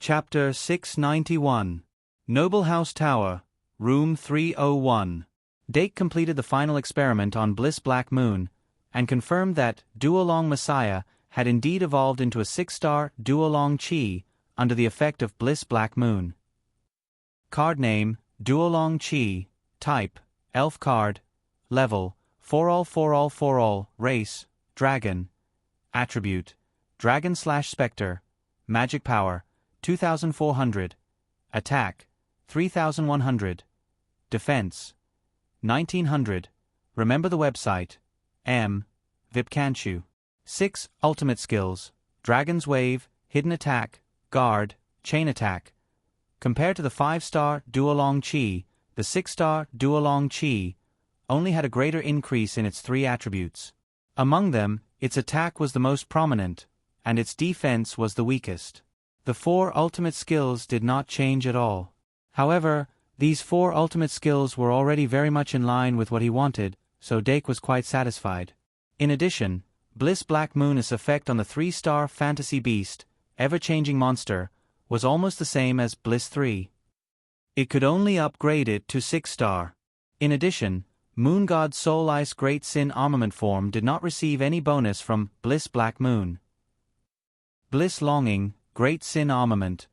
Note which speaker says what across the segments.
Speaker 1: Chapter 691. Noble House Tower, Room 301. Dake completed the final experiment on Bliss Black Moon, and confirmed that Duolong Messiah had indeed evolved into a 6-star Duolong Chi under the effect of Bliss Black Moon. Card name, Duolong Chi. Type, Elf card. Level, 4all. Race, Dragon. Attribute, Dragon/Spectre. Magic power, 2400. Attack, 3100. Defense, 1900. Remember the website. Vipkanchu. 6 ultimate skills: Dragon's Wave, Hidden Attack, Guard, Chain Attack. Compared to the 5-star Duolong Chi, the 6-star Duolong Chi only had a greater increase in its 3 attributes. Among them, its attack was the most prominent, and its defense was the weakest. The 4 ultimate skills did not change at all. However, these 4 ultimate skills were already very much in line with what he wanted, so Dake was quite satisfied. In addition, Bliss Black Moon's effect on the 3-star fantasy beast, ever-changing monster, was almost the same as Bliss 3. It could only upgrade it to 6-star. In addition, Moon God Soul Ice Great Sin Armament form did not receive any bonus from Bliss Black Moon. Bliss Longing, Great Sin Armament.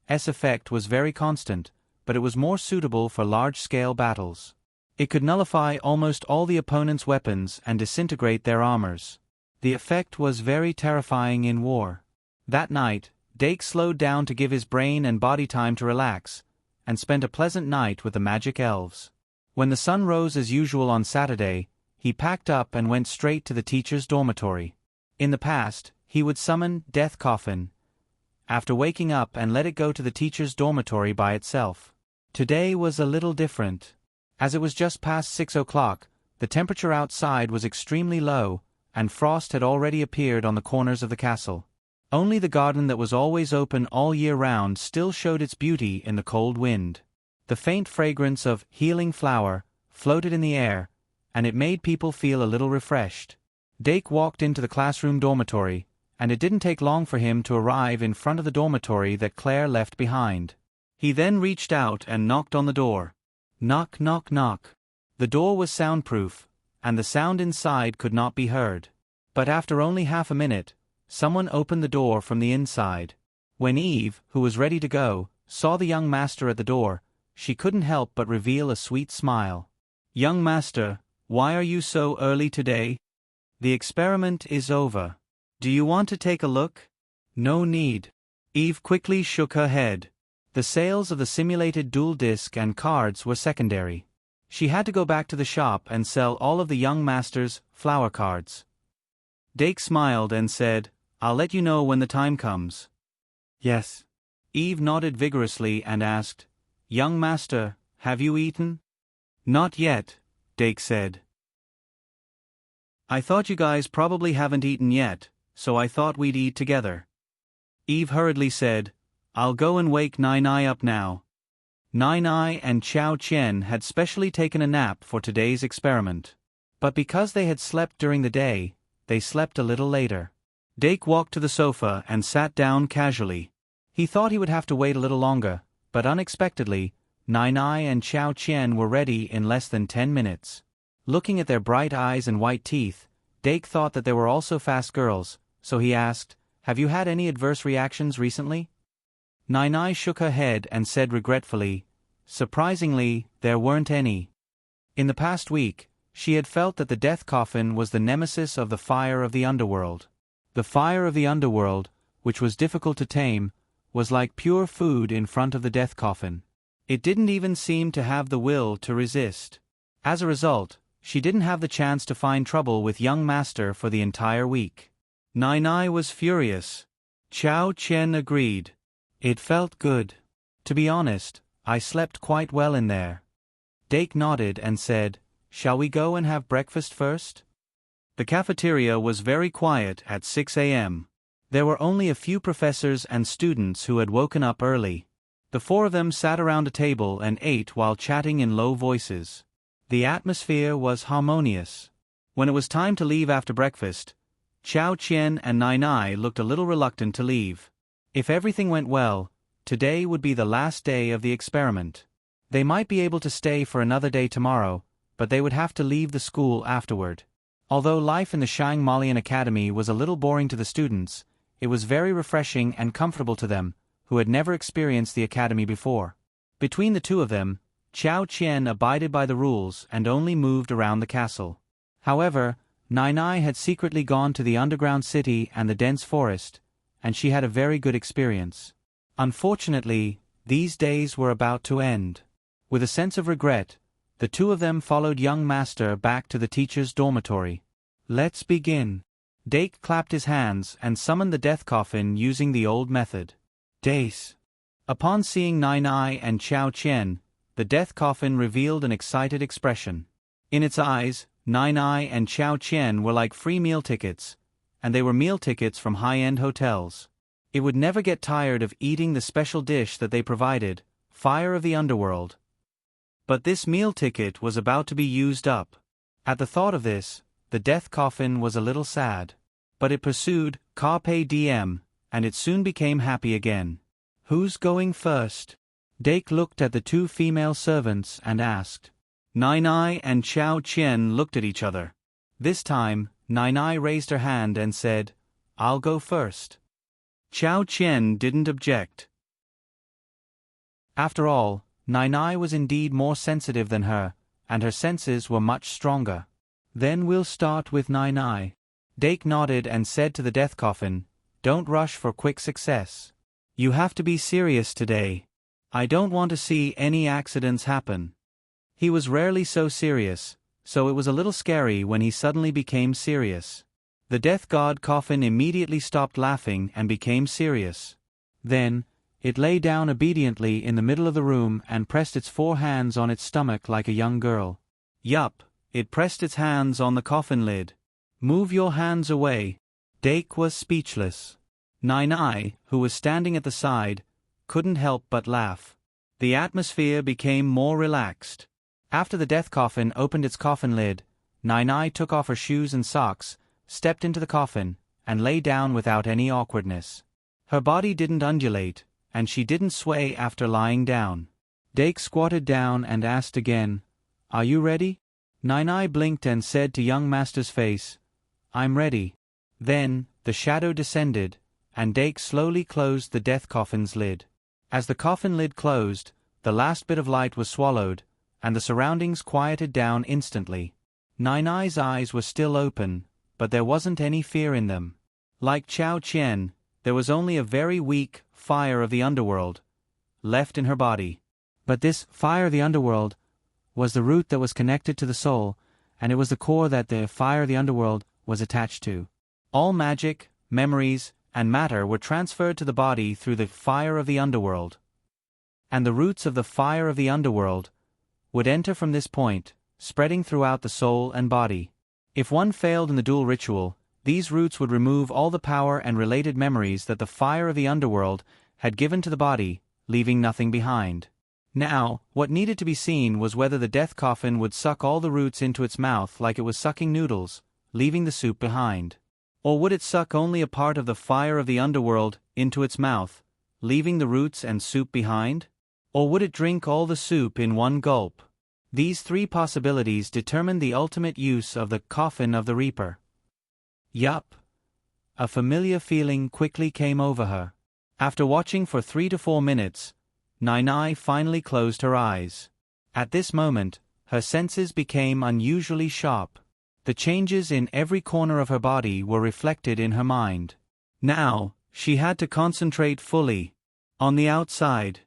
Speaker 1: S effect was very constant, but it was more suitable for large-scale battles. It could nullify almost all the opponent's weapons and disintegrate their armors. The effect was very terrifying in war. That night, Dake slowed down to give his brain and body time to relax, and spent a pleasant night with the magic elves. When the sun rose as usual on Saturday, he packed up and went straight to the teacher's dormitory. In the past, he would summon Death Coffin after waking up and let it go to the teacher's dormitory by itself. Today was a little different. As it was just past 6 o'clock, the temperature outside was extremely low, and frost had already appeared on the corners of the castle. Only the garden that was always open all year round still showed its beauty in the cold wind. The faint fragrance of healing flower floated in the air, and it made people feel a little refreshed. Dake walked into the classroom dormitory, and it didn't take long for him to arrive in front of the dormitory that Claire left behind. He then reached out and knocked on the door. Knock, knock, knock. The door was soundproof, and the sound inside could not be heard. But after only half a minute, someone opened the door from the inside. When Eve, who was ready to go, saw the young master at the door, she couldn't help but reveal a sweet smile. "Young master, why are you so early today? The experiment is over. Do you want to take a look?" "No need." Eve quickly shook her head. The sales of the simulated dual disc and cards were secondary. She had to go back to the shop and sell all of the young master's flower cards. Dake smiled and said, "I'll let you know when the time comes." "Yes." Eve nodded vigorously and asked, "Young master, have you eaten?" "Not yet," Dake said. "I thought you guys probably haven't eaten yet, so I thought we'd eat together." Eve hurriedly said, "I'll go and wake Nai up now." Nai and Chao Chen had specially taken a nap for today's experiment. But because they had slept during the day, they slept a little later. Dake walked to the sofa and sat down casually. He thought he would have to wait a little longer, but unexpectedly, Nai and Chao Chen were ready in less than 10 minutes. Looking at their bright eyes and white teeth, Dake thought that they were also fast girls, so he asked, "Have you had any adverse reactions recently?" Nai shook her head and said regretfully, "Surprisingly, there weren't any." In the past week, she had felt that the death coffin was the nemesis of the fire of the underworld. The fire of the underworld, which was difficult to tame, was like pure food in front of the death coffin. It didn't even seem to have the will to resist. As a result, she didn't have the chance to find trouble with young master for the entire week. Nai was furious. Chao Chen agreed. "It felt good. To be honest, I slept quite well in there." Dake nodded and said, "Shall we go and have breakfast first?" The cafeteria was very quiet at 6 a.m. There were only a few professors and students who had woken up early. The 4 of them sat around a table and ate while chatting in low voices. The atmosphere was harmonious. When it was time to leave after breakfast, Chao Chen and Nai looked a little reluctant to leave. If everything went well, today would be the last day of the experiment. They might be able to stay for another day tomorrow, but they would have to leave the school afterward. Although life in the Shang Malian Academy was a little boring to the students, it was very refreshing and comfortable to them, who had never experienced the academy before. Between the two of them, Qiao Qian abided by the rules and only moved around the castle. However, Nai had secretly gone to the underground city and the dense forest, and she had a very good experience. Unfortunately, these days were about to end. With a sense of regret, the two of them followed young master back to the teacher's dormitory. Let's begin. Dake clapped his hands and summoned the death coffin using the old method. Dace. Upon seeing Nai and Qiao Qian, the death coffin revealed an excited expression. In its eyes, Nai and Qiao Qian were like free meal tickets, and they were meal tickets from high-end hotels. It would never get tired of eating the special dish that they provided, fire of the underworld. But this meal ticket was about to be used up. At the thought of this, the death coffin was a little sad. But it pursued, carpe diem, and it soon became happy again. Who's going first? Dake looked at the two female servants and asked. Nai and Qiao Qian looked at each other. This time, Nai raised her hand and said, I'll go first. Qiao Qian didn't object. After all, Nai was indeed more sensitive than her, and her senses were much stronger. Then we'll start with Nai. Dake nodded and said to the death coffin, Don't rush for quick success. You have to be serious today. I don't want to see any accidents happen. He was rarely so serious, so it was a little scary when he suddenly became serious. The death god coffin immediately stopped laughing and became serious. Then, it lay down obediently in the middle of the room and pressed its 4 hands on its stomach like a young girl. Yup, it pressed its hands on the coffin lid. Move your hands away. Dake was speechless. Nai, who was standing at the side, couldn't help but laugh. The atmosphere became more relaxed. After the death coffin opened its coffin lid, Nai took off her shoes and socks, stepped into the coffin, and lay down without any awkwardness. Her body didn't undulate, and she didn't sway after lying down. Dake squatted down and asked again, Are you ready? Nai blinked and said to young master's face, I'm ready. Then, the shadow descended, and Dake slowly closed the death coffin's lid. As the coffin lid closed, the last bit of light was swallowed, and the surroundings quieted down instantly. Nai's eyes were still open, but there wasn't any fear in them. Like Qiao Qian, there was only a very weak fire of the underworld left in her body. But this fire of the underworld was the root that was connected to the soul, and it was the core that the fire of the underworld was attached to. All magic, memories, and matter were transferred to the body through the fire of the underworld. And the roots of the fire of the underworld would enter from this point, spreading throughout the soul and body. If one failed in the dual ritual, these roots would remove all the power and related memories that the fire of the underworld had given to the body, leaving nothing behind. Now, what needed to be seen was whether the death coffin would suck all the roots into its mouth like it was sucking noodles, leaving the soup behind. Or would it suck only a part of the fire of the underworld into its mouth, leaving the roots and soup behind? Or would it drink all the soup in one gulp? These 3 possibilities determined the ultimate use of the coffin of the Reaper. Yup. A familiar feeling quickly came over her. After watching for 3 to 4 minutes, Nai finally closed her eyes. At this moment, her senses became unusually sharp. The changes in every corner of her body were reflected in her mind. Now, she had to concentrate fully. On the outside,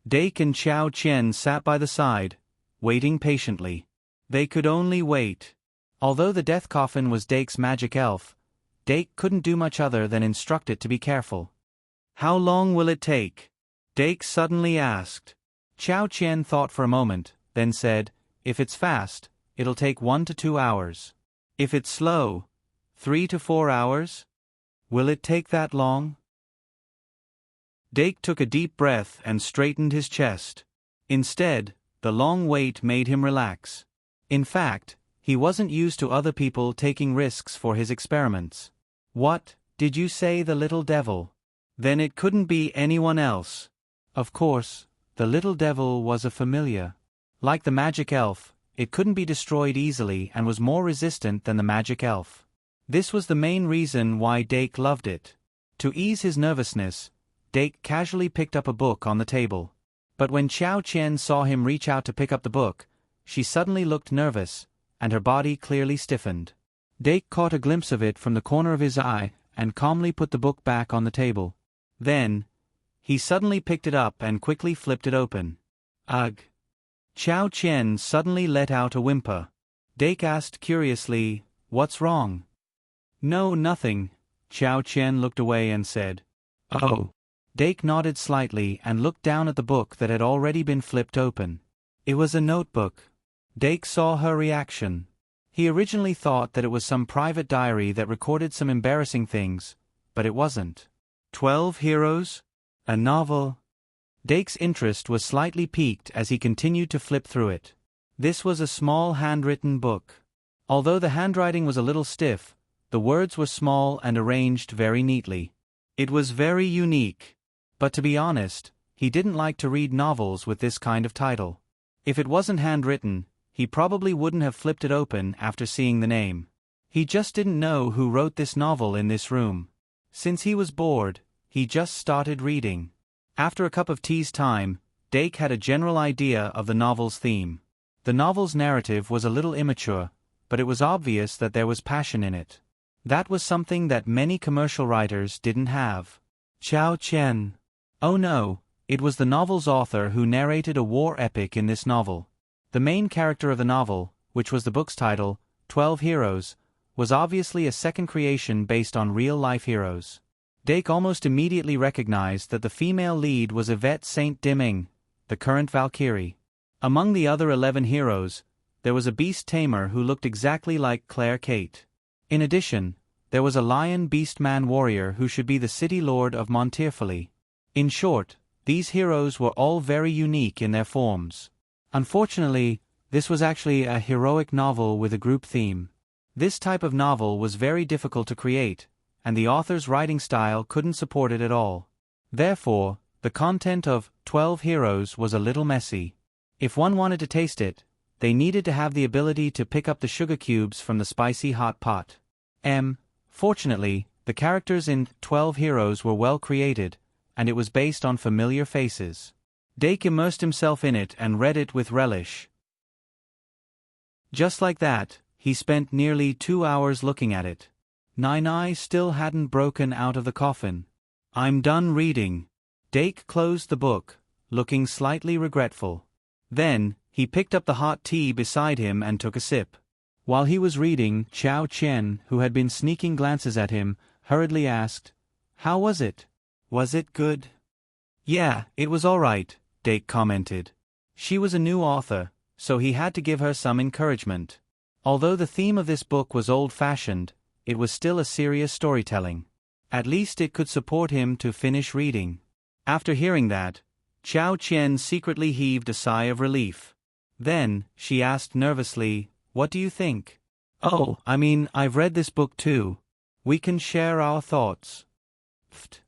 Speaker 1: Dake and Qiao Qian sat by the side, waiting patiently. They could only wait. Although the death coffin was Dake's magic elf, Dake couldn't do much other than instruct it to be careful. How long will it take? Dake suddenly asked. Qiao Qian thought for a moment, then said, If it's fast, it'll take 1 to 2 hours. If it's slow, 3 to 4 hours? Will it take that long? Dake took a deep breath and straightened his chest. Instead, the long wait made him relax. In fact, he wasn't used to other people taking risks for his experiments. What, did you say, the little devil? Then it couldn't be anyone else. Of course, the little devil was a familiar. Like the magic elf, it couldn't be destroyed easily and was more resistant than the magic elf. This was the main reason why Dake loved it. To ease his nervousness, Dake casually picked up a book on the table. But when Qiao Qian saw him reach out to pick up the book, she suddenly looked nervous, and her body clearly stiffened. Dake caught a glimpse of it from the corner of his eye and calmly put the book back on the table. Then, he suddenly picked it up and quickly flipped it open. Ugh! Qiao Qian suddenly let out a whimper. Dake asked curiously, "What's wrong?" "No, nothing." Qiao Qian looked away and said, "Oh." Dake nodded slightly and looked down at the book that had already been flipped open. It was a notebook. Dake saw her reaction. He originally thought that it was some private diary that recorded some embarrassing things, but it wasn't. 12 Heroes? A novel? Dake's interest was slightly piqued as he continued to flip through it. This was a small handwritten book. Although the handwriting was a little stiff, the words were small and arranged very neatly. It was very unique. But to be honest, he didn't like to read novels with this kind of title. If it wasn't handwritten, he probably wouldn't have flipped it open after seeing the name. He just didn't know who wrote this novel in this room. Since he was bored, he just started reading. After a cup of tea's time, Dake had a general idea of the novel's theme. The novel's narrative was a little immature, but it was obvious that there was passion in it. That was something that many commercial writers didn't have. Qiao Qian. Oh no, it was the novel's author who narrated a war epic in this novel. The main character of the novel, which was the book's title, 12 Heroes, was obviously a second creation based on real-life heroes. Dake almost immediately recognized that the female lead was Yvette Saint Dimming, the current Valkyrie. Among the other 11 heroes, there was a beast tamer who looked exactly like Claire Kate. In addition, there was a lion beast-man warrior who should be the city lord of Montefiore. In short, these heroes were all very unique in their forms. Unfortunately, this was actually a heroic novel with a group theme. This type of novel was very difficult to create, and the author's writing style couldn't support it at all. Therefore, the content of 12 Heroes was a little messy. If one wanted to taste it, they needed to have the ability to pick up the sugar cubes from the spicy hot pot. Fortunately, the characters in 12 Heroes were well created, and it was based on familiar faces. Dake immersed himself in it and read it with relish. Just like that, he spent nearly 2 hours looking at it. Nai still hadn't broken out of the coffin. "I'm done reading." Dake closed the book, looking slightly regretful. Then, he picked up the hot tea beside him and took a sip. While he was reading, Qiao Qian, who had been sneaking glances at him, hurriedly asked, "How was it? Was it good?" "Yeah, it was all right," Dake commented. She was a new author, so he had to give her some encouragement. Although the theme of this book was old-fashioned, it was still a serious storytelling. At least it could support him to finish reading. After hearing that, Qiao Qian secretly heaved a sigh of relief. Then, she asked nervously, "What do you think?" "Oh, I've read this book too. We can share our thoughts." Pfft.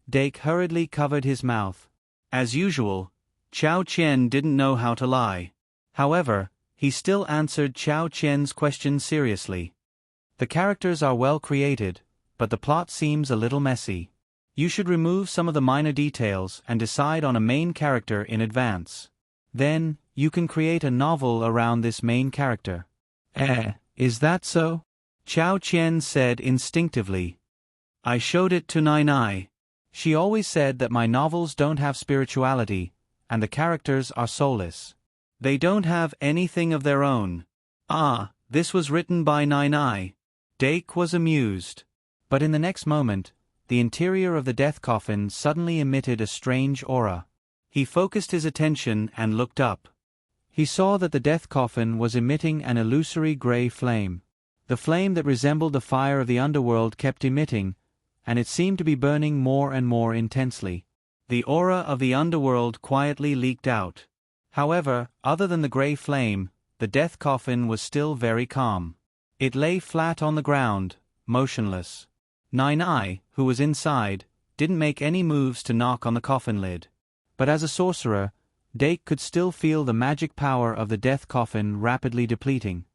Speaker 1: Dake hurriedly covered his mouth. As usual, Qiao Qian didn't know how to lie. However, he still answered Qiao Qian's question seriously. "The characters are well created, but the plot seems a little messy. You should remove some of the minor details and decide on a main character in advance. Then, you can create a novel around this main character." Is that so?" Qiao Qian said instinctively. "I showed it to Nai. She always said that my novels don't have spirituality, and the characters are soulless. They don't have anything of their own." "Ah, this was written by Nai." Dake was amused. But in the next moment, the interior of the death coffin suddenly emitted a strange aura. He focused his attention and looked up. He saw that the death coffin was emitting an illusory gray flame. The flame that resembled the fire of the underworld kept emitting, and it seemed to be burning more and more intensely. The aura of the underworld quietly leaked out. However, other than the gray flame, the death coffin was still very calm. It lay flat on the ground, motionless. Nai, who was inside, didn't make any moves to knock on the coffin lid. But as a sorcerer, Dake could still feel the magic power of the death coffin rapidly depleting.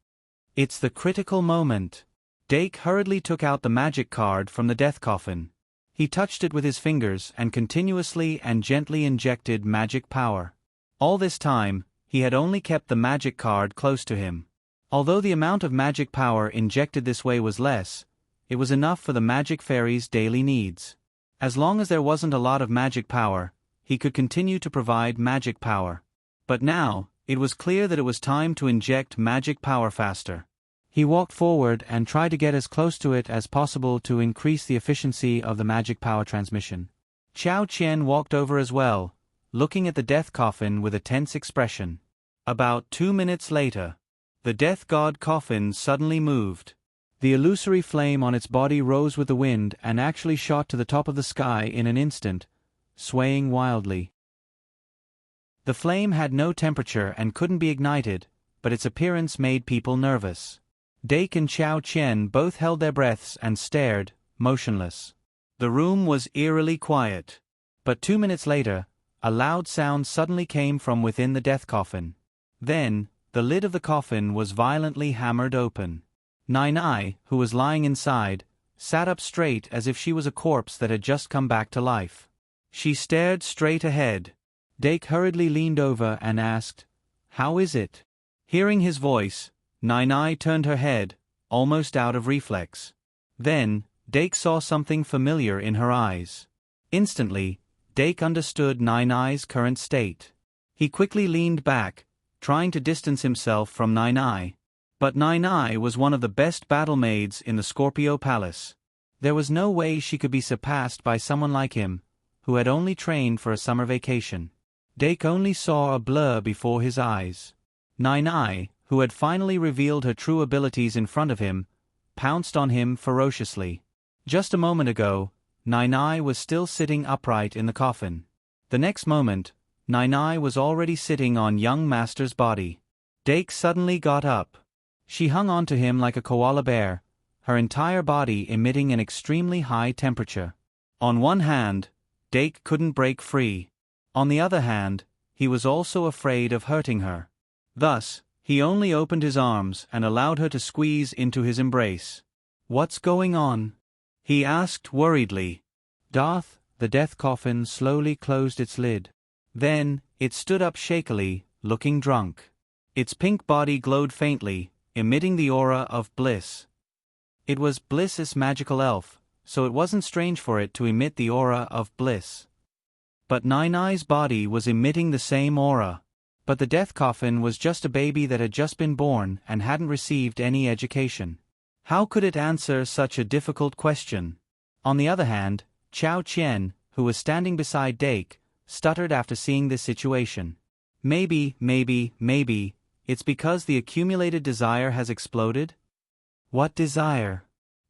Speaker 1: It's the critical moment. Dake hurriedly took out the magic card from the death coffin. He touched it with his fingers and continuously and gently injected magic power. All this time, he had only kept the magic card close to him. Although the amount of magic power injected this way was less, it was enough for the magic fairy's daily needs. As long as there wasn't a lot of magic power, he could continue to provide magic power. But now, it was clear that it was time to inject magic power faster. He walked forward and tried to get as close to it as possible to increase the efficiency of the magic power transmission. Qiao Qian walked over as well, looking at the death coffin with a tense expression. About 2 minutes later, the death god coffin suddenly moved. The illusory flame on its body rose with the wind and actually shot to the top of the sky in an instant, swaying wildly. The flame had no temperature and couldn't be ignited, but its appearance made people nervous. Dake and Qiao Qian both held their breaths and stared, motionless. The room was eerily quiet. But 2 minutes later, a loud sound suddenly came from within the death coffin. Then, the lid of the coffin was violently hammered open. Nai, who was lying inside, sat up straight as if she was a corpse that had just come back to life. She stared straight ahead. Dake hurriedly leaned over and asked, "How is it?" Hearing his voice, Nai turned her head, almost out of reflex. Then, Dake saw something familiar in her eyes. Instantly, Dake understood Nai's current state. He quickly leaned back, trying to distance himself from Nai. But Nai was one of the best battle maids in the Scorpio Palace. There was no way she could be surpassed by someone like him, who had only trained for a summer vacation. Dake only saw a blur before his eyes. Nai, who had finally revealed her true abilities in front of him, pounced on him ferociously. Just a moment ago, Nai was still sitting upright in the coffin. The next moment, Nai was already sitting on young master's body. Dake suddenly got up. She hung onto him like a koala bear, her entire body emitting an extremely high temperature. On one hand, Dake couldn't break free. On the other hand, he was also afraid of hurting her. Thus, he only opened his arms and allowed her to squeeze into his embrace. "What's going on?" he asked worriedly. Darth, the death coffin slowly closed its lid. Then, it stood up shakily, looking drunk. Its pink body glowed faintly, emitting the aura of bliss. It was Bliss's magical elf, so it wasn't strange for it to emit the aura of bliss. But Nai's body was emitting the same aura. But the death coffin was just a baby that had just been born and hadn't received any education. How could it answer such a difficult question? On the other hand, Qiao Qian, who was standing beside Dake, stuttered after seeing this situation. Maybe, it's because the accumulated desire has exploded? What desire?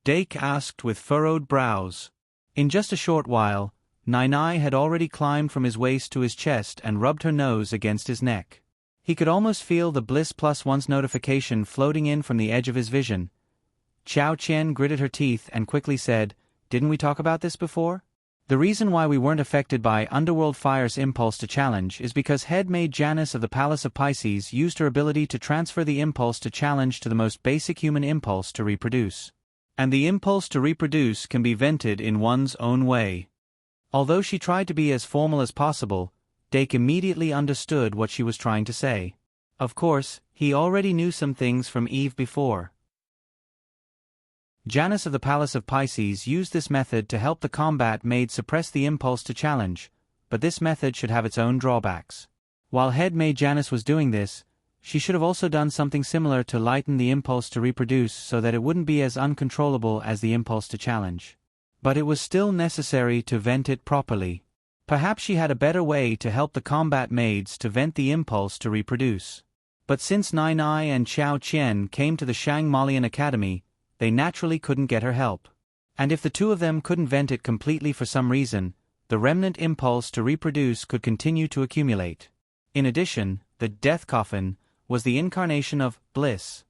Speaker 1: Dake asked with furrowed brows. In just a short while, Nai had already climbed from his waist to his chest and rubbed her nose against his neck. He could almost feel the Bliss +1's notification floating in from the edge of his vision. Qiao Qian gritted her teeth and quickly said, "Didn't we talk about this before?" The reason why we weren't affected by Underworld Fire's impulse to challenge is because head maid Janice of the Palace of Pisces used her ability to transfer the impulse to challenge to the most basic human impulse to reproduce. And the impulse to reproduce can be vented in one's own way. Although she tried to be as formal as possible, Dake immediately understood what she was trying to say. Of course, he already knew some things from Eve before. Janice of the Palace of Pisces used this method to help the combat maid suppress the impulse to challenge, but this method should have its own drawbacks. While head maid Janice was doing this, she should have also done something similar to lighten the impulse to reproduce so that it wouldn't be as uncontrollable as the impulse to challenge. But it was still necessary to vent it properly. Perhaps she had a better way to help the combat maids to vent the impulse to reproduce. But since Nai and Qiao Qian came to the Shang Malian Academy, they naturally couldn't get her help. And if the two of them couldn't vent it completely for some reason, the remnant impulse to reproduce could continue to accumulate. In addition, the death coffin was the incarnation of bliss.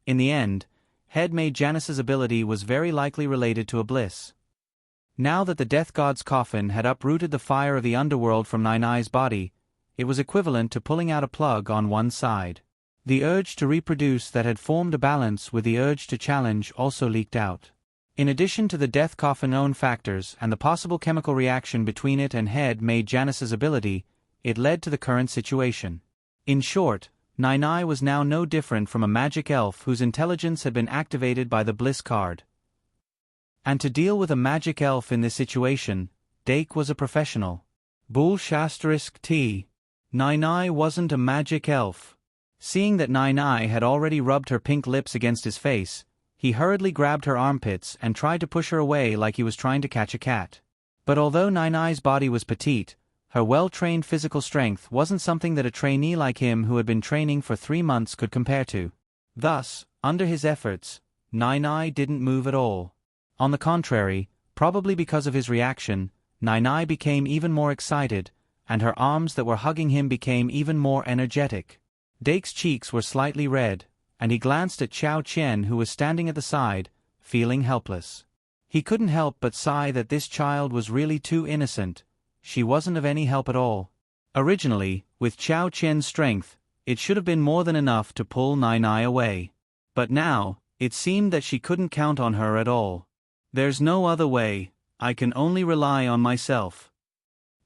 Speaker 1: In the end, head maid Janice's ability was very likely related to a bliss. Now that the death god's coffin had uprooted the fire of the underworld from Nainai's body, it was equivalent to pulling out a plug on one side. The urge to reproduce that had formed a balance with the urge to challenge also leaked out. In addition to the death coffin's own factors and the possible chemical reaction between it and had made Janice's ability, it led to the current situation. In short, Nainai was now no different from a magic elf whose intelligence had been activated by the bliss card. And to deal with a magic elf in this situation, Dake was a professional. T. Nainai wasn't a magic elf. Seeing that Nainai had already rubbed her pink lips against his face, he hurriedly grabbed her armpits and tried to push her away like he was trying to catch a cat. But although Nainai's body was petite, her well-trained physical strength wasn't something that a trainee like him who had been training for 3 months could compare to. Thus, under his efforts, Nainai didn't move at all. On the contrary, probably because of his reaction, Nainai became even more excited, and her arms that were hugging him became even more energetic. Dake's cheeks were slightly red, and he glanced at Xiao Qian who was standing at the side, feeling helpless. He couldn't help but sigh that this child was really too innocent. She wasn't of any help at all. Originally, with Xiao Qian's strength, it should have been more than enough to pull Nainai away. But now, it seemed that she couldn't count on her at all. There's no other way, I can only rely on myself.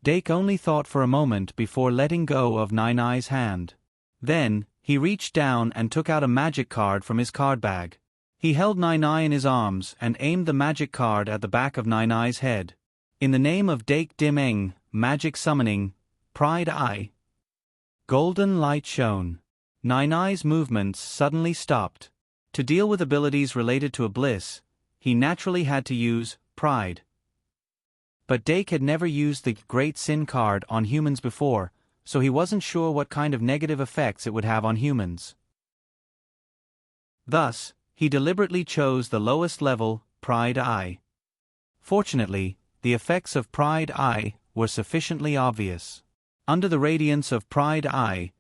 Speaker 1: Dake only thought for a moment before letting go of Nainai's hand. Then, he reached down and took out a magic card from his card bag. He held Nainai in his arms and aimed the magic card at the back of Nainai's head. In the name of Dake Dim-eng, magic summoning, Pride Eye. Golden light shone. Nainai's movements suddenly stopped. To deal with abilities related to a bliss, he naturally had to use Pride. But Dake had never used the Great Sin card on humans before, so he wasn't sure what kind of negative effects it would have on humans. Thus, he deliberately chose the lowest level, Pride Eye. Fortunately, the effects of Pride Eye were sufficiently obvious. Under the radiance of Pride Eye,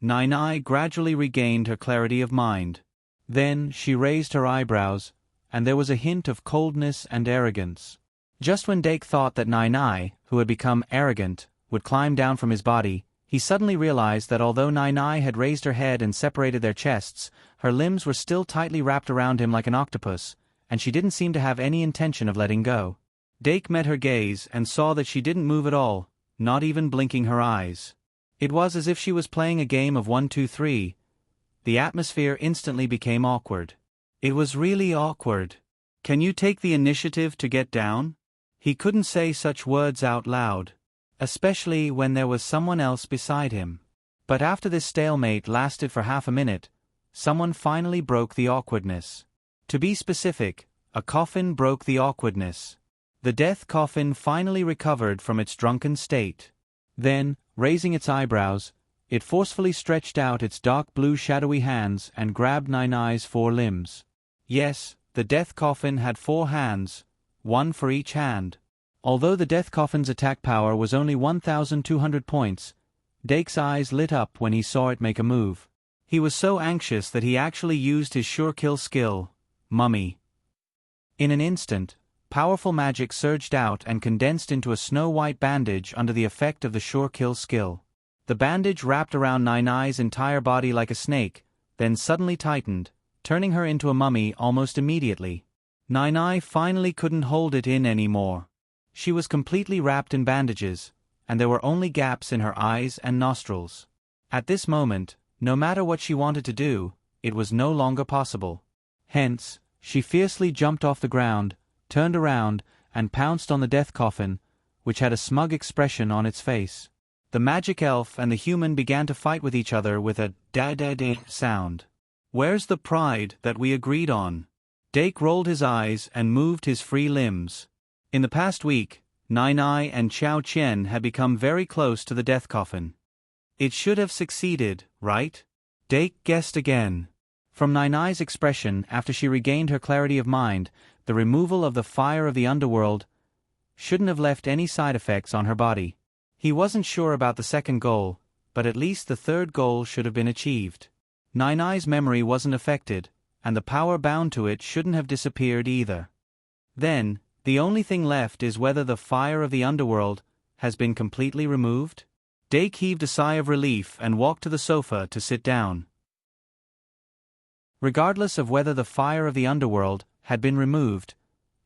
Speaker 1: Nainai gradually regained her clarity of mind. Then she raised her eyebrows, and there was a hint of coldness and arrogance. Just when Dake thought that Nainai, who had become arrogant, would climb down from his body, he suddenly realized that although Nainai had raised her head and separated their chests, her limbs were still tightly wrapped around him like an octopus, and she didn't seem to have any intention of letting go. Dake met her gaze and saw that she didn't move at all, not even blinking her eyes. It was as if she was playing a game of 1, 2, 3. The atmosphere instantly became awkward. It was really awkward. Can you take the initiative to get down? He couldn't say such words out loud, especially when there was someone else beside him. But after this stalemate lasted for half a minute, someone finally broke the awkwardness. To be specific, a coffin broke the awkwardness. The death coffin finally recovered from its drunken state. Then, raising its eyebrows, it forcefully stretched out its dark blue shadowy hands and grabbed Nainai's 4 limbs. Yes, the death coffin had 4 hands, 1 for each hand. Although the death coffin's attack power was only 1,200 points, Dake's eyes lit up when he saw it make a move. He was so anxious that he actually used his sure kill skill, Mummy. In an instant, powerful magic surged out and condensed into a snow-white bandage under the effect of the sure kill skill. The bandage wrapped around Nainai's entire body like a snake, then suddenly tightened, turning her into a mummy almost immediately. Nainai finally couldn't hold it in anymore. She was completely wrapped in bandages, and there were only gaps in her eyes and nostrils. At this moment, no matter what she wanted to do, it was no longer possible. Hence, she fiercely jumped off the ground, turned around, and pounced on the death coffin, which had a smug expression on its face. The magic elf and the human began to fight with each other with a da-da-da sound. Where's the pride that we agreed on? Dake rolled his eyes and moved his free limbs. In the past week, Nainai and Xiao Qian had become very close to the death coffin. It should have succeeded, right? Dake guessed again. From Nainai's expression after she regained her clarity of mind, the removal of the fire of the underworld shouldn't have left any side effects on her body. He wasn't sure about the second goal, but at least the third goal should have been achieved. Nainai's memory wasn't affected, and the power bound to it shouldn't have disappeared either. Then, The only thing left is whether the fire of the underworld has been completely removed? Dake heaved a sigh of relief and walked to the sofa to sit down. Regardless of whether the fire of the underworld had been removed,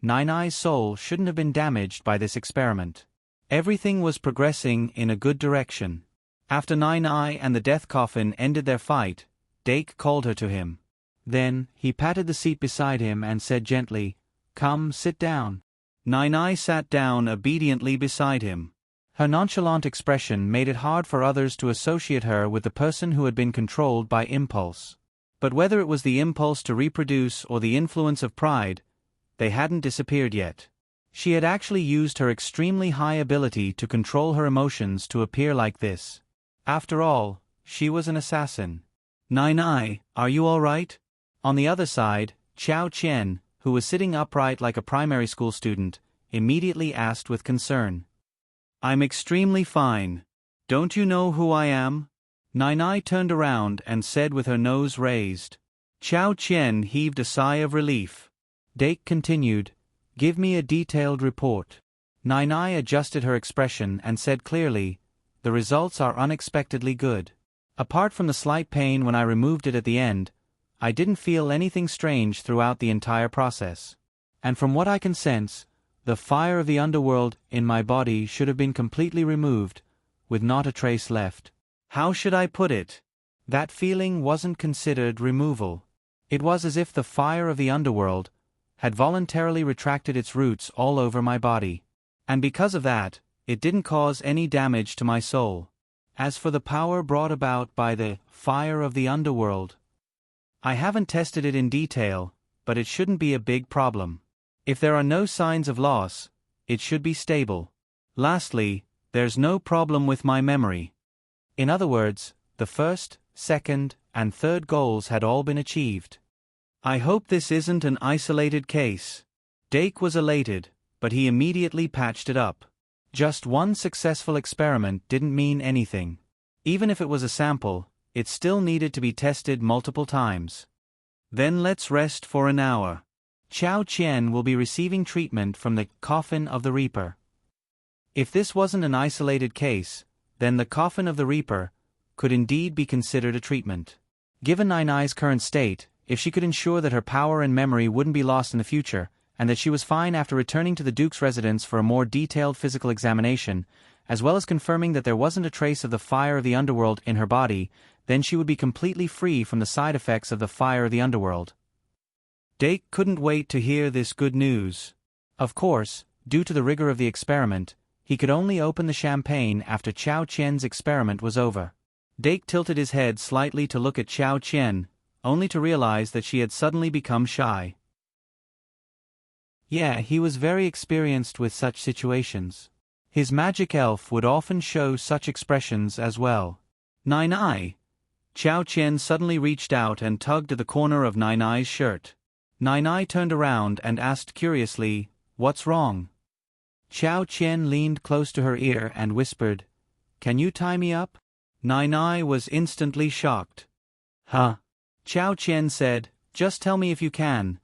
Speaker 1: Nine-Eye's soul shouldn't have been damaged by this experiment. Everything was progressing in a good direction. After Nine-Eye and the death coffin ended their fight, Dake called her to him. Then, he patted the seat beside him and said gently, "Come, sit down." Nine-Eye sat down obediently beside him. Her nonchalant expression made it hard for others to associate her with the person who had been controlled by impulse. But whether it was the impulse to reproduce or the influence of pride, they hadn't disappeared yet. She had actually used her extremely high ability to control her emotions to appear like this. After all, she was an assassin. "Nine-Eye, are you all right?" On the other side, Chao Qian, who was sitting upright like a primary school student, immediately asked with concern. "I'm extremely fine. Don't you know who I am?" Nine-Eye turned around and said with her nose raised. Chao Qian heaved a sigh of relief. Dake continued, "Give me a detailed report." Nine-Eye adjusted her expression and said clearly, "The results are unexpectedly good. Apart from the slight pain when I removed it at the end, I didn't feel anything strange throughout the entire process. And from what I can sense, the fire of the underworld in my body should have been completely removed, with not a trace left. How should I put it? That feeling wasn't considered removal. It was as if the fire of the underworld had voluntarily retracted its roots all over my body. And because of that, it didn't cause any damage to my soul. As for the power brought about by the fire of the underworld, I haven't tested it in detail, but it shouldn't be a big problem. If there are no signs of loss, it should be stable. Lastly, there's no problem with my memory. In other words, the first, second, and third goals had all been achieved. I hope this isn't an isolated case. Dake was elated, but he immediately patched it up. Just one successful experiment didn't mean anything. Even if it was a sample, it still needed to be tested multiple times. Then let's rest for an hour. Chao Qian will be receiving treatment from the coffin of the Reaper. If this wasn't an isolated case, then the coffin of the Reaper could indeed be considered a treatment. Given Nine-Eye's current state, if she could ensure that her power and memory wouldn't be lost in the future, and that she was fine after returning to the Duke's residence for a more detailed physical examination, as well as confirming that there wasn't a trace of the fire of the underworld in her body, then she would be completely free from the side effects of the fire of the underworld. Dake couldn't wait to hear this good news. Of course, due to the rigor of the experiment, he could only open the champagne after Chao Qian's experiment was over. Dake tilted his head slightly to look at Chao Qian, only to realize that she had suddenly become shy. Yeah, he was very experienced with such situations. His magic elf would often show such expressions as well. Nine-Eye. Chao Qian suddenly reached out and tugged at the corner of Nine-Eye's shirt. Nine-Eye turned around and asked curiously, "What's wrong?" Chao Qian leaned close to her ear and whispered, "Can you tie me up?" Nine-Eye was instantly shocked. "Huh?" Chao Qian said, "Just tell me if you can."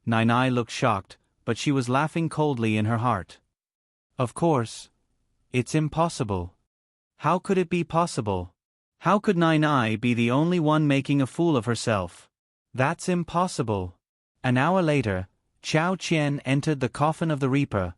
Speaker 1: Nine-Eye looked shocked, but she was laughing coldly in her heart. "Of course. It's impossible." How could it be possible? How could Nine-Eye be the only one making a fool of herself? That's impossible. An hour later, Chao Qian entered the coffin of the Reaper,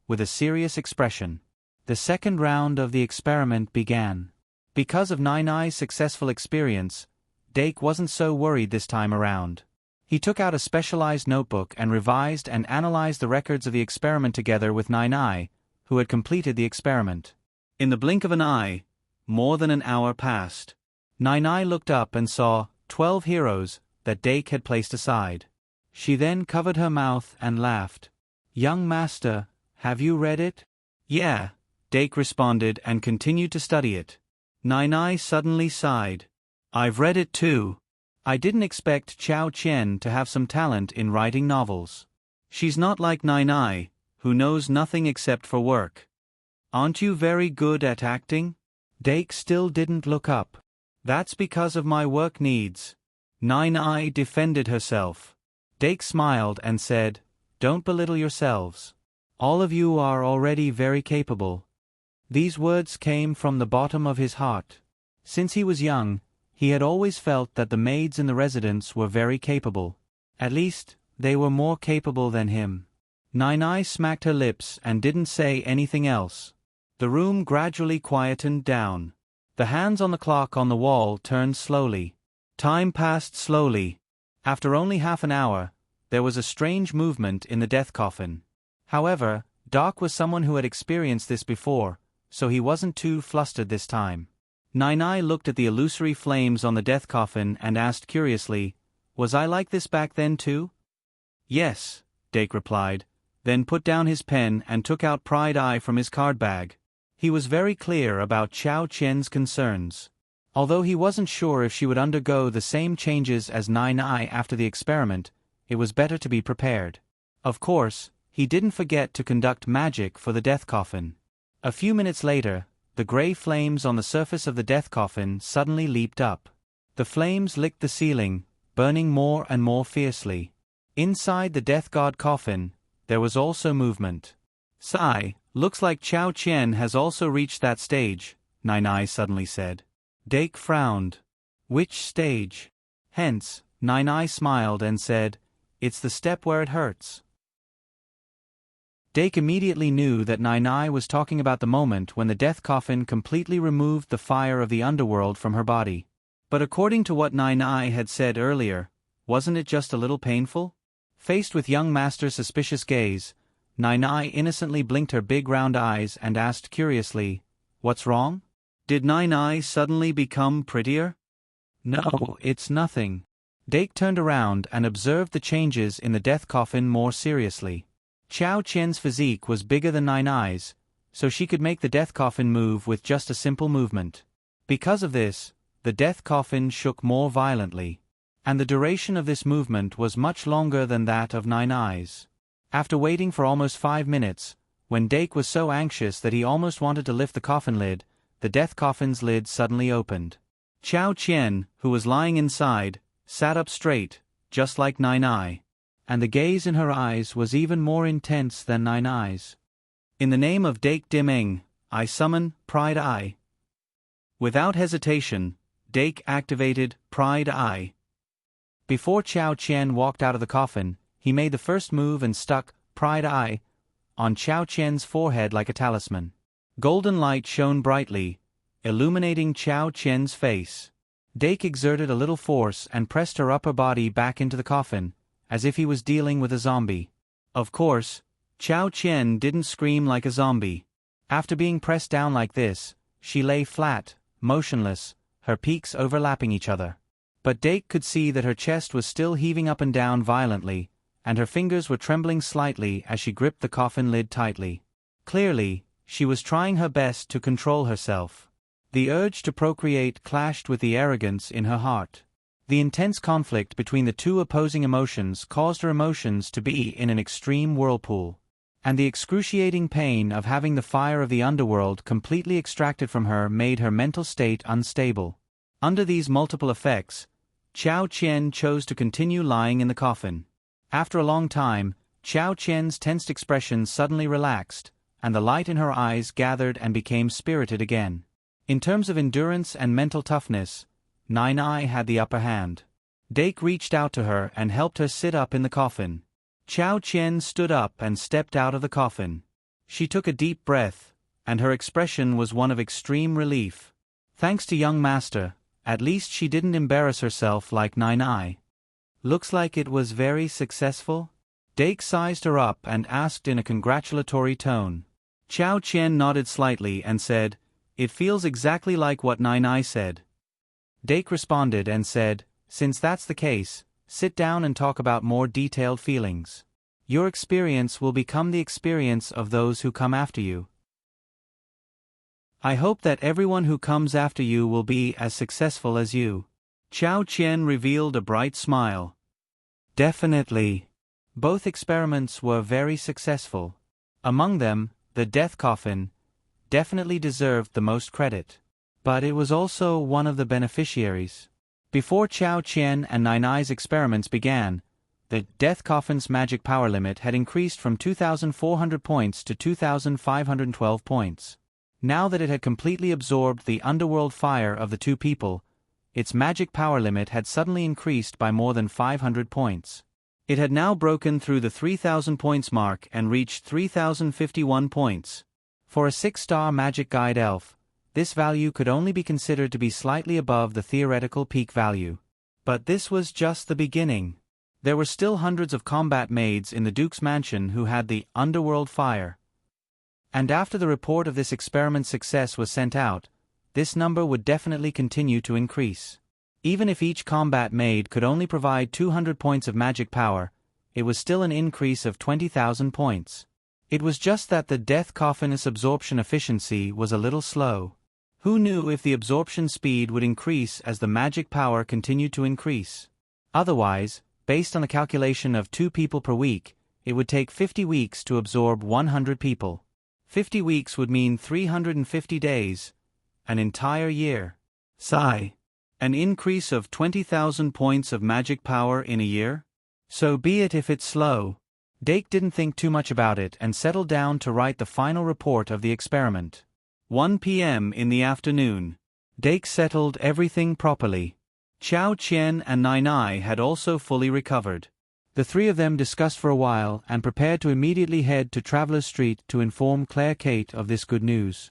Speaker 1: with a serious expression. The second round of the experiment began. Because of Nine-Eye's successful experience, Dake wasn't so worried this time around. He took out a specialized notebook and revised and analyzed the records of the experiment together with Nine-Eye, who had completed the experiment. In the blink of an eye, more than an hour passed. Nine-Eye looked up and saw 12 heroes that Dake had placed aside. She then covered her mouth and laughed. "Young master, have you read it?" "Yeah," Dake responded and continued to study it. Nine-Eye suddenly sighed. "I've read it too. I didn't expect Chao Qian to have some talent in writing novels. She's not like Nine-Eye, who knows nothing except for work. Aren't you very good at acting?" Dake still didn't look up. "That's because of my work needs." Nine-Eye defended herself. Dake smiled and said, "Don't belittle yourselves. All of you are already very capable." These words came from the bottom of his heart. Since he was young, he had always felt that the maids in the residence were very capable. At least, they were more capable than him. Nai smacked her lips and didn't say anything else. The room gradually quietened down. The hands on the clock on the wall turned slowly. Time passed slowly. After only half an hour, there was a strange movement in the death coffin. However, Doc was someone who had experienced this before, so he wasn't too flustered this time. Nai looked at the illusory flames on the death coffin and asked curiously, "Was I like this back then too?" "Yes," Dake replied, then put down his pen and took out Pride Eye from his card bag. He was very clear about Chao Qian's concerns. Although he wasn't sure if she would undergo the same changes as Nai after the experiment, it was better to be prepared. Of course, he didn't forget to conduct magic for the death coffin. A few minutes later, the gray flames on the surface of the death coffin suddenly leaped up. The flames licked the ceiling, burning more and more fiercely. Inside the death god coffin, there was also movement. "Sigh, looks like Chao Qian has also reached that stage," Nai suddenly said. Dake frowned. "Which stage?" "Hence," Nai smiled and said, "it's the step where it hurts." Dake immediately knew that Nai was talking about the moment when the death coffin completely removed the fire of the underworld from her body. But according to what Nai had said earlier, wasn't it just a little painful? Faced with young master's suspicious gaze, Nai innocently blinked her big round eyes and asked curiously, "What's wrong? Did Nai suddenly become prettier?" "No, it's nothing." Dake turned around and observed the changes in the death coffin more seriously. Chao Qian's physique was bigger than Nai's, so she could make the death coffin move with just a simple movement. Because of this, the death coffin shook more violently. And the duration of this movement was much longer than that of Nai's. After waiting for almost 5 minutes, when Dake was so anxious that he almost wanted to lift the coffin lid, the death coffin's lid suddenly opened. Chao Qian, who was lying inside, sat up straight, just like Nai. And the gaze in her eyes was even more intense than Nai's. "In the name of Dake Dimeng, I summon Pride Eye." Without hesitation, Dake activated Pride Eye. Before Chao Qian walked out of the coffin, he made the first move and stuck Pride Eye on Chao Qian's forehead like a talisman. Golden light shone brightly, illuminating Chao Qian's face. Dake exerted a little force and pressed her upper body back into the coffin, as if he was dealing with a zombie. Of course, Chao Qian didn't scream like a zombie. After being pressed down like this, she lay flat, motionless, her peaks overlapping each other. But Dake could see that her chest was still heaving up and down violently, and her fingers were trembling slightly as she gripped the coffin lid tightly. Clearly, she was trying her best to control herself. The urge to procreate clashed with the arrogance in her heart. The intense conflict between the two opposing emotions caused her emotions to be in an extreme whirlpool. And the excruciating pain of having the fire of the underworld completely extracted from her made her mental state unstable. Under these multiple effects, Chao Qian chose to continue lying in the coffin. After a long time, Chao Qian's tensed expression suddenly relaxed, and the light in her eyes gathered and became spirited again. In terms of endurance and mental toughness, Nai had the upper hand. Dake reached out to her and helped her sit up in the coffin. Chao Qian stood up and stepped out of the coffin. She took a deep breath, and her expression was one of extreme relief. Thanks to young master, at least she didn't embarrass herself like Nai. "Looks like it was very successful?" Dake sized her up and asked in a congratulatory tone. Chao Qian nodded slightly and said, "It feels exactly like what Nai said." Dake responded and said, "Since that's the case, sit down and talk about more detailed feelings. Your experience will become the experience of those who come after you. I hope that everyone who comes after you will be as successful as you." Chao Qian revealed a bright smile. "Definitely." Both experiments were very successful. Among them, the death coffin definitely deserved the most credit. But it was also one of the beneficiaries. Before Chao Qian and Nai's experiments began, The Death Coffin's magic power limit had increased from 2,400 points to 2,512 points. Now that it had completely absorbed the underworld fire of the two people, its magic power limit had suddenly increased by more than 500 points. It had now broken through the 3,000 points mark and reached 3,051 points. For a 6-star magic guide elf, this value could only be considered to be slightly above the theoretical peak value. But this was just the beginning. There were still hundreds of combat maids in the Duke's mansion who had the underworld fire. And after the report of this experiment's success was sent out, this number would definitely continue to increase. Even if each combat maid could only provide 200 points of magic power, it was still an increase of 20,000 points. It was just that the Death Coffin's absorption efficiency was a little slow. Who knew if the absorption speed would increase as the magic power continued to increase? Otherwise, based on the calculation of 2 people per week, it would take 50 weeks to absorb 100 people. 50 weeks would mean 350 days, an entire year. Sigh. An increase of 20,000 points of magic power in a year? So be it if it's slow. Dake didn't think too much about it and settled down to write the final report of the experiment. 1 p.m. in the afternoon. Dake settled everything properly. Chao Qian and Nai had also fully recovered. The three of them discussed for a while and prepared to immediately head to Traveler's Street to inform Claire Kate of this good news.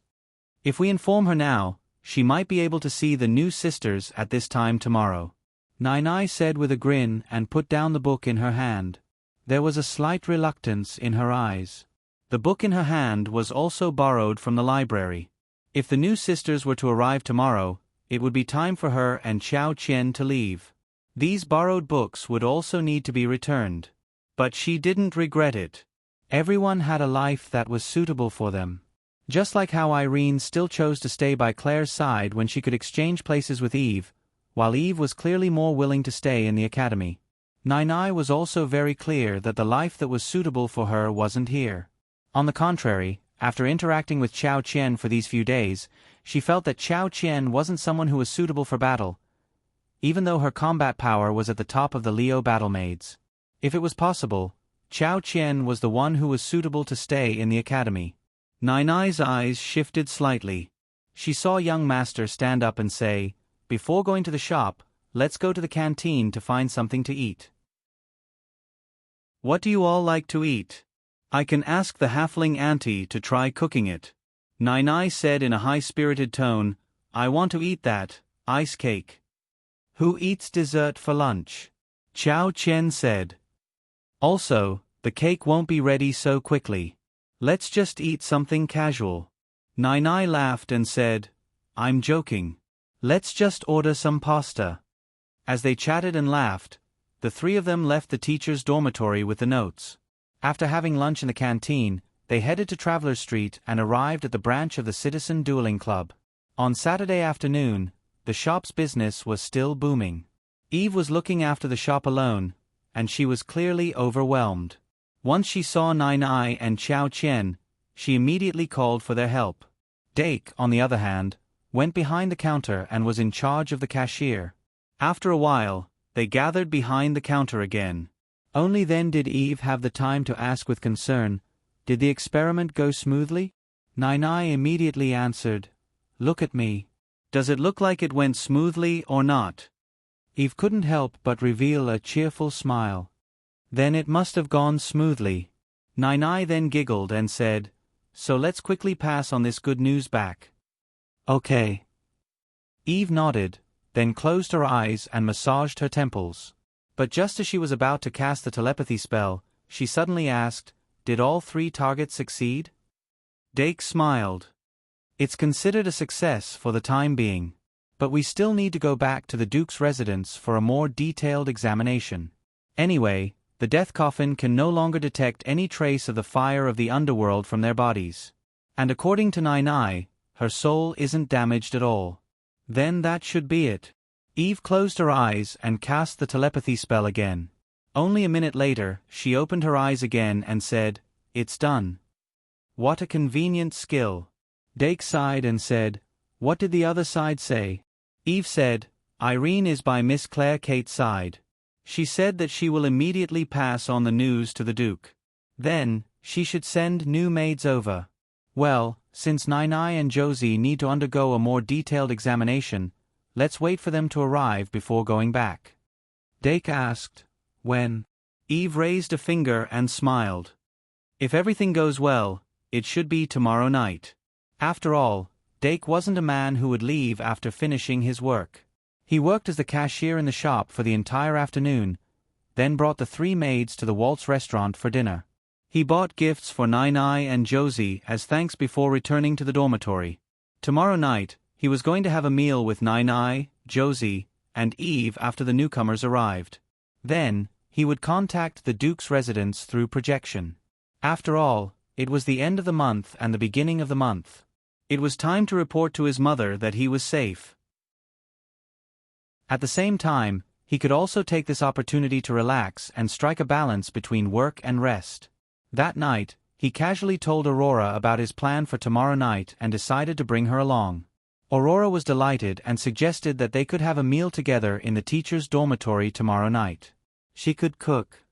Speaker 1: If we inform her now, she might be able to see the new sisters at this time tomorrow. Nai said with a grin and put down the book in her hand. There was a slight reluctance in her eyes. The book in her hand was also borrowed from the library. If the new sisters were to arrive tomorrow, it would be time for her and Chao Qian to leave. These borrowed books would also need to be returned. But she didn't regret it. Everyone had a life that was suitable for them. Just like how Irene still chose to stay by Claire's side when she could exchange places with Eve, while Eve was clearly more willing to stay in the academy. Nai was also very clear that the life that was suitable for her wasn't here. On the contrary, after interacting with Chao Qian for these few days, she felt that Chao Qian wasn't someone who was suitable for battle, even though her combat power was at the top of the Leo battle maids. If it was possible, Chao Qian was the one who was suitable to stay in the academy. Nai's eyes shifted slightly. She saw young master stand up and say, "Before going to the shop, let's go to the canteen to find something to eat." "What do you all like to eat? I can ask the halfling auntie to try cooking it." Nai said in a high-spirited tone, "I want to eat that ice cake." "Who eats dessert for lunch?" Chao Qian said. "Also, the cake won't be ready so quickly. Let's just eat something casual." Nai laughed and said, "I'm joking. Let's just order some pasta." As they chatted and laughed, the three of them left the teacher's dormitory with the notes. After having lunch in the canteen, they headed to Traveler's Street and arrived at the branch of the Citizen Dueling Club. On Saturday afternoon, the shop's business was still booming. Eve was looking after the shop alone, and she was clearly overwhelmed. Once she saw Nai and Chao Qian, she immediately called for their help. Dake, on the other hand, went behind the counter and was in charge of the cashier. After a while, they gathered behind the counter again. Only then did Eve have the time to ask with concern, "Did the experiment go smoothly?" Nai immediately answered, "Look at me. Does it look like it went smoothly or not?" Eve couldn't help but reveal a cheerful smile. "Then it must have gone smoothly." Nai then giggled and said, "So let's quickly pass on this good news back." "Okay." Eve nodded, then closed her eyes and massaged her temples. But just as she was about to cast the telepathy spell, she suddenly asked, "Did all 3 targets succeed?" Dake smiled. "It's considered a success for the time being. But we still need to go back to the Duke's residence for a more detailed examination. Anyway, the Death Coffin can no longer detect any trace of the fire of the underworld from their bodies. And according to Nai, her soul isn't damaged at all. Then that should be it." Eve closed her eyes and cast the telepathy spell again. Only a minute later, she opened her eyes again and said, "It's done." What a convenient skill. Dake sighed and said, "What did the other side say?" Eve said, "Irene is by Miss Claire Kate's side. She said that she will immediately pass on the news to the Duke. Then, she should send new maids over. Well, since Nai and Josie need to undergo a more detailed examination, let's wait for them to arrive before going back. Dake asked, when? Eve raised a finger and smiled. If everything goes well, it should be tomorrow night. After all, Dake wasn't a man who would leave after finishing his work. He worked as the cashier in the shop for the entire afternoon, then brought the 3 maids to the Waltz restaurant for dinner. He bought gifts for Nai and Josie as thanks before returning to the dormitory. Tomorrow night, he was going to have a meal with Nai, Josie, and Eve after the newcomers arrived. Then, he would contact the Duke's residence through projection. After all, it was the end of the month and the beginning of the month. It was time to report to his mother that he was safe. At the same time, he could also take this opportunity to relax and strike a balance between work and rest. That night, he casually told Aurora about his plan for tomorrow night and decided to bring her along. Aurora was delighted and suggested that they could have a meal together in the teacher's dormitory tomorrow night. She could cook.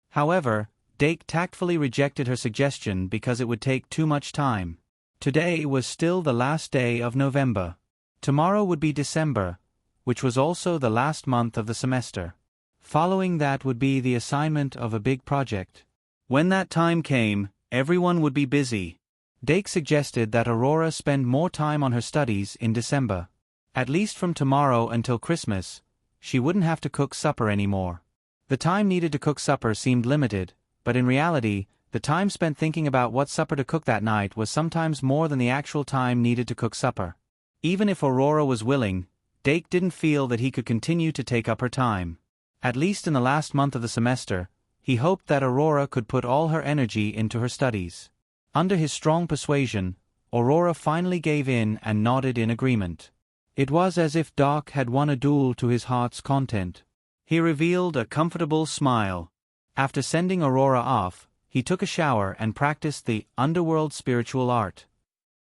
Speaker 1: However, Dake tactfully rejected her suggestion because it would take too much time. Today was still the last day of November. Tomorrow would be December, which was also the last month of the semester. Following that would be the assignment of a big project. When that time came, everyone would be busy. Dake suggested that Aurora spend more time on her studies in December. At least from tomorrow until Christmas, she wouldn't have to cook supper anymore. The time needed to cook supper seemed limited, but in reality, the time spent thinking about what supper to cook that night was sometimes more than the actual time needed to cook supper. Even if Aurora was willing, Dake didn't feel that he could continue to take up her time. At least in the last month of the semester, he hoped that Aurora could put all her energy into her studies. Under his strong persuasion, Aurora finally gave in and nodded in agreement. It was as if Doc had won a duel to his heart's content. He revealed a comfortable smile. After sending Aurora off, he took a shower and practiced the underworld spiritual art.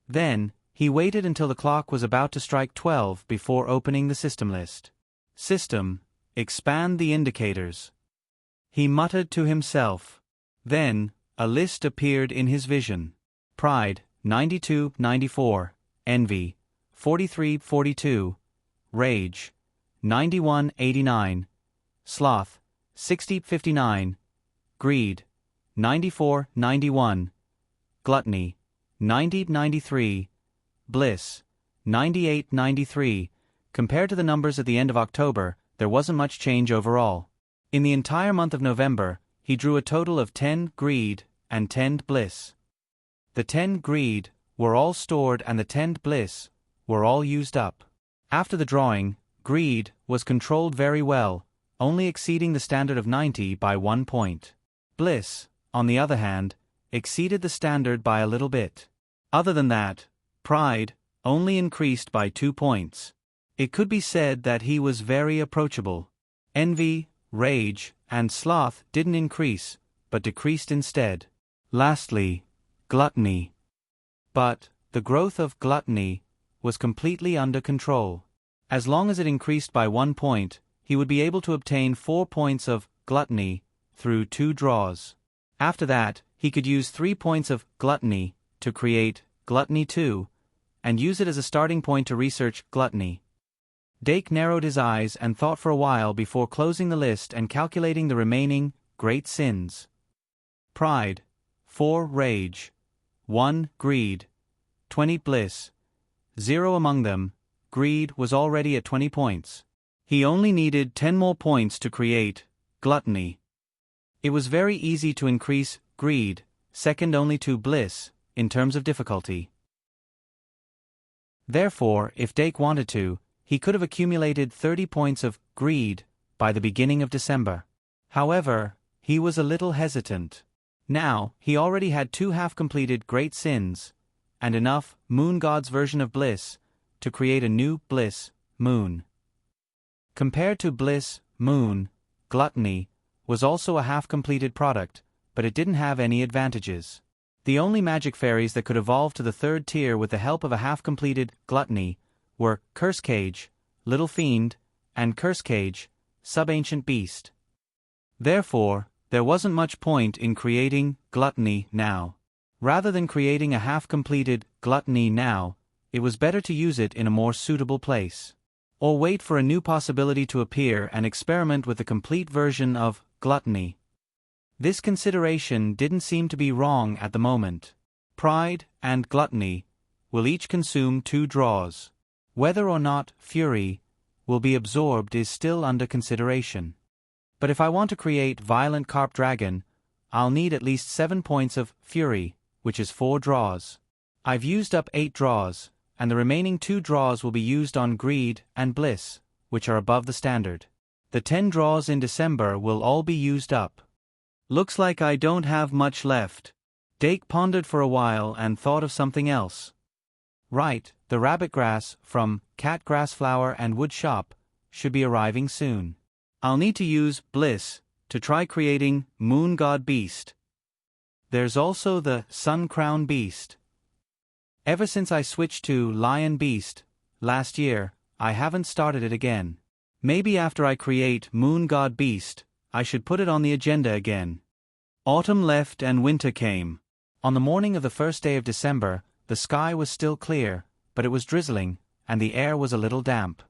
Speaker 1: Then, he waited until the clock was about to strike 12 before opening the system list. System, expand the indicators. He muttered to himself. Then, a list appeared in his vision. Pride, 92-94, Envy, 43-42, Rage, 91-89, Sloth, 60-59, Greed, 94-91, Gluttony, 90-93, Bliss, 98-93. Compared to the numbers at the end of October, there wasn't much change overall. In the entire month of November, he drew a total of 10 Greed and 10 Bliss. The 10 Greed were all stored and the 10 Bliss were all used up. After the drawing, Greed was controlled very well, only exceeding the standard of 90 by 1 point. Bliss, on the other hand, exceeded the standard by a little bit. Other than that, Pride only increased by 2 points. It could be said that he was very approachable. Envy, Rage, and Sloth didn't increase, but decreased instead. Lastly, Gluttony. But, the growth of Gluttony was completely under control. As long as it increased by 1 point, he would be able to obtain 4 points of Gluttony through 2 draws. After that, he could use 3 points of Gluttony to create Gluttony 2, and use it as a starting point to research Gluttony. Dake narrowed his eyes and thought for a while before closing the list and calculating the remaining great sins. Pride, 4 Rage, 1 Greed, 20 Bliss. 0 among them, Greed was already at 20 points. He only needed 10 more points to create Gluttony. It was very easy to increase Greed, second only to Bliss, in terms of difficulty. Therefore, if Dake wanted to, he could have accumulated 30 points of Greed by the beginning of December. However, he was a little hesitant. Now, he already had 2 half-completed Great Sins, and enough Moon God's version of Bliss to create a new Bliss, Moon. Compared to Bliss, Moon, Gluttony was also a half-completed product, but it didn't have any advantages. The only magic fairies that could evolve to the 3rd tier with the help of a half-completed Gluttony were Curse Cage, Little Fiend, and Curse Cage, Sub-Ancient Beast. Therefore, there wasn't much point in creating gluttony now. Rather than creating a half-completed gluttony now, it was better to use it in a more suitable place. Or wait for a new possibility to appear and experiment with a complete version of gluttony. This consideration didn't seem to be wrong at the moment. Pride and gluttony will each consume 2 draws. Whether or not fury will be absorbed is still under consideration. But if I want to create Violent Carp Dragon, I'll need at least 7 points of fury, which is 4 draws. I've used up 8 draws, and the remaining 2 draws will be used on greed and bliss, which are above the standard. The 10 draws in December will all be used up. Looks like I don't have much left. Dake pondered for a while and thought of something else. Right, the rabbit grass from Cat Grass Flower and Wood Shop should be arriving soon. I'll need to use bliss to try creating Moon God Beast. There's also the Sun Crown Beast. Ever since I switched to Lion Beast last year, I haven't started it again. Maybe after I create Moon God Beast, I should put it on the agenda again. Autumn left and winter came. On the morning of the first day of December, the sky was still clear, but it was drizzling, and the air was a little damp.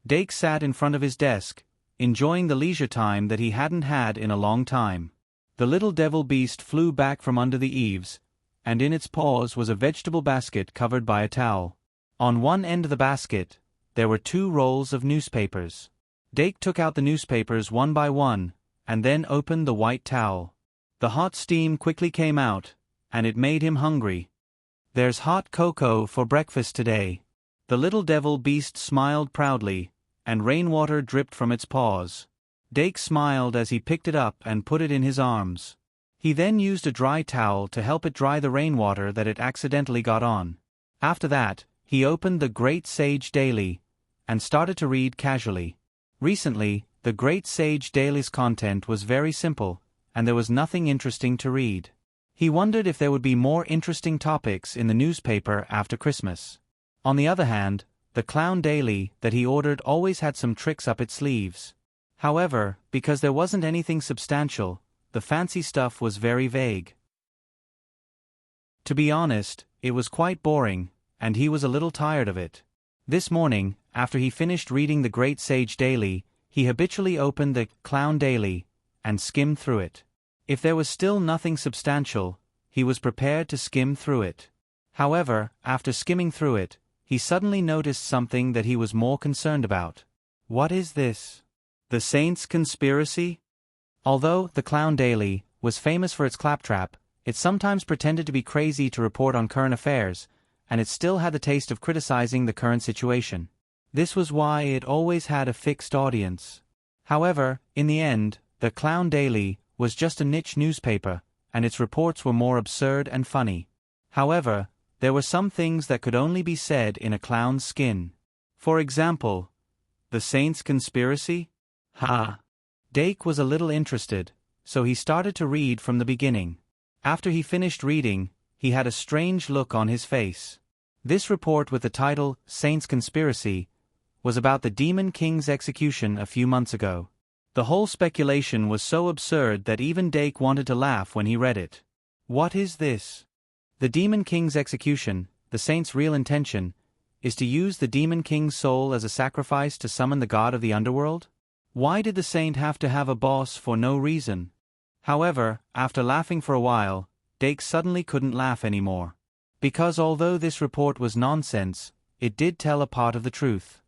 Speaker 1: Dake sat in front of his desk, enjoying the leisure time that he hadn't had in a long time. The little devil beast flew back from under the eaves, and in its paws was a vegetable basket covered by a towel. On one end of the basket, there were 2 rolls of newspapers. Dake took out the newspapers one by one, and then opened the white towel. The hot steam quickly came out, and it made him hungry. "There's hot cocoa for breakfast today." The little devil beast smiled proudly, and rainwater dripped from its paws. Dake smiled as he picked it up and put it in his arms. He then used a dry towel to help it dry the rainwater that it accidentally got on. After that, he opened the Great Sage Daily and started to read casually. Recently, the Great Sage Daily's content was very simple, and there was nothing interesting to read. He wondered if there would be more interesting topics in the newspaper after Christmas. On the other hand, the Clown Daily that he ordered always had some tricks up its sleeves. However, because there wasn't anything substantial, the fancy stuff was very vague. To be honest, it was quite boring, and he was a little tired of it. This morning, after he finished reading the Great Sage Daily, he habitually opened the Clown Daily and skimmed through it. If there was still nothing substantial, he was prepared to skim through it. However, after skimming through it, he suddenly noticed something that he was more concerned about. What is this? The Saints' Conspiracy? Although the Clown Daily was famous for its claptrap, it sometimes pretended to be crazy to report on current affairs, and it still had the taste of criticizing the current situation. This was why it always had a fixed audience. However, in the end, the Clown Daily was just a niche newspaper, and its reports were more absurd and funny. However, there were some things that could only be said in a clown's skin. For example, the Saints' Conspiracy? Ha! Dake was a little interested, so he started to read from the beginning. After he finished reading, he had a strange look on his face. This report with the title Saints' Conspiracy was about the Demon King's execution a few months ago. The whole speculation was so absurd that even Dake wanted to laugh when he read it. What is this? The Demon King's execution, the saint's real intention, is to use the Demon King's soul as a sacrifice to summon the god of the underworld? Why did the saint have to have a boss for no reason? However, after laughing for a while, Dake suddenly couldn't laugh anymore. Because although this report was nonsense, it did tell a part of the truth.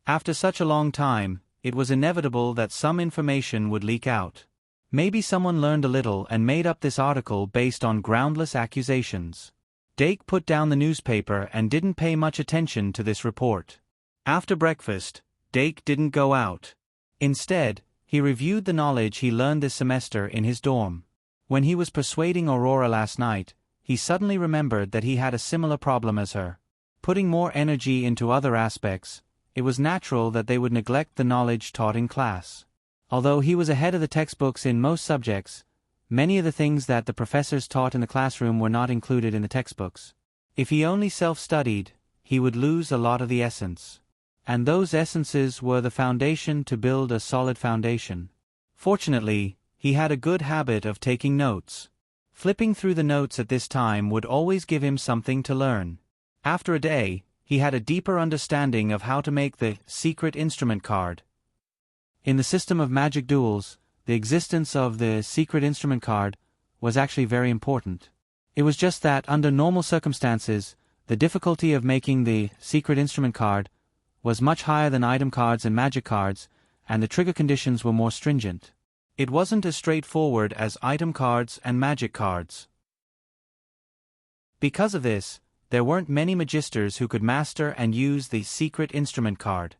Speaker 1: After such a long time, it was inevitable that some information would leak out. Maybe someone learned a little and made up this article based on groundless accusations. Dake put down the newspaper and didn't pay much attention to this report. After breakfast, Dake didn't go out. Instead, he reviewed the knowledge he learned this semester in his dorm. When he was persuading Aurora last night, he suddenly remembered that he had a similar problem as her. Putting more energy into other aspects, it was natural that they would neglect the knowledge taught in class. Although he was ahead of the textbooks in most subjects, many of the things that the professors taught in the classroom were not included in the textbooks. If he only self-studied, he would lose a lot of the essence. And those essences were the foundation to build a solid foundation. Fortunately, he had a good habit of taking notes. Flipping through the notes at this time would always give him something to learn. After a day, he had a deeper understanding of how to make the secret instrument card. In the system of magic duels, the existence of the secret instrument card was actually very important. It was just that under normal circumstances, the difficulty of making the secret instrument card was much higher than item cards and magic cards, and the trigger conditions were more stringent. It wasn't as straightforward as item cards and magic cards. Because of this, there weren't many magisters who could master and use the secret instrument card.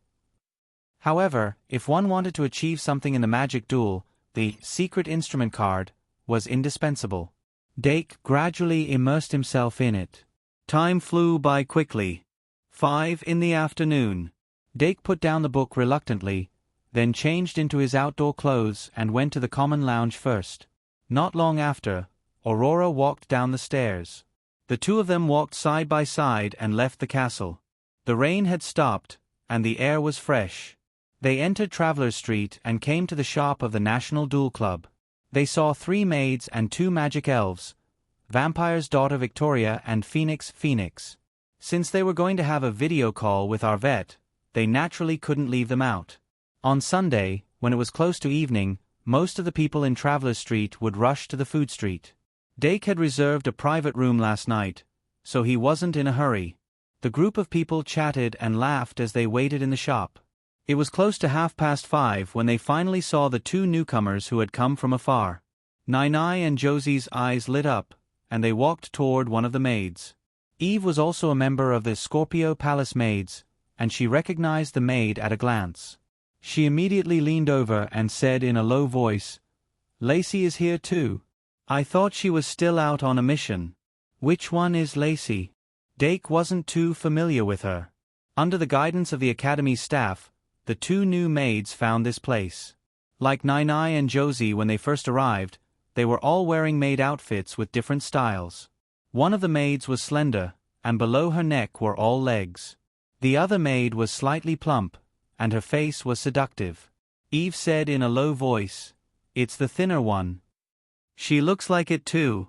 Speaker 1: However, if one wanted to achieve something in the magic duel, the secret instrument card was indispensable. Dake gradually immersed himself in it. Time flew by quickly. 5 in the afternoon. Dake put down the book reluctantly, then changed into his outdoor clothes and went to the common lounge first. Not long after, Aurora walked down the stairs. The two of them walked side by side and left the castle. The rain had stopped, and the air was fresh. They entered Travelers Street and came to the shop of the National Duel Club. They saw 3 maids and 2 magic elves, Vampire's Daughter Victoria and Phoenix. Since they were going to have a video call with Arvette, they naturally couldn't leave them out. On Sunday, when it was close to evening, most of the people in Travelers Street would rush to the food street. Dake had reserved a private room last night, so he wasn't in a hurry. The group of people chatted and laughed as they waited in the shop. It was close to 5:30 when they finally saw the 2 newcomers who had come from afar. Nai and Josie's eyes lit up, and they walked toward one of the maids. Eve was also a member of the Scorpio Palace Maids, and she recognized the maid at a glance. She immediately leaned over and said in a low voice, "Lacey is here too. I thought she was still out on a mission." "Which one is Lacey?" Dake wasn't too familiar with her. Under the guidance of the academy's staff, the 2 new maids found this place. Like Nai and Josie when they first arrived, they were all wearing maid outfits with different styles. One of the maids was slender, and below her neck were all legs. The other maid was slightly plump, and her face was seductive. Eve said in a low voice, "It's the thinner one." "She looks like it too."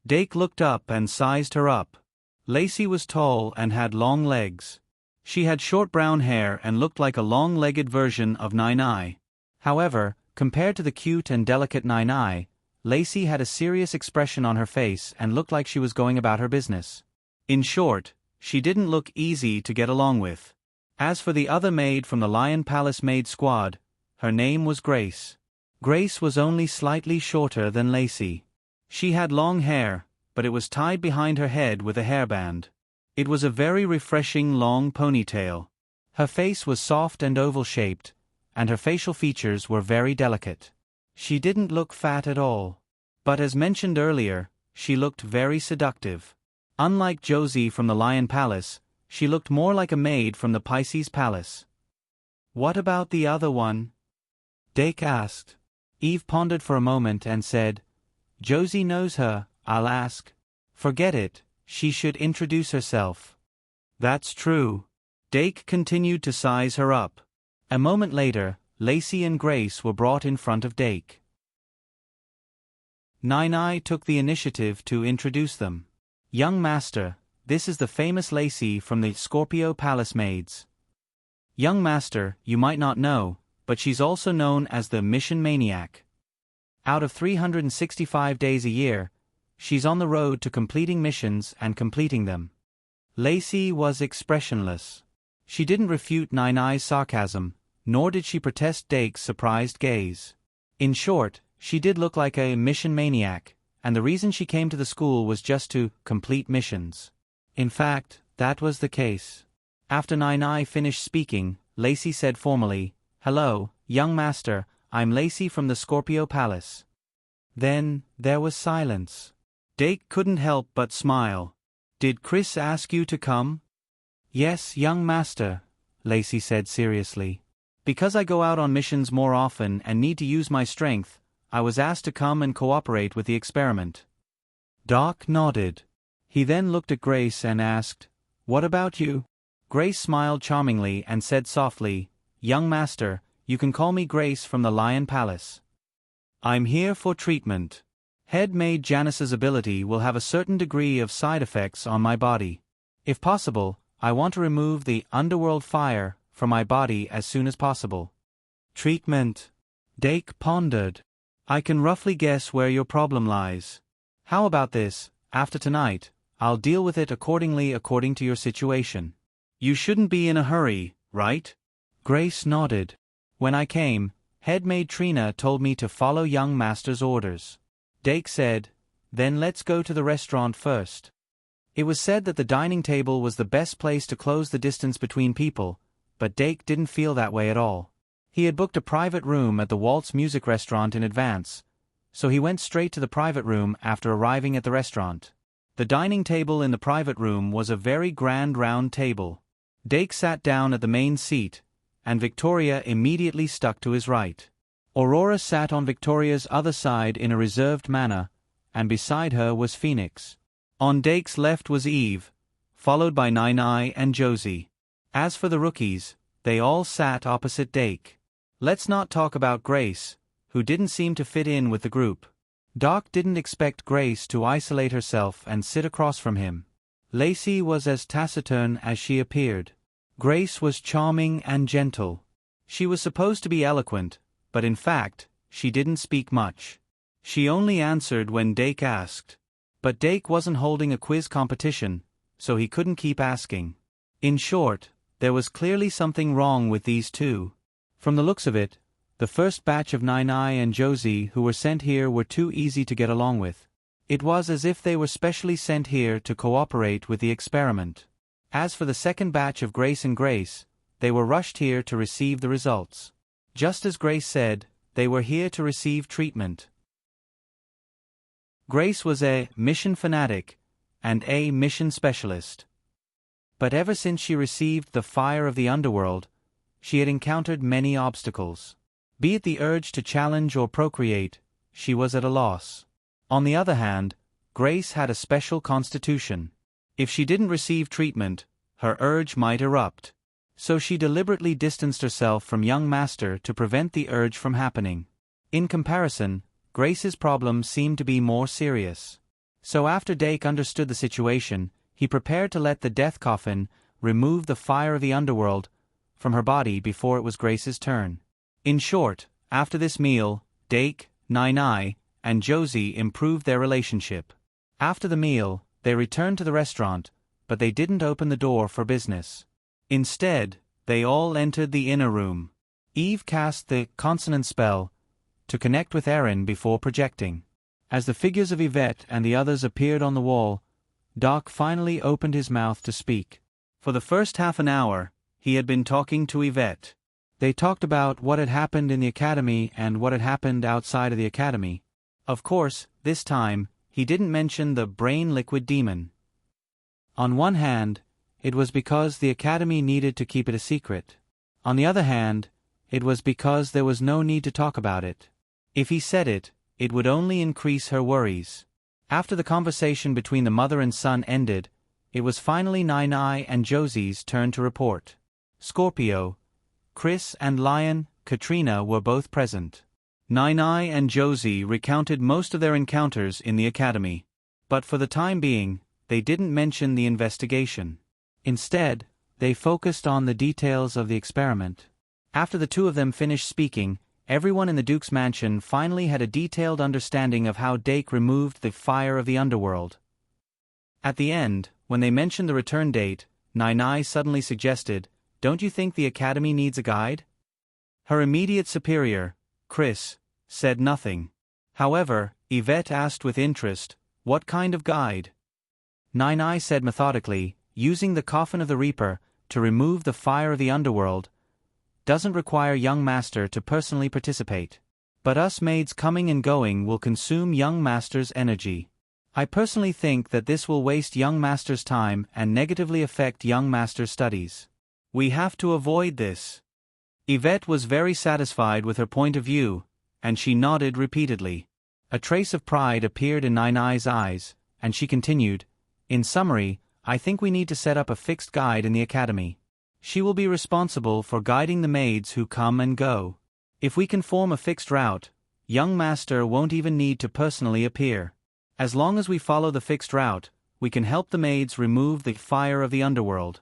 Speaker 1: Dake looked up and sized her up. Lacey was tall and had long legs. She had short brown hair and looked like a long-legged version of Nai. However, compared to the cute and delicate Nai, Lacey had a serious expression on her face and looked like she was going about her business. In short, she didn't look easy to get along with. As for the other maid from the Lion Palace maid squad, her name was Grace. Grace was only slightly shorter than Lacey. She had long hair, but it was tied behind her head with a hairband. It was a very refreshing long ponytail. Her face was soft and oval-shaped, and her facial features were very delicate. She didn't look fat at all. But as mentioned earlier, she looked very seductive. Unlike Josie from the Lion Palace, she looked more like a maid from the Pisces Palace. "What about the other one?" Dake asked. Eve pondered for a moment and said, "Josie knows her, I'll ask." "Forget it, she should introduce herself." "That's true." Dake continued to size her up. A moment later, Lacey and Grace were brought in front of Dake. Nai took the initiative to introduce them. "Young Master, this is the famous Lacey from the Scorpio Palace Maids. Young Master, you might not know, but she's also known as the Mission Maniac. Out of 365 days a year, she's on the road to completing missions and completing them." Lacey was expressionless. She didn't refute Nai's sarcasm, nor did she protest Dake's surprised gaze. In short, she did look like a mission maniac, and the reason she came to the school was just to complete missions. In fact, that was the case. After Nai finished speaking, Lacey said formally, "Hello, young master, I'm Lacey from the Scorpio Palace." Then, there was silence. Dake couldn't help but smile. "Did Chris ask you to come?" "Yes, young master," Lacey said seriously. "Because I go out on missions more often and need to use my strength, I was asked to come and cooperate with the experiment." Doc nodded. He then looked at Grace and asked, "What about you?" Grace smiled charmingly and said softly, "Young master, you can call me Grace from the Lion Palace." I'm here for treatment. Head maid Janice's ability will have a certain degree of side effects on my body. If possible, I want to remove the underworld fire from my body as soon as possible. Treatment. Dake pondered. I can roughly guess where your problem lies. How about this, after tonight, I'll deal with it according to your situation. You shouldn't be in a hurry, right? Grace nodded. When I came, head maid Trina told me to follow young master's orders. Dake said, then let's go to the restaurant first. It was said that the dining table was the best place to close the distance between people, but Dake didn't feel that way at all. He had booked a private room at the Waltz Music Restaurant in advance, so he went straight to the private room after arriving at the restaurant. The dining table in the private room was a very grand round table. Dake sat down at the main seat, and Victoria immediately stuck to his right. Aurora sat on Victoria's other side in a reserved manner, and beside her was Phoenix. On Dake's left was Eve, followed by Nai and Josie. As for the rookies, they all sat opposite Dake. Let's not talk about Grace, who didn't seem to fit in with the group. Doc didn't expect Grace to isolate herself and sit across from him. Lacey was as taciturn as she appeared. Grace was charming and gentle. She was supposed to be eloquent, but in fact, she didn't speak much. She only answered when Dake asked. But Dake wasn't holding a quiz competition, so he couldn't keep asking. In short, there was clearly something wrong with these two. From the looks of it, the first batch of Nai and Josie who were sent here were too easy to get along with. It was as if they were specially sent here to cooperate with the experiment. As for the second batch of Grace and Grace, they were rushed here to receive the results. Just as Grace said, they were here to receive treatment. Grace was a mission fanatic and a mission specialist. But ever since she received the fire of the underworld, she had encountered many obstacles. Be it the urge to challenge or procreate, she was at a loss. On the other hand, Grace had a special constitution. If she didn't receive treatment, her urge might erupt. So she deliberately distanced herself from young master to prevent the urge from happening. In comparison, Grace's problem seemed to be more serious. So after Dake understood the situation, he prepared to let the death coffin remove the fire of the underworld from her body before it was Grace's turn. In short, after this meal, Dake, Nai, and Josie improved their relationship. After the meal, they returned to the restaurant, but they didn't open the door for business. Instead, they all entered the inner room. Eve cast the consonant spell to connect with Erin before projecting. As the figures of Yvette and the others appeared on the wall, Doc finally opened his mouth to speak. For the first half an hour, he had been talking to Yvette. They talked about what had happened in the academy and what had happened outside of the academy. Of course, this time, he didn't mention the brain liquid demon. On one hand, it was because the academy needed to keep it a secret. On the other hand, it was because there was no need to talk about it. If he said it, it would only increase her worries. After the conversation between the mother and son ended, it was finally Nai and Josie's turn to report. Scorpio, Chris and Lion, Katrina were both present. Nai and Josie recounted most of their encounters in the academy. But for the time being, they didn't mention the investigation. Instead, they focused on the details of the experiment. After the two of them finished speaking, everyone in the Duke's mansion finally had a detailed understanding of how Dake removed the fire of the underworld. At the end, when they mentioned the return date, Nai suddenly suggested, "Don't you think the academy needs a guide?" Her immediate superior, Chris, said nothing. However, Yvette asked with interest, "What kind of guide?" Nai said methodically, "Using the coffin of the Reaper to remove the fire of the underworld doesn't require young master to personally participate. But us maids coming and going will consume young master's energy. I personally think that this will waste young master's time and negatively affect young master's studies. We have to avoid this." Yvette was very satisfied with her point of view, and she nodded repeatedly. A trace of pride appeared in Nai's eyes, and she continued, "In summary, I think we need to set up a fixed guide in the academy. She will be responsible for guiding the maids who come and go. If we can form a fixed route, young master won't even need to personally appear. As long as we follow the fixed route, we can help the maids remove the fire of the underworld.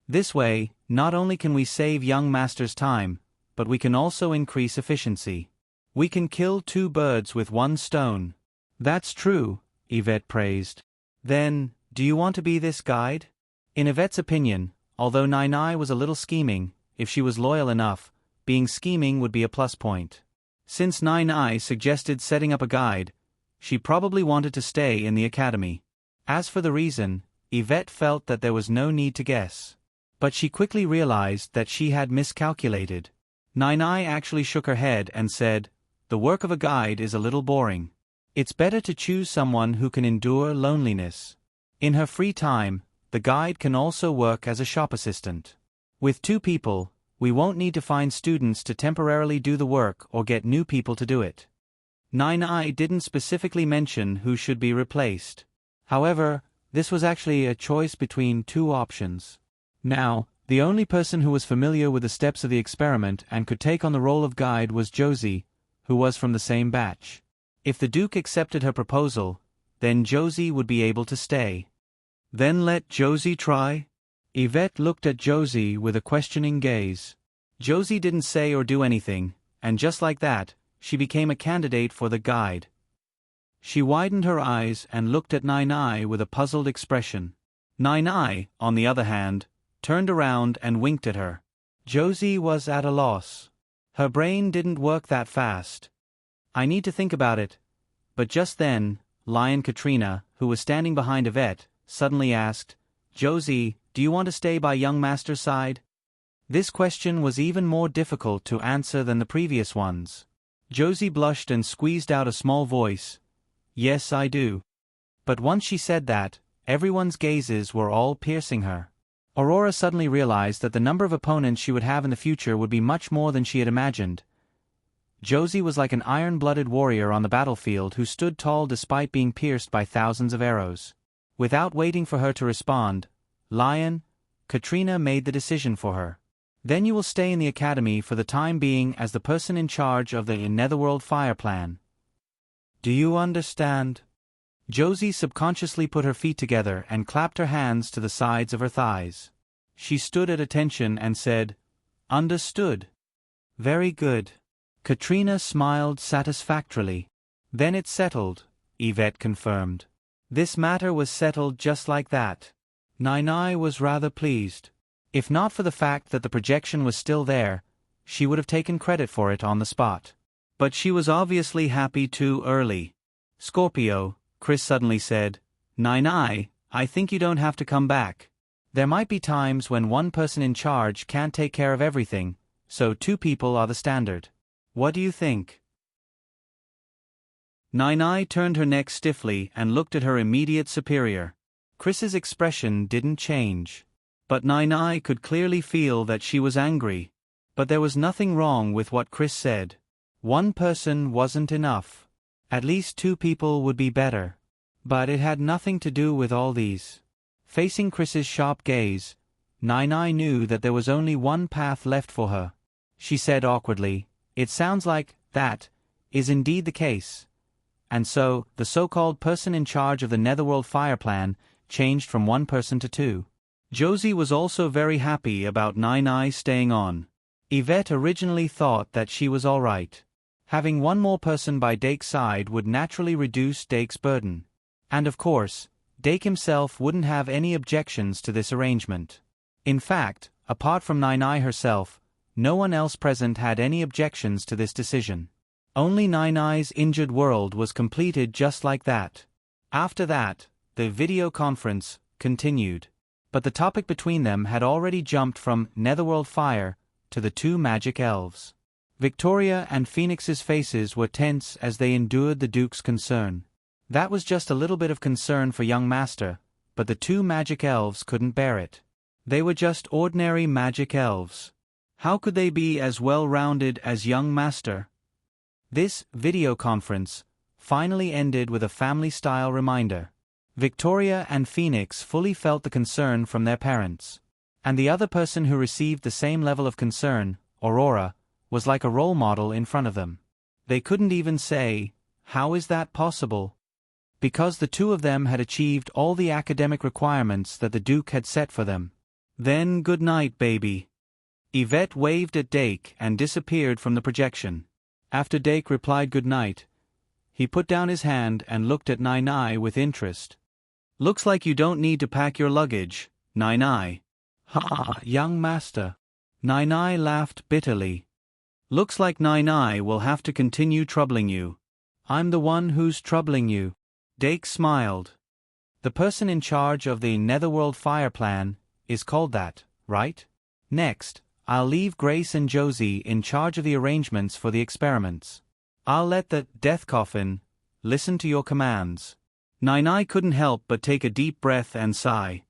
Speaker 1: This way, not only can we save young master's time, but we can also increase efficiency. We can kill 2 birds with 1 stone. That's true, Yvette praised. Then, do you want to be this guide? In Yvette's opinion, although Nai was a little scheming, if she was loyal enough, being scheming would be a plus point. Since Nai suggested setting up a guide, she probably wanted to stay in the academy. As for the reason, Yvette felt that there was no need to guess. But she quickly realized that she had miscalculated. Nai actually shook her head and said, "The work of a guide is a little boring. It's better to choose someone who can endure loneliness." In her free time, the guide can also work as a shop assistant. With 2 people, we won't need to find students to temporarily do the work or get new people to do it. Nai didn't specifically mention who should be replaced. However, this was actually a choice between 2 options. Now, the only person who was familiar with the steps of the experiment and could take on the role of guide was Josie, who was from the same batch. If the Duke accepted her proposal, then Josie would be able to stay. Then let Josie try? Yvette looked at Josie with a questioning gaze. Josie didn't say or do anything, and just like that, she became a candidate for the guide. She widened her eyes and looked at Nai with a puzzled expression. Nai, on the other hand, turned around and winked at her. Josie was at a loss. Her brain didn't work that fast. "I need to think about it." But just then, Lion Katrina, who was standing behind Yvette, suddenly asked, "Josie, do you want to stay by young master's side?" This question was even more difficult to answer than the previous ones. Josie blushed and squeezed out a small voice. "Yes, I do." But once she said that, everyone's gazes were all piercing her. Aurora suddenly realized that the number of opponents she would have in the future would be much more than she had imagined. Josie was like an iron-blooded warrior on the battlefield who stood tall despite being pierced by thousands of arrows. Without waiting for her to respond, Lion, Katrina made the decision for her. "Then you will stay in the academy for the time being as the person in charge of the Netherworld Fire Plan. Do you understand?" Josie subconsciously put her feet together and clapped her hands to the sides of her thighs. She stood at attention and said, "Understood." "Very good." Katrina smiled satisfactorily. "Then it's settled," Yvette confirmed. This matter was settled just like that. Nai was rather pleased. If not for the fact that the projection was still there, she would have taken credit for it on the spot. But she was obviously happy too early. "Scorpio," Chris suddenly said, "Nai, I think you don't have to come back. There might be times when one person in charge can't take care of everything, so 2 people are the standard. What do you think?" Nai turned her neck stiffly and looked at her immediate superior. Chris's expression didn't change. But Nai could clearly feel that she was angry. But there was nothing wrong with what Chris said. 1 person wasn't enough. At least 2 people would be better. But it had nothing to do with all these. Facing Chris's sharp gaze, Nai knew that there was only one path left for her. She said awkwardly, "It sounds like that is indeed the case." And so, the so-called person in charge of the Netherworld Fire Plan changed from 1 person to 2. Josie was also very happy about Nai staying on. Yvette originally thought that she was all right. Having 1 more person by Dake's side would naturally reduce Dake's burden. And of course, Dake himself wouldn't have any objections to this arrangement. In fact, apart from Nai herself, no one else present had any objections to this decision. Only Nai's injured world was completed just like that. After that, the video conference continued. But the topic between them had already jumped from Netherworld Fire to the 2 magic elves. Victoria and Phoenix's faces were tense as they endured the Duke's concern. That was just a little bit of concern for young master, but the 2 magic elves couldn't bear it. They were just ordinary magic elves. How could they be as well-rounded as young master? This video conference finally ended with a family-style reminder. Victoria and Phoenix fully felt the concern from their parents. And the other person who received the same level of concern, Aurora, was like a role model in front of them. They couldn't even say, "How is that possible?" because the two of them had achieved all the academic requirements that the Duke had set for them. "Then good night, baby." Yvette waved at Dake and disappeared from the projection. After Dake replied good night, he put down his hand and looked at Nai with interest. "Looks like you don't need to pack your luggage, Nai." "Ha, young master." Nai laughed bitterly. "Looks like Nai will have to continue troubling you." "I'm the one who's troubling you." Dake smiled. "The person in charge of the Netherworld Fire Plan is called that, right? Next, I'll leave Grace and Josie in charge of the arrangements for the experiments. I'll let the Death Coffin listen to your commands." Nai couldn't help but take a deep breath and sigh.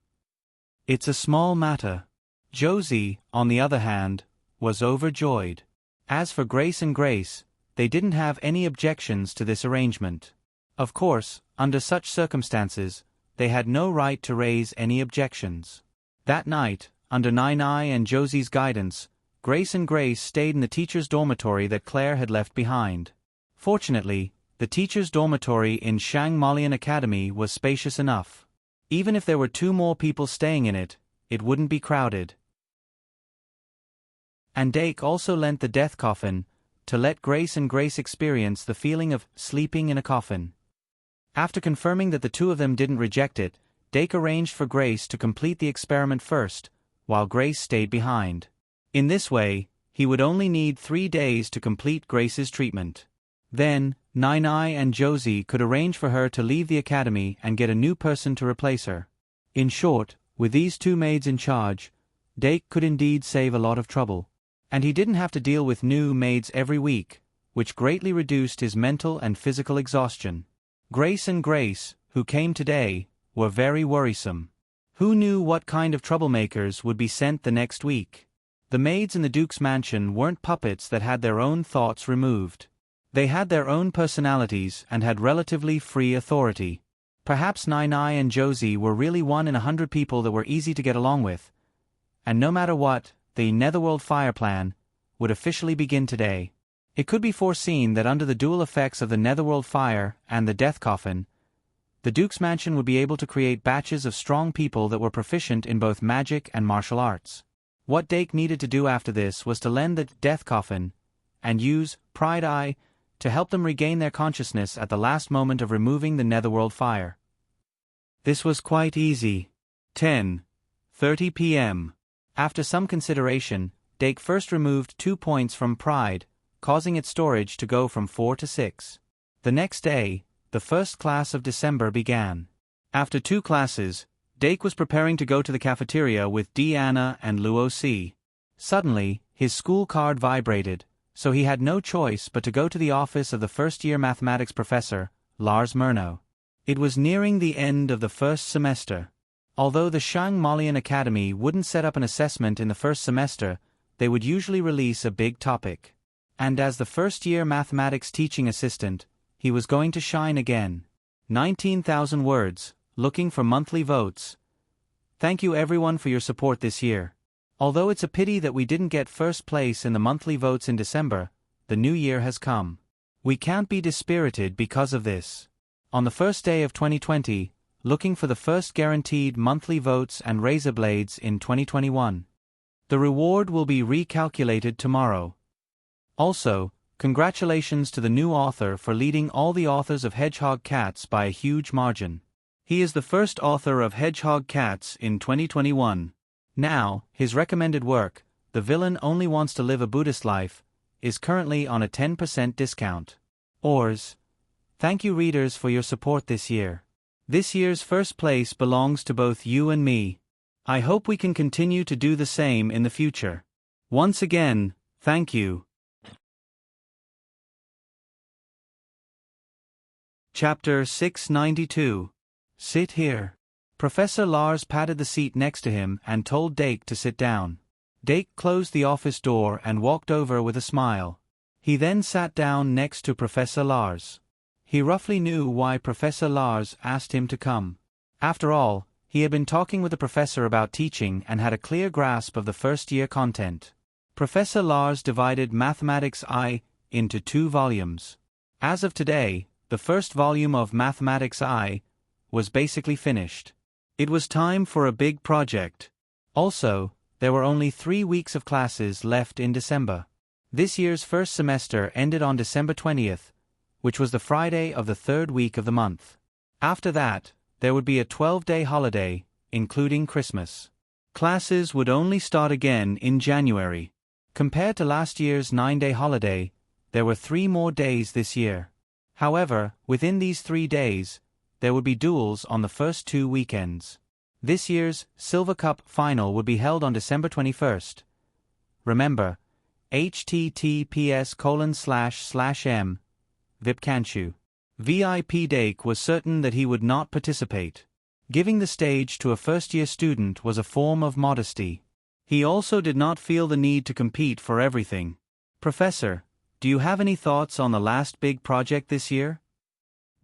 Speaker 1: "It's a small matter." Josie, on the other hand, was overjoyed. As for Grace and Grace, they didn't have any objections to this arrangement. Of course, under such circumstances, they had no right to raise any objections. That night, under Nai and Josie's guidance, Grace and Grace stayed in the teacher's dormitory that Claire had left behind. Fortunately, the teacher's dormitory in Shangmalian Academy was spacious enough. Even if there were 2 more people staying in it, it wouldn't be crowded. And Dake also lent the death coffin to let Grace and Grace experience the feeling of sleeping in a coffin. After confirming that the two of them didn't reject it, Dake arranged for Grace to complete the experiment first, while Grace stayed behind. In this way, he would only need 3 days to complete Grace's treatment. Then, Nai and Josie could arrange for her to leave the academy and get a new person to replace her. In short, with these 2 maids in charge, Dake could indeed save a lot of trouble. And he didn't have to deal with new maids every week, which greatly reduced his mental and physical exhaustion. Grace and Grace, who came today, were very worrisome. Who knew what kind of troublemakers would be sent the next week? The maids in the Duke's mansion weren't puppets that had their own thoughts removed. They had their own personalities and had relatively free authority. Perhaps Nai and Josie were really 1 in 100 people that were easy to get along with. And no matter what, the Netherworld Fire Plan would officially begin today. It could be foreseen that under the dual effects of the Netherworld Fire and the Death Coffin, the Duke's mansion would be able to create batches of strong people that were proficient in both magic and martial arts. What Dake needed to do after this was to lend the Death Coffin and use Pride Eye to help them regain their consciousness at the last moment of removing the Netherworld Fire. This was quite easy. 10:30 p.m. After some consideration, Dake first removed 2 points from Pride, causing its storage to go from 4 to 6. The next day, the first class of December began. After 2 classes, Dake was preparing to go to the cafeteria with Deanna and Luo C. Suddenly, his school card vibrated, so he had no choice but to go to the office of the first-year mathematics professor, Lars Murnau. It was nearing the end of the first semester. Although the Shangmalian Academy wouldn't set up an assessment in the first semester, they would usually release a big topic. And as the first-year mathematics teaching assistant, he was going to shine again. 19,000 words, looking for monthly votes. Thank you everyone for your support this year. Although it's a pity that we didn't get first place in the monthly votes in December, the new year has come. We can't be dispirited because of this. On the first day of 2020, looking for the first guaranteed monthly votes and razor blades in 2021. The reward will be recalculated tomorrow. Also, congratulations to the new author for leading all the authors of Hedgehog Cats by a huge margin. He is the first author of Hedgehog Cats in 2021. Now, his recommended work, The Villain Only Wants to Live a Buddhist Life, is currently on a 10% discount. Ors. Thank you readers for your support this year. This year's first place belongs to both you and me. I hope we can continue to do the same in the future. Once again, thank you. Chapter 692. Sit here. Professor Lars patted the seat next to him and told Dake to sit down. Dake closed the office door and walked over with a smile. He then sat down next to Professor Lars. He roughly knew why Professor Lars asked him to come. After all, he had been talking with the professor about teaching and had a clear grasp of the first-year content. Professor Lars divided Mathematics I into 2 volumes. As of today, the first volume of Mathematics I was basically finished. It was time for a big project. Also, there were only 3 weeks of classes left in December. This year's first semester ended on December 20th, which was the Friday of the 3rd week of the month. After that, there would be a 12-day holiday, including Christmas. Classes would only start again in January. Compared to last year's 9-day holiday, there were 3 more days this year. However, within these 3 days, there would be duels on the first 2 weekends. This year's Silver Cup final would be held on December 21st. Remember, https://m. Vipkanchu. VIP Dake was certain that he would not participate. Giving the stage to a first-year student was a form of modesty. He also did not feel the need to compete for everything. Professor, do you have any thoughts on the last big project this year?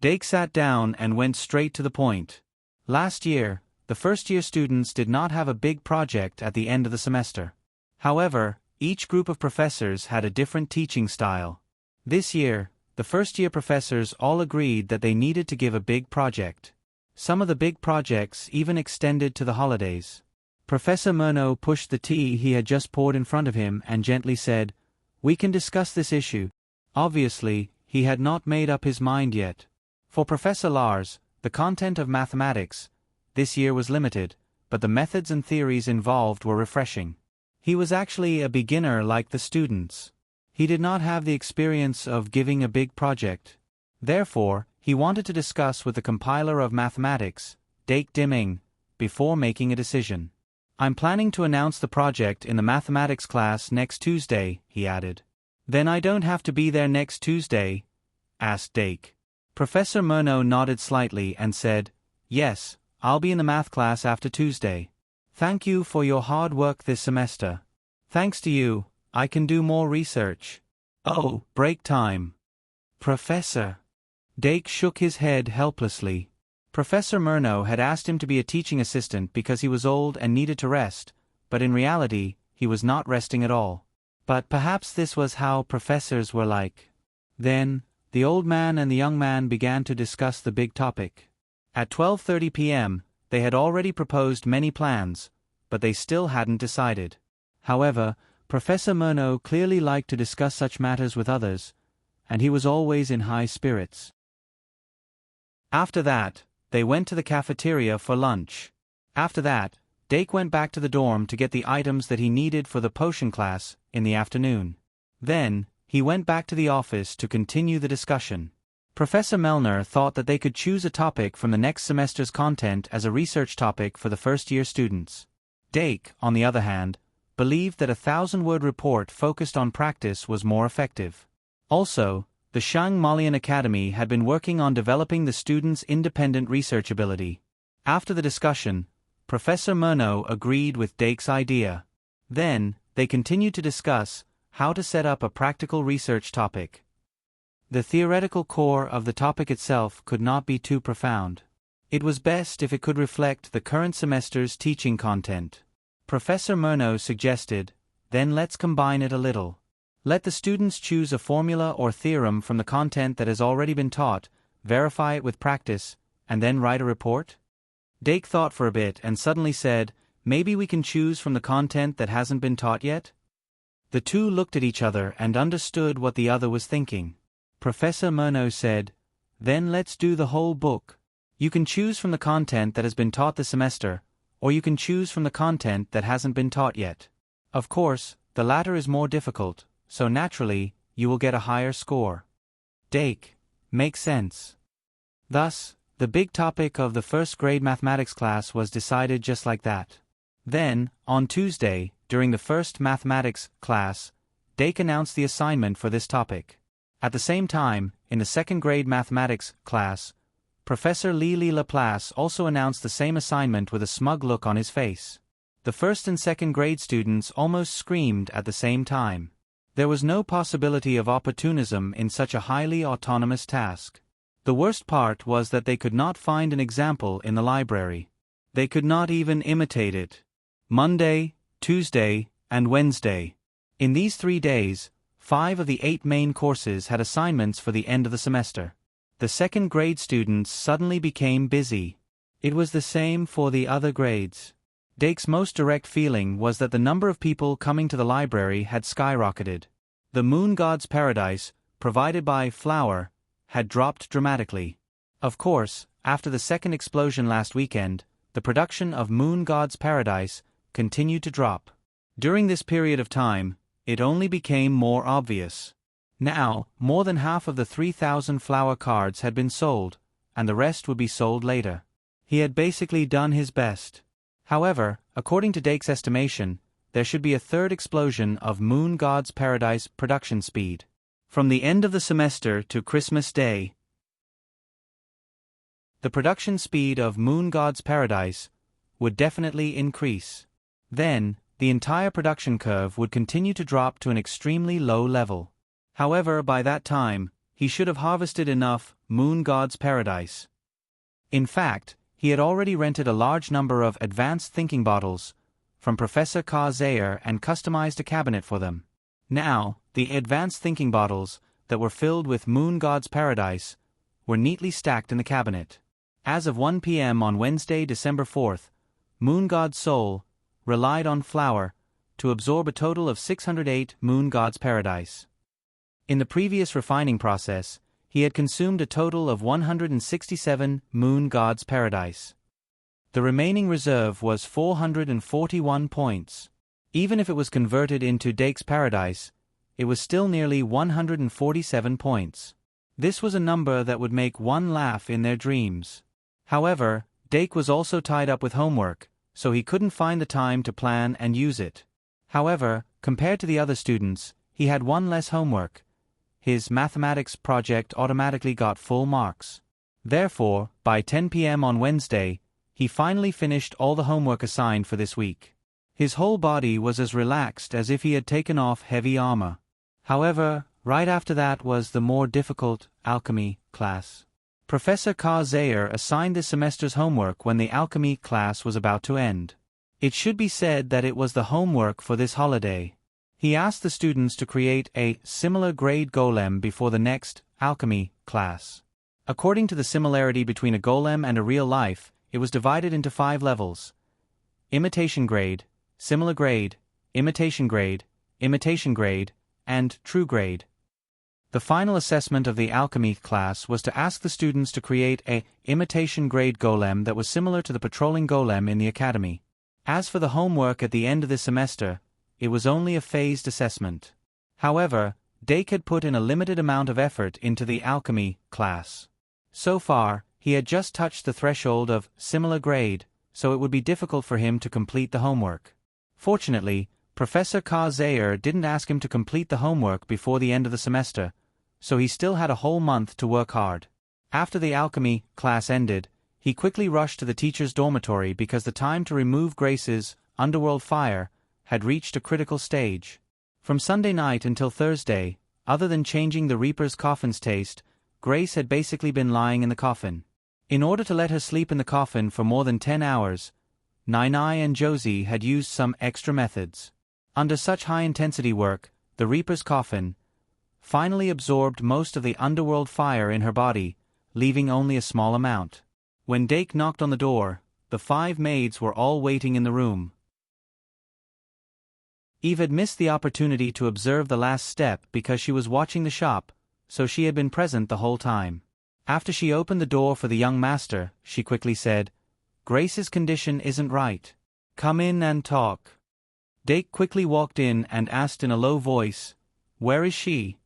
Speaker 1: Dake sat down and went straight to the point. Last year, the first-year students did not have a big project at the end of the semester. However, each group of professors had a different teaching style. This year, the first-year professors all agreed that they needed to give a big project. Some of the big projects even extended to the holidays. Professor Murnau pushed the tea he had just poured in front of him and gently said, "We can discuss this issue." Obviously, he had not made up his mind yet. For Professor Lars, the content of mathematics this year was limited, but the methods and theories involved were refreshing. He was actually a beginner like the students. He did not have the experience of giving a big project. Therefore, he wanted to discuss with the compiler of mathematics, Dake Dimming, before making a decision. "I'm planning to announce the project in the mathematics class next Tuesday," he added. "Then I don't have to be there next Tuesday?" asked Dake. Professor Murnau nodded slightly and said, "Yes, I'll be in the math class after Tuesday. Thank you for your hard work this semester. Thanks to you, I can do more research." "Oh, break time." "Professor." Dake shook his head helplessly. Professor Murnau had asked him to be a teaching assistant because he was old and needed to rest, but in reality, he was not resting at all. But perhaps this was how professors were like. Then, the old man and the young man began to discuss the big topic. At 12:30 p.m., they had already proposed many plans, but they still hadn't decided. However, Professor Murnau clearly liked to discuss such matters with others, and he was always in high spirits. After that, they went to the cafeteria for lunch. After that, Dake went back to the dorm to get the items that he needed for the potion class in the afternoon. Then, he went back to the office to continue the discussion. Professor Mellner thought that they could choose a topic from the next semester's content as a research topic for the first-year students. Dake, on the other hand, believed that a 1,000-word report focused on practice was more effective. Also, the Shang Malian Academy had been working on developing the students' independent research ability. After the discussion, Professor Murnau agreed with Dake's idea. Then, they continued to discuss how to set up a practical research topic. The theoretical core of the topic itself could not be too profound. It was best if it could reflect the current semester's teaching content. Professor Murnau suggested, "Then let's combine it a little. Let the students choose a formula or theorem from the content that has already been taught, verify it with practice, and then write a report?" Dake thought for a bit and suddenly said, "Maybe we can choose from the content that hasn't been taught yet?" The two looked at each other and understood what the other was thinking. Professor Murnau said, "Then let's do the whole book. You can choose from the content that has been taught this semester, or you can choose from the content that hasn't been taught yet. Of course, the latter is more difficult, so naturally, you will get a higher score." Dake, makes sense. Thus, the big topic of the first-grade mathematics class was decided just like that. Then, on Tuesday, during the first mathematics class, Dake announced the assignment for this topic. At the same time, in the second-grade mathematics class, Professor Lili Laplace also announced the same assignment with a smug look on his face. The first and second-grade students almost screamed at the same time. There was no possibility of opportunism in such a highly autonomous task. The worst part was that they could not find an example in the library. They could not even imitate it. Monday, Tuesday, and Wednesday. In these 3 days, 5 of the 8 main courses had assignments for the end of the semester. The second grade students suddenly became busy. It was the same for the other grades. Dake's most direct feeling was that the number of people coming to the library had skyrocketed. The Moon God's Paradise, provided by Flower, had dropped dramatically. Of course, after the second explosion last weekend, the production of Moon God's Paradise continued to drop. During this period of time, it only became more obvious. Now, more than half of the 3,000 Flower cards had been sold, and the rest would be sold later. He had basically done his best. However, according to Dake's estimation, there should be a third explosion of Moon God's Paradise production speed. From the end of the semester to Christmas Day, the production speed of Moon God's Paradise would definitely increase. Then, the entire production curve would continue to drop to an extremely low level. However, by that time, he should have harvested enough Moon God's Paradise. In fact, he had already rented a large number of advanced thinking bottles from Professor Ka Zayer and customized a cabinet for them. Now, the advanced thinking bottles that were filled with Moon God's Paradise were neatly stacked in the cabinet. As of 1 p.m. on Wednesday, December 4th, Moon God's soul relied on Flower to absorb a total of 608 Moon God's Paradise. In the previous refining process, he had consumed a total of 167 Moon God's Paradise. The remaining reserve was 441 points. Even if it was converted into Dake's Paradise, it was still nearly 147 points. This was a number that would make one laugh in their dreams. However, Dake was also tied up with homework, so he couldn't find the time to plan and use it. However, compared to the other students, he had one less homework. His mathematics project automatically got full marks. Therefore, by 10 p.m. on Wednesday, he finally finished all the homework assigned for this week. His whole body was as relaxed as if he had taken off heavy armor. However, right after that was the more difficult alchemy class. Professor Ka Zayer assigned this semester's homework when the alchemy class was about to end. It should be said that it was the homework for this holiday. He asked the students to create a similar grade golem before the next alchemy class. According to the similarity between a golem and a real life, it was divided into 5 levels: imitation grade, similar grade, imitation grade, imitation grade, and true grade. The final assessment of the alchemy class was to ask the students to create a imitation grade golem that was similar to the patrolling golem in the academy. As for the homework at the end of this semester, it was only a phased assessment. However, Dake had put in a limited amount of effort into the alchemy class. So far, he had just touched the threshold of similar grade, so it would be difficult for him to complete the homework. Fortunately, Professor Ka Zayer didn't ask him to complete the homework before the end of the semester, so he still had a whole month to work hard. After the alchemy class ended, he quickly rushed to the teacher's dormitory because the time to remove Grace's underworld fire had reached a critical stage. From Sunday night until Thursday, other than changing the Reaper's coffin's taste, Grace had basically been lying in the coffin. In order to let her sleep in the coffin for more than 10 hours, Nai and Josie had used some extra methods. Under such high-intensity work, the Reaper's coffin finally absorbed most of the underworld fire in her body, leaving only a small amount. When Dake knocked on the door, the 5 maids were all waiting in the room. Eve had missed the opportunity to observe the last step because she was watching the shop, so she had been present the whole time. After she opened the door for the young master, she quickly said, "Grace's condition isn't right. Come in and talk." Dake quickly walked in and asked in a low voice, "Where is she?"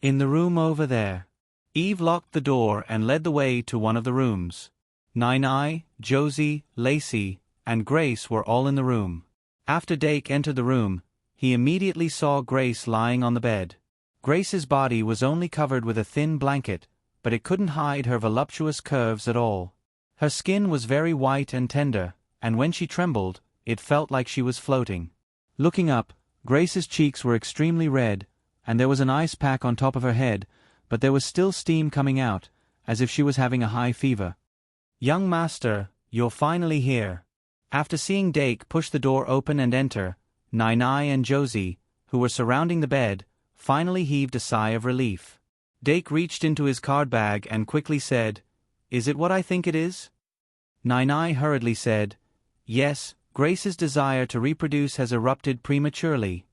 Speaker 1: "In the room over there." Eve locked the door and led the way to one of the rooms. Nai, Josie, Lacey, and Grace were all in the room. After Dake entered the room, he immediately saw Grace lying on the bed. Grace's body was only covered with a thin blanket, but it couldn't hide her voluptuous curves at all. Her skin was very white and tender, and when she trembled, it felt like she was floating. Looking up, Grace's cheeks were extremely red, and there was an ice pack on top of her head, but there was still steam coming out, as if she was having a high fever. "Young master, you're finally here." After seeing Dake push the door open and enter, Nai and Josie, who were surrounding the bed, finally heaved a sigh of relief. Dake reached into his card bag and quickly said, "Is it what I think it is?" Nai hurriedly said, "Yes, Grace's desire to reproduce has erupted prematurely."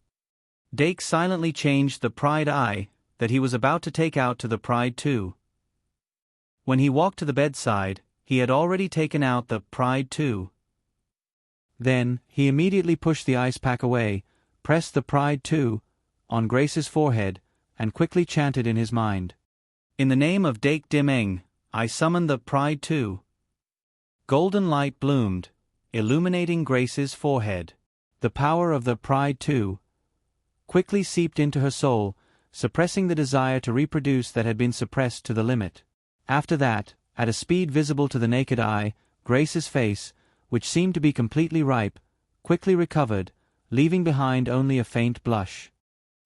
Speaker 1: Dake silently changed the Pride I that he was about to take out to the Pride II. When he walked to the bedside, he had already taken out the Pride II. Then, he immediately pushed the ice pack away, pressed the Pride II on Grace's forehead, and quickly chanted in his mind, "In the name of Dake Dimeng, I summon the Pride II." Golden light bloomed, illuminating Grace's forehead. The power of the Pride II quickly seeped into her soul, suppressing the desire to reproduce that had been suppressed to the limit. After that, at a speed visible to the naked eye, Grace's face, which seemed to be completely ripe, quickly recovered, leaving behind only a faint blush.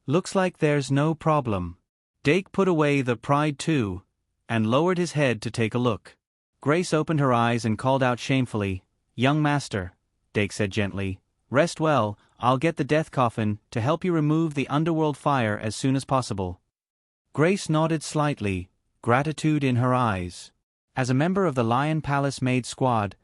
Speaker 1: "Looks like there's no problem." Dake put away the Pride II and lowered his head to take a look. Grace opened her eyes and called out shamefully, "Young master," Dake said gently, "rest well, I'll get the death coffin to help you remove the underworld fire as soon as possible." Grace nodded slightly, gratitude in her eyes. As a member of the Lion Palace Maid Squad,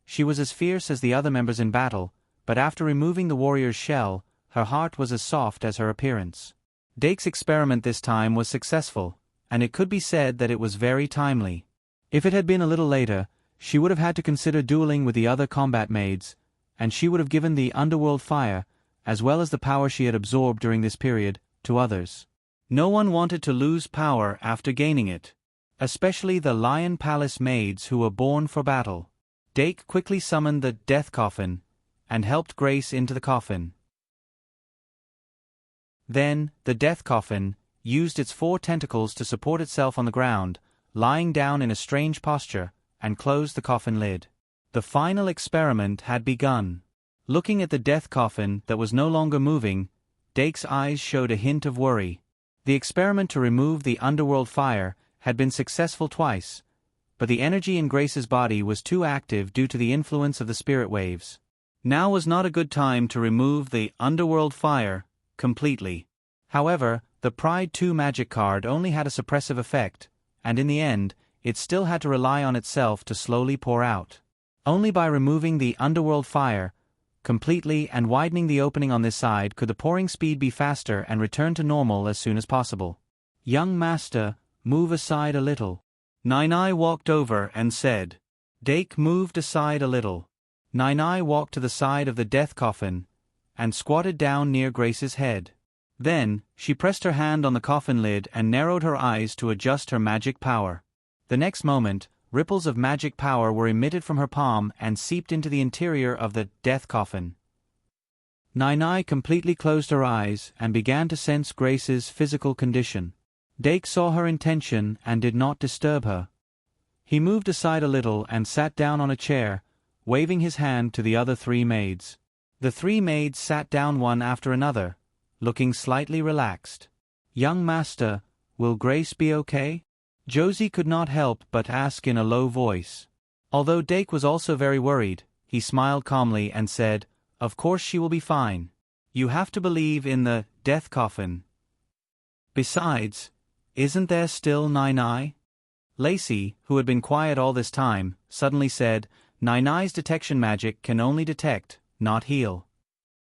Speaker 1: she was as fierce as the other members in battle, but after removing the warrior's shell, her heart was as soft as her appearance. Dake's experiment this time was successful, and it could be said that it was very timely. If it had been a little later, she would have had to consider dueling with the other combat maids, and she would have given the underworld fire, as well as the power she had absorbed during this period, to others. No one wanted to lose power after gaining it, especially the Lion Palace maids who were born for battle. Dake quickly summoned the death coffin, and helped Grace into the coffin. Then, the death coffin used its 4 tentacles to support itself on the ground, lying down in a strange posture, and closed the coffin lid. The final experiment had begun. Looking at the death coffin that was no longer moving, Dake's eyes showed a hint of worry. The experiment to remove the underworld fire had been successful twice, but the energy in Grace's body was too active due to the influence of the spirit waves. Now was not a good time to remove the underworld fire completely. However, the Pride II magic card only had a suppressive effect, and in the end, it still had to rely on itself to slowly pour out. Only by removing the underworld fire completely and widening the opening on this side could the pouring speed be faster and return to normal as soon as possible. "Young master, move aside a little." Nai walked over and said. Dake moved aside a little. Nai walked to the side of the death coffin and squatted down near Grace's head. Then, she pressed her hand on the coffin lid and narrowed her eyes to adjust her magic power. The next moment, ripples of magic power were emitted from her palm and seeped into the interior of the death coffin. Nai completely closed her eyes and began to sense Grace's physical condition. Dake saw her intention and did not disturb her. He moved aside a little and sat down on a chair, waving his hand to the other 3 maids. The 3 maids sat down one after another, looking slightly relaxed. "Young master, will Grace be okay?" Josie could not help but ask in a low voice. Although Dake was also very worried, he smiled calmly and said, "Of course she will be fine. You have to believe in the death coffin. Besides, isn't there still Nai?" Lacey, who had been quiet all this time, suddenly said, "Nai's detection magic can only detect, not heal."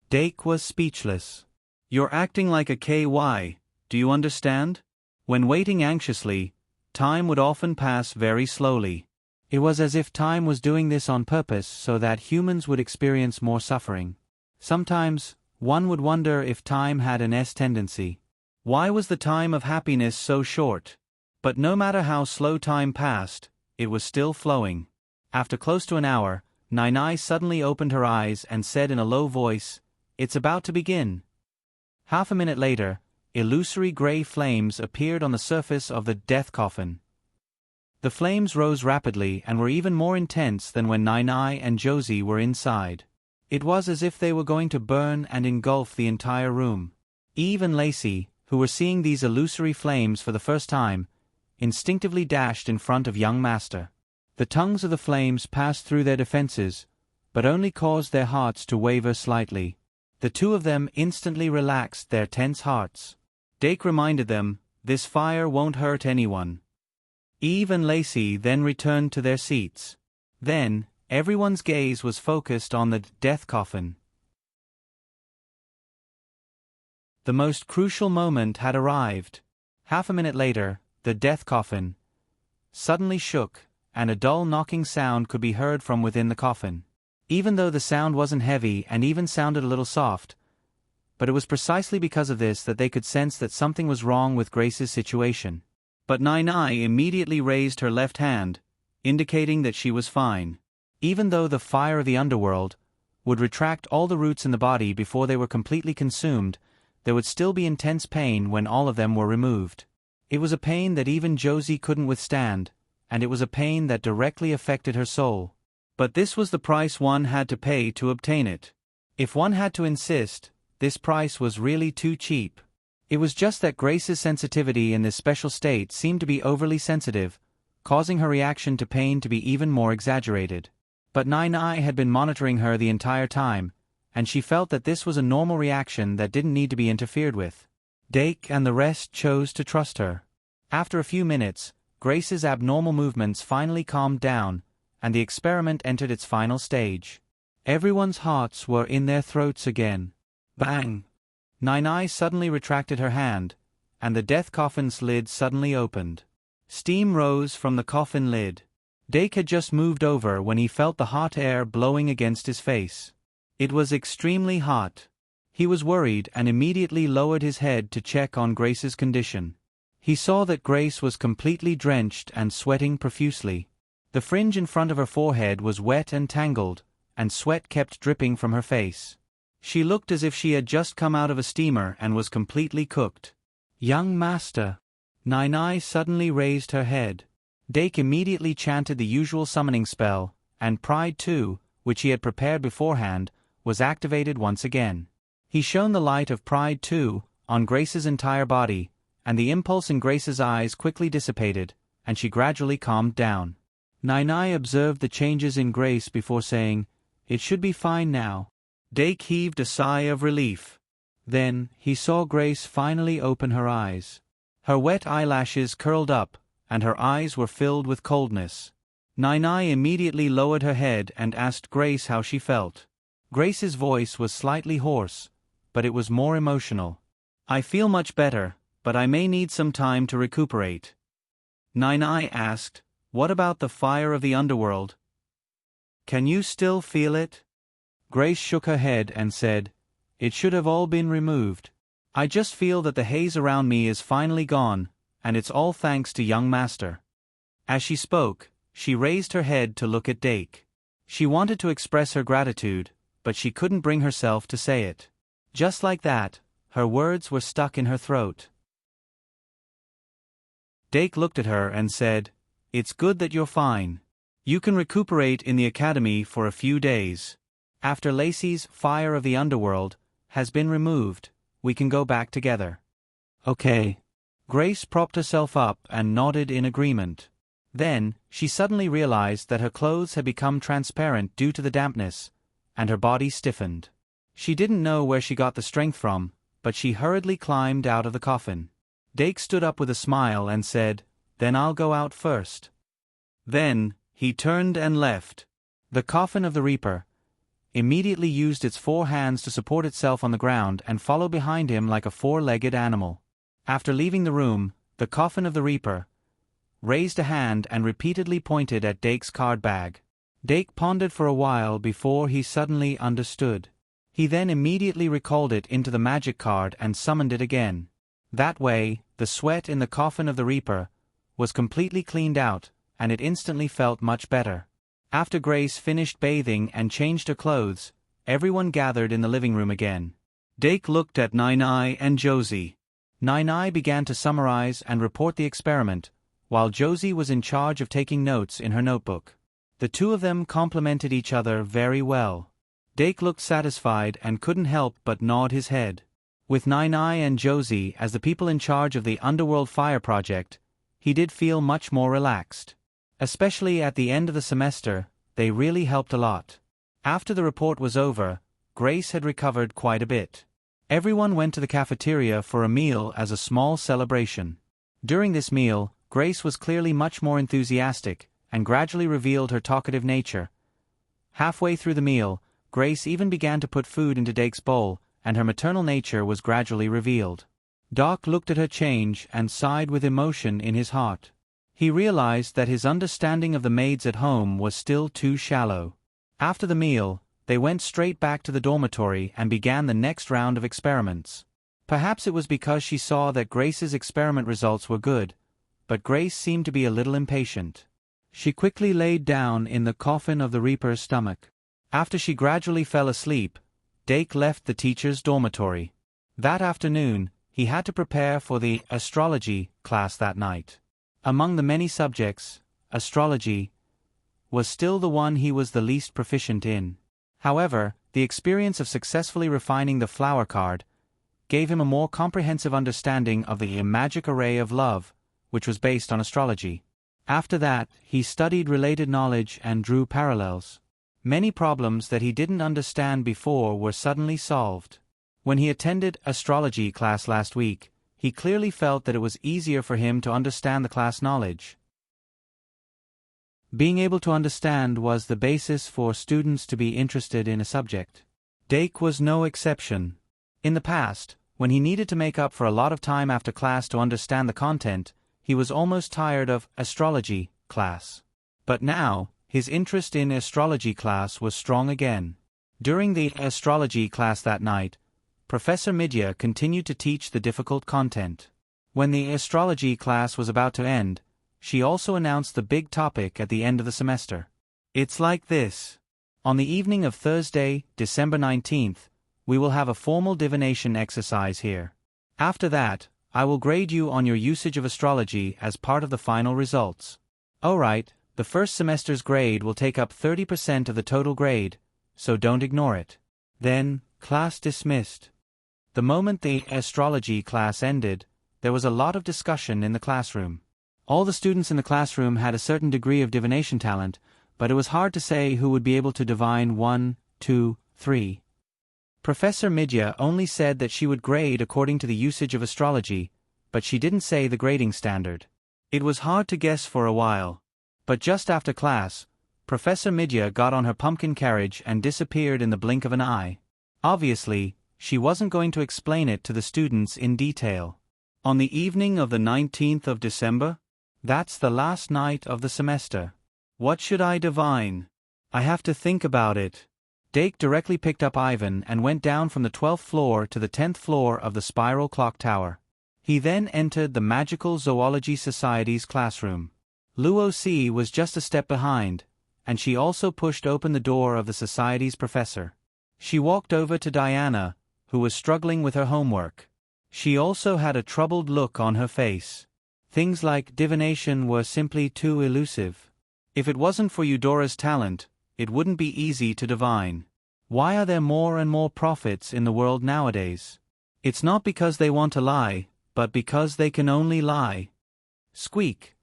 Speaker 1: Dake was speechless. "You're acting like a KY, do you understand?" When waiting anxiously, time would often pass very slowly. It was as if time was doing this on purpose so that humans would experience more suffering. Sometimes, one would wonder if time had an S tendency. Why was the time of happiness so short? But no matter how slow time passed, it was still flowing. After close to an hour, Nai suddenly opened her eyes and said in a low voice, "It's about to begin." Half a minute later, illusory gray flames appeared on the surface of the death coffin. The flames rose rapidly and were even more intense than when Nai and Josie were inside. It was as if they were going to burn and engulf the entire room. Eve and Lacey, who were seeing these illusory flames for the first time, instinctively dashed in front of young master. The tongues of the flames passed through their defenses, but only caused their hearts to waver slightly. The two of them instantly relaxed their tense hearts. Dake reminded them, "This fire won't hurt anyone." Eve and Lacey then returned to their seats. Then, everyone's gaze was focused on the death coffin. The most crucial moment had arrived. Half a minute later, the death coffin suddenly shook, and a dull knocking sound could be heard from within the coffin. Even though the sound wasn't heavy and even sounded a little soft, but it was precisely because of this that they could sense that something was wrong with Grace's situation. But Nai immediately raised her left hand, indicating that she was fine. Even though the fire of the underworld would retract all the roots in the body before they were completely consumed, there would still be intense pain when all of them were removed. It was a pain that even Josie couldn't withstand, and it was a pain that directly affected her soul. But this was the price one had to pay to obtain it. If one had to insist, this price was really too cheap. It was just that Grace's sensitivity in this special state seemed to be overly sensitive, causing her reaction to pain to be even more exaggerated. But Nai had been monitoring her the entire time, and she felt that this was a normal reaction that didn't need to be interfered with. Dake and the rest chose to trust her. After a few minutes, Grace's abnormal movements finally calmed down, and the experiment entered its final stage. Everyone's hearts were in their throats again. Bang! Nai suddenly retracted her hand, and the death coffin's lid suddenly opened. Steam rose from the coffin lid. Dake had just moved over when he felt the hot air blowing against his face. It was extremely hot. He was worried and immediately lowered his head to check on Grace's condition. He saw that Grace was completely drenched and sweating profusely. The fringe in front of her forehead was wet and tangled, and sweat kept dripping from her face. She looked as if she had just come out of a steamer and was completely cooked. "Young master." Nai suddenly raised her head. Dake immediately chanted the usual summoning spell, and Pride 2, which he had prepared beforehand, was activated once again. He shone the light of Pride 2 on Grace's entire body, and the impulse in Grace's eyes quickly dissipated, and she gradually calmed down. Nai observed the changes in Grace before saying, "It should be fine now." Dake heaved a sigh of relief. Then, he saw Grace finally open her eyes. Her wet eyelashes curled up, and her eyes were filled with coldness. Nai immediately lowered her head and asked Grace how she felt. Grace's voice was slightly hoarse, but it was more emotional. "I feel much better, but I may need some time to recuperate." Nai asked, "What about the fire of the underworld? Can you still feel it?" Grace shook her head and said, "It should have all been removed. I just feel that the haze around me is finally gone, and it's all thanks to young master." As she spoke, she raised her head to look at Dake. She wanted to express her gratitude, but she couldn't bring herself to say it. Just like that, her words were stuck in her throat. Dake looked at her and said, "It's good that you're fine. You can recuperate in the academy for a few days. After Lacey's fire of the underworld has been removed, we can go back together." "Okay." Grace propped herself up and nodded in agreement. Then, she suddenly realized that her clothes had become transparent due to the dampness, and her body stiffened. She didn't know where she got the strength from, but she hurriedly climbed out of the coffin. Dake stood up with a smile and said, "Then I'll go out first." Then, he turned and left. The coffin of the Reaper immediately used its 4 hands to support itself on the ground and follow behind him like a 4-legged animal. After leaving the room, the coffin of the Reaper raised a hand and repeatedly pointed at Dake's card bag. Dake pondered for a while before he suddenly understood. He then immediately recalled it into the magic card and summoned it again. That way, the sweat in the coffin of the Reaper was completely cleaned out, and it instantly felt much better. After Grace finished bathing and changed her clothes, everyone gathered in the living room again. Dake looked at Nai and Josie. Nai began to summarize and report the experiment, while Josie was in charge of taking notes in her notebook. The two of them complimented each other very well. Dake looked satisfied and couldn't help but nod his head. With Nai and Josie as the people in charge of the Underworld Fire Project, he did feel much more relaxed. Especially at the end of the semester, they really helped a lot. After the report was over, Grace had recovered quite a bit. Everyone went to the cafeteria for a meal as a small celebration. During this meal, Grace was clearly much more enthusiastic, and gradually revealed her talkative nature. Halfway through the meal, Grace even began to put food into Dake's bowl, and her maternal nature was gradually revealed. Doc looked at her change and sighed with emotion in his heart. He realized that his understanding of the maids at home was still too shallow. After the meal, they went straight back to the dormitory and began the next round of experiments. Perhaps it was because she saw that Grace's experiment results were good, but Grace seemed to be a little impatient. She quickly laid down in the coffin of the Reaper's stomach. After she gradually fell asleep, Dake left the teacher's dormitory. That afternoon, he had to prepare for the astrology class that night. Among the many subjects, astrology was still the one he was the least proficient in. However, the experience of successfully refining the flower card gave him a more comprehensive understanding of the magic array of love, which was based on astrology. After that, he studied related knowledge and drew parallels. Many problems that he didn't understand before were suddenly solved. When he attended astrology class last week, he clearly felt that it was easier for him to understand the class knowledge. Being able to understand was the basis for students to be interested in a subject. Dake was no exception. In the past, when he needed to make up for a lot of time after class to understand the content, he was almost tired of astrology class. But now, his interest in astrology class was strong again. During the astrology class that night, Professor Midya continued to teach the difficult content. When the astrology class was about to end, she also announced the big topic at the end of the semester. It's like this. On the evening of Thursday, December 19th, we will have a formal divination exercise here. After that, I will grade you on your usage of astrology as part of the final results. Alright, the first semester's grade will take up 30% of the total grade, so don't ignore it. Then, class dismissed. The moment the astrology class ended, there was a lot of discussion in the classroom. All the students in the classroom had a certain degree of divination talent, but it was hard to say who would be able to divine 1, 2, 3. Professor Midya only said that she would grade according to the usage of astrology, but she didn't say the grading standard. It was hard to guess for a while. But just after class, Professor Midya got on her pumpkin carriage and disappeared in the blink of an eye. Obviously, she wasn't going to explain it to the students in detail. On the evening of the 19th of December? That's the last night of the semester. What should I divine? I have to think about it. Dake directly picked up Ivan and went down from the 12th floor to the 10th floor of the spiral clock tower. He then entered the Magical Zoology Society's classroom. Luo Si was just a step behind, and she also pushed open the door of the society's professor. She walked over to Diana, who was struggling with her homework. She also had a troubled look on her face. Things like divination were simply too elusive. If it wasn't for Eudora's talent, it wouldn't be easy to divine. Why are there more and more prophets in the world nowadays? It's not because they want to lie, but because they can only lie. Squeak.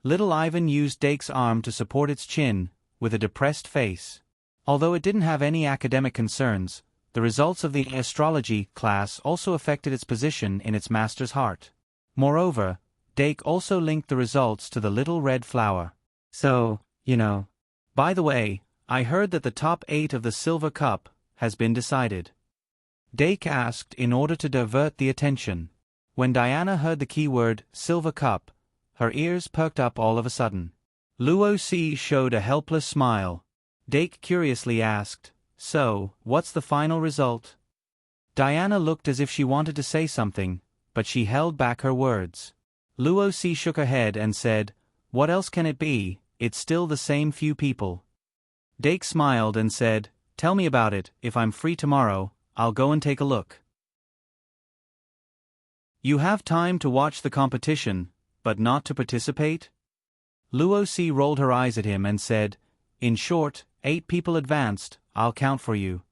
Speaker 1: Little Ivan used Dake's arm to support its chin, with a depressed face. Although it didn't have any academic concerns, the results of the astrology class also affected its position in its master's heart. Moreover, Dake also linked the results to the little red flower. So, by the way, I heard that the top 8 of the Silver Cup has been decided. Dake asked in order to divert the attention. When Diana heard the keyword Silver Cup, her ears perked up all of a sudden. Luo Si showed a helpless smile. Dake curiously asked, "So, what's the final result?" Diana looked as if she wanted to say something, but she held back her words. Luo Si shook her head and said, "What else can it be? It's still the same few people." Dake smiled and said, "Tell me about it. If I'm free tomorrow, I'll go and take a look." You have time to watch the competition, but not to participate? Luo Si rolled her eyes at him and said, "In short, 8 people advanced, I'll count for you."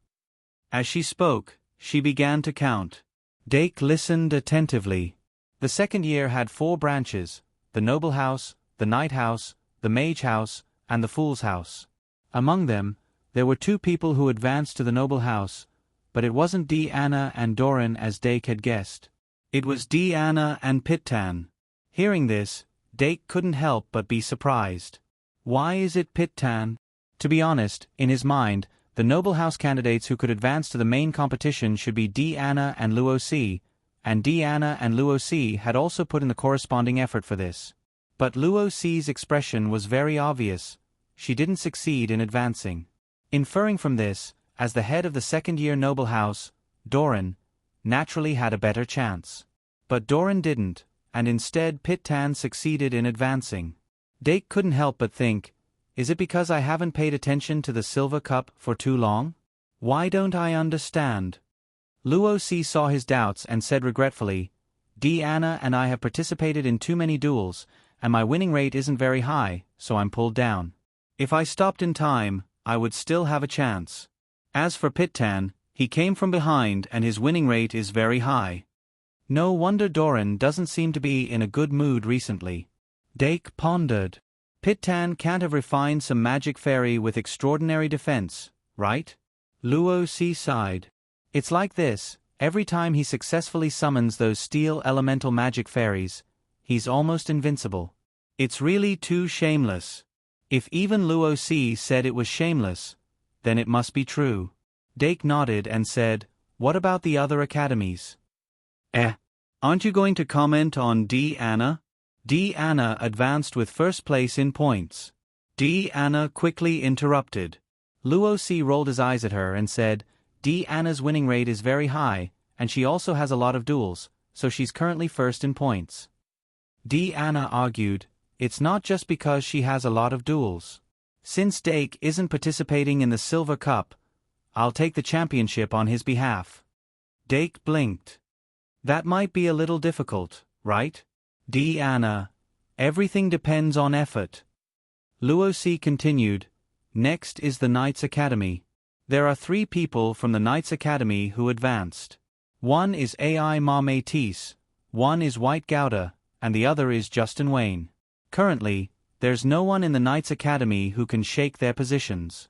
Speaker 1: As she spoke, she began to count. Dake listened attentively. The second year had 4 branches: the Noble House, the Knight House, the Mage House, and the Fool's House. Among them, There were two people who advanced to the noble house, but it wasn't Deanna and Doran as Dake had guessed. It was Deanna and Pittan. Hearing this, Dake couldn't help but be surprised. Why is it Pittan? To be honest, in his mind, the noble house candidates who could advance to the main competition should be Deanna and Luosi, and Deanna and Luosi had also put in the corresponding effort for this. But Luosi's expression was very obvious. She didn't succeed in advancing. Inferring from this, as the head of the second-year noble house, Doran naturally had a better chance. But Doran didn't, and instead Pittan succeeded in advancing. Dake couldn't help but think, is it because I haven't paid attention to the silver cup for too long? Why don't I understand? Luosi saw his doubts and said regretfully, Deanna and I have participated in too many duels, and my winning rate isn't very high, so I'm pulled down. If I stopped in time, I would still have a chance. As for Pittan, he came from behind and his winning rate is very high. No wonder Doran doesn't seem to be in a good mood recently. Dake pondered. Pittan can't have refined some magic fairy with extraordinary defense, right? Luosi sighed. It's like this, every time he successfully summons those steel elemental magic fairies, he's almost invincible. It's really too shameless. If even Luosi said it was shameless, then it must be true. Dake nodded and said, what about the other academies? Aren't you going to comment on Deanna? Deanna advanced with first place in points. Deanna quickly interrupted. Luosi rolled his eyes at her and said, Deanna's winning rate is very high, and she also has a lot of duels, so she's currently first in points. Deanna argued, it's not just because she has a lot of duels. Since Dake isn't participating in the Silver Cup, I'll take the championship on his behalf. Dake blinked. That might be a little difficult, right? Deanna, everything depends on effort. Luosi continued, next is the Knights Academy. There are 3 people from the Knights Academy who advanced. One is Ai Ma Métis, one is White Gouda, and the other is Justin Wayne. Currently, there's no one in the Knights Academy who can shake their positions.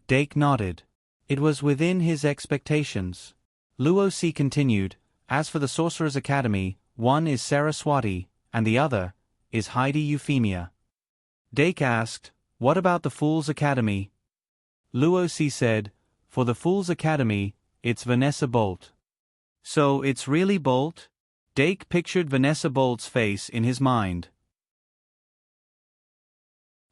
Speaker 1: Dake nodded. It was within his expectations. Luosi continued, as for the Sorcerer's Academy, one is Saraswati, and the other is Heidi Euphemia. Dake asked, what about the Fool's Academy? Luosi said, for the Fool's Academy, it's Vanessa Bolt. So it's really Bolt? Dake pictured Vanessa Bolt's face in his mind.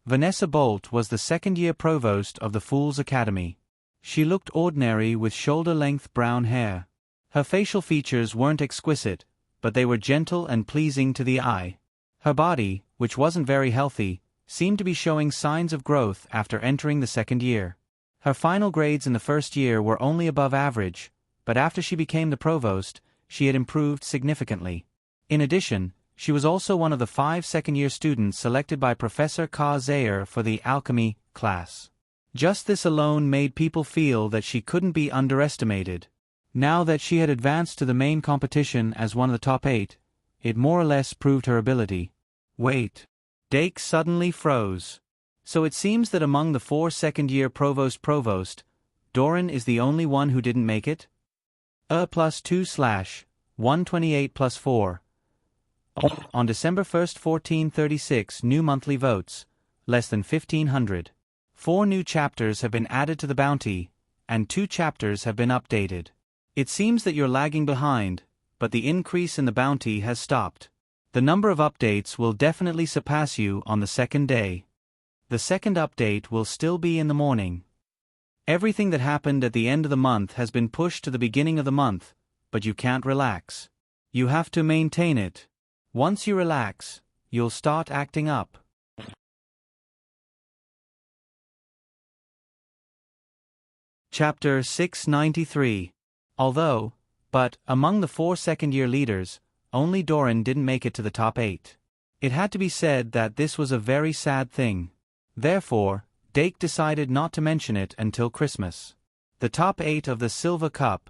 Speaker 1: Vanessa Bolt was the second-year provost of the Fool's Academy. She looked ordinary with shoulder-length brown hair. Her facial features weren't exquisite, but they were gentle and pleasing to the eye. Her body, which wasn't very healthy, seemed to be showing signs of growth after entering the second year. Her final grades in the first year were only above average, but after she became the provost, she had improved significantly. In addition, she was also one of the 5 second-year students selected by Professor Ka Zayer for the alchemy class. Just this alone made people feel that she couldn't be underestimated. Now that she had advanced to the main competition as one of the top 8, it more or less proved her ability. Wait. Dake suddenly froze. So it seems that among the 4 second-year provost, Doran is the only one who didn't make it? +2/128+4. On December 1st, 1436, new monthly votes, less than 1,500. 4 new chapters have been added to the bounty, and 2 chapters have been updated. It seems that you're lagging behind, but the increase in the bounty has stopped. The number of updates will definitely surpass you on the second day. The second update will still be in the morning. Everything that happened at the end of the month has been pushed to the beginning of the month, but you can't relax. You have to maintain it. Once you relax, you'll start acting up. Chapter 693. But, among the 4 second-year leaders, only Doran didn't make it to the top 8. It had to be said that this was a very sad thing. Therefore, Dake decided not to mention it until Christmas. The top 8 of the Silver Cup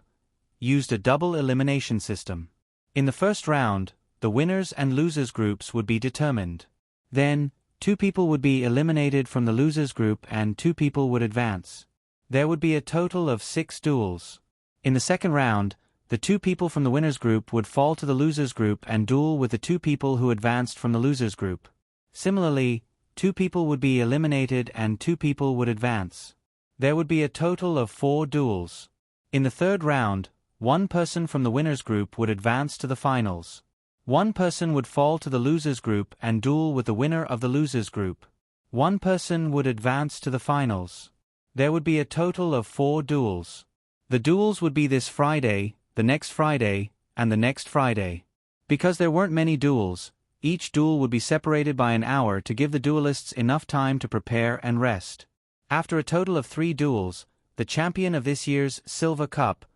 Speaker 1: used a double elimination system. In the first round, the winners and losers groups would be determined. Then, 2 people would be eliminated from the losers group and 2 people would advance. There would be a total of 6 duels. In the second round, the 2 people from the winners group would fall to the losers group and duel with the 2 people who advanced from the losers group. Similarly, 2 people would be eliminated and 2 people would advance. There would be a total of 4 duels. In the third round, 1 person from the winners group would advance to the finals. 1 person would fall to the losers group and duel with the winner of the losers group. 1 person would advance to the finals. There would be a total of 4 duels. The duels would be this Friday, the next Friday, and the next Friday. Because there weren't many duels, each duel would be separated by an hour to give the duelists enough time to prepare and rest. After a total of 3 duels, the champion of this year's Silver Cup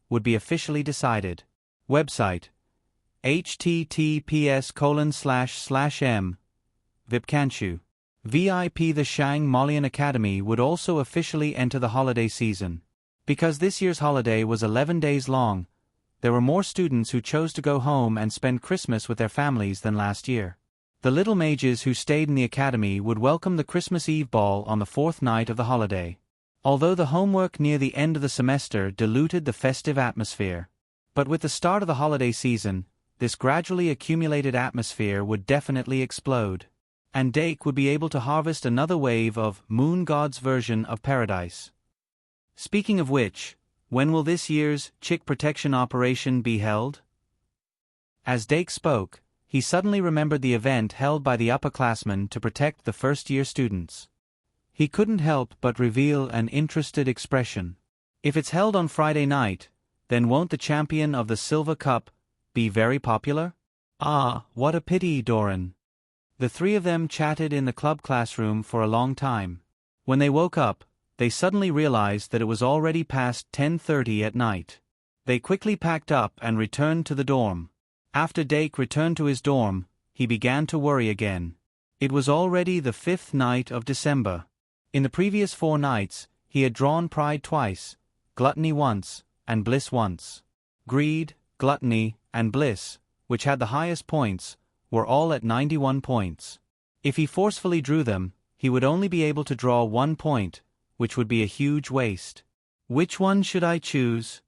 Speaker 1: would be officially decided. Website: https://m Vipkanshu. VIP. The Shang Malian Academy would also officially enter the holiday season. Because this year's holiday was 11 days long, there were more students who chose to go home and spend Christmas with their families than last year. The little mages who stayed in the academy would welcome the Christmas Eve ball on the 4th night of the holiday. Although the homework near the end of the semester diluted the festive atmosphere. But with the start of the holiday season, this gradually accumulated atmosphere would definitely explode. And Dake would be able to harvest another wave of Moon God's version of paradise. Speaking of which, when will this year's Chick Protection Operation be held? As Dake spoke, he suddenly remembered the event held by the upperclassmen to protect the first-year students. He couldn't help but reveal an interested expression. If it's held on Friday night, then won't the champion of the Silver Cup be very popular? Ah, what a pity, Doran. The 3 of them chatted in the club classroom for a long time. When they woke up, they suddenly realized that it was already past 10:30 at night. They quickly packed up and returned to the dorm. After Dake returned to his dorm, he began to worry again. It was already the 5th night of December. In the previous 4 nights, he had drawn pride twice, gluttony once, and bliss once. Greed, gluttony, and bliss, which had the highest points, were all at 91 points. If he forcefully drew them, he would only be able to draw 1 point, which would be a huge waste. Which one should I choose?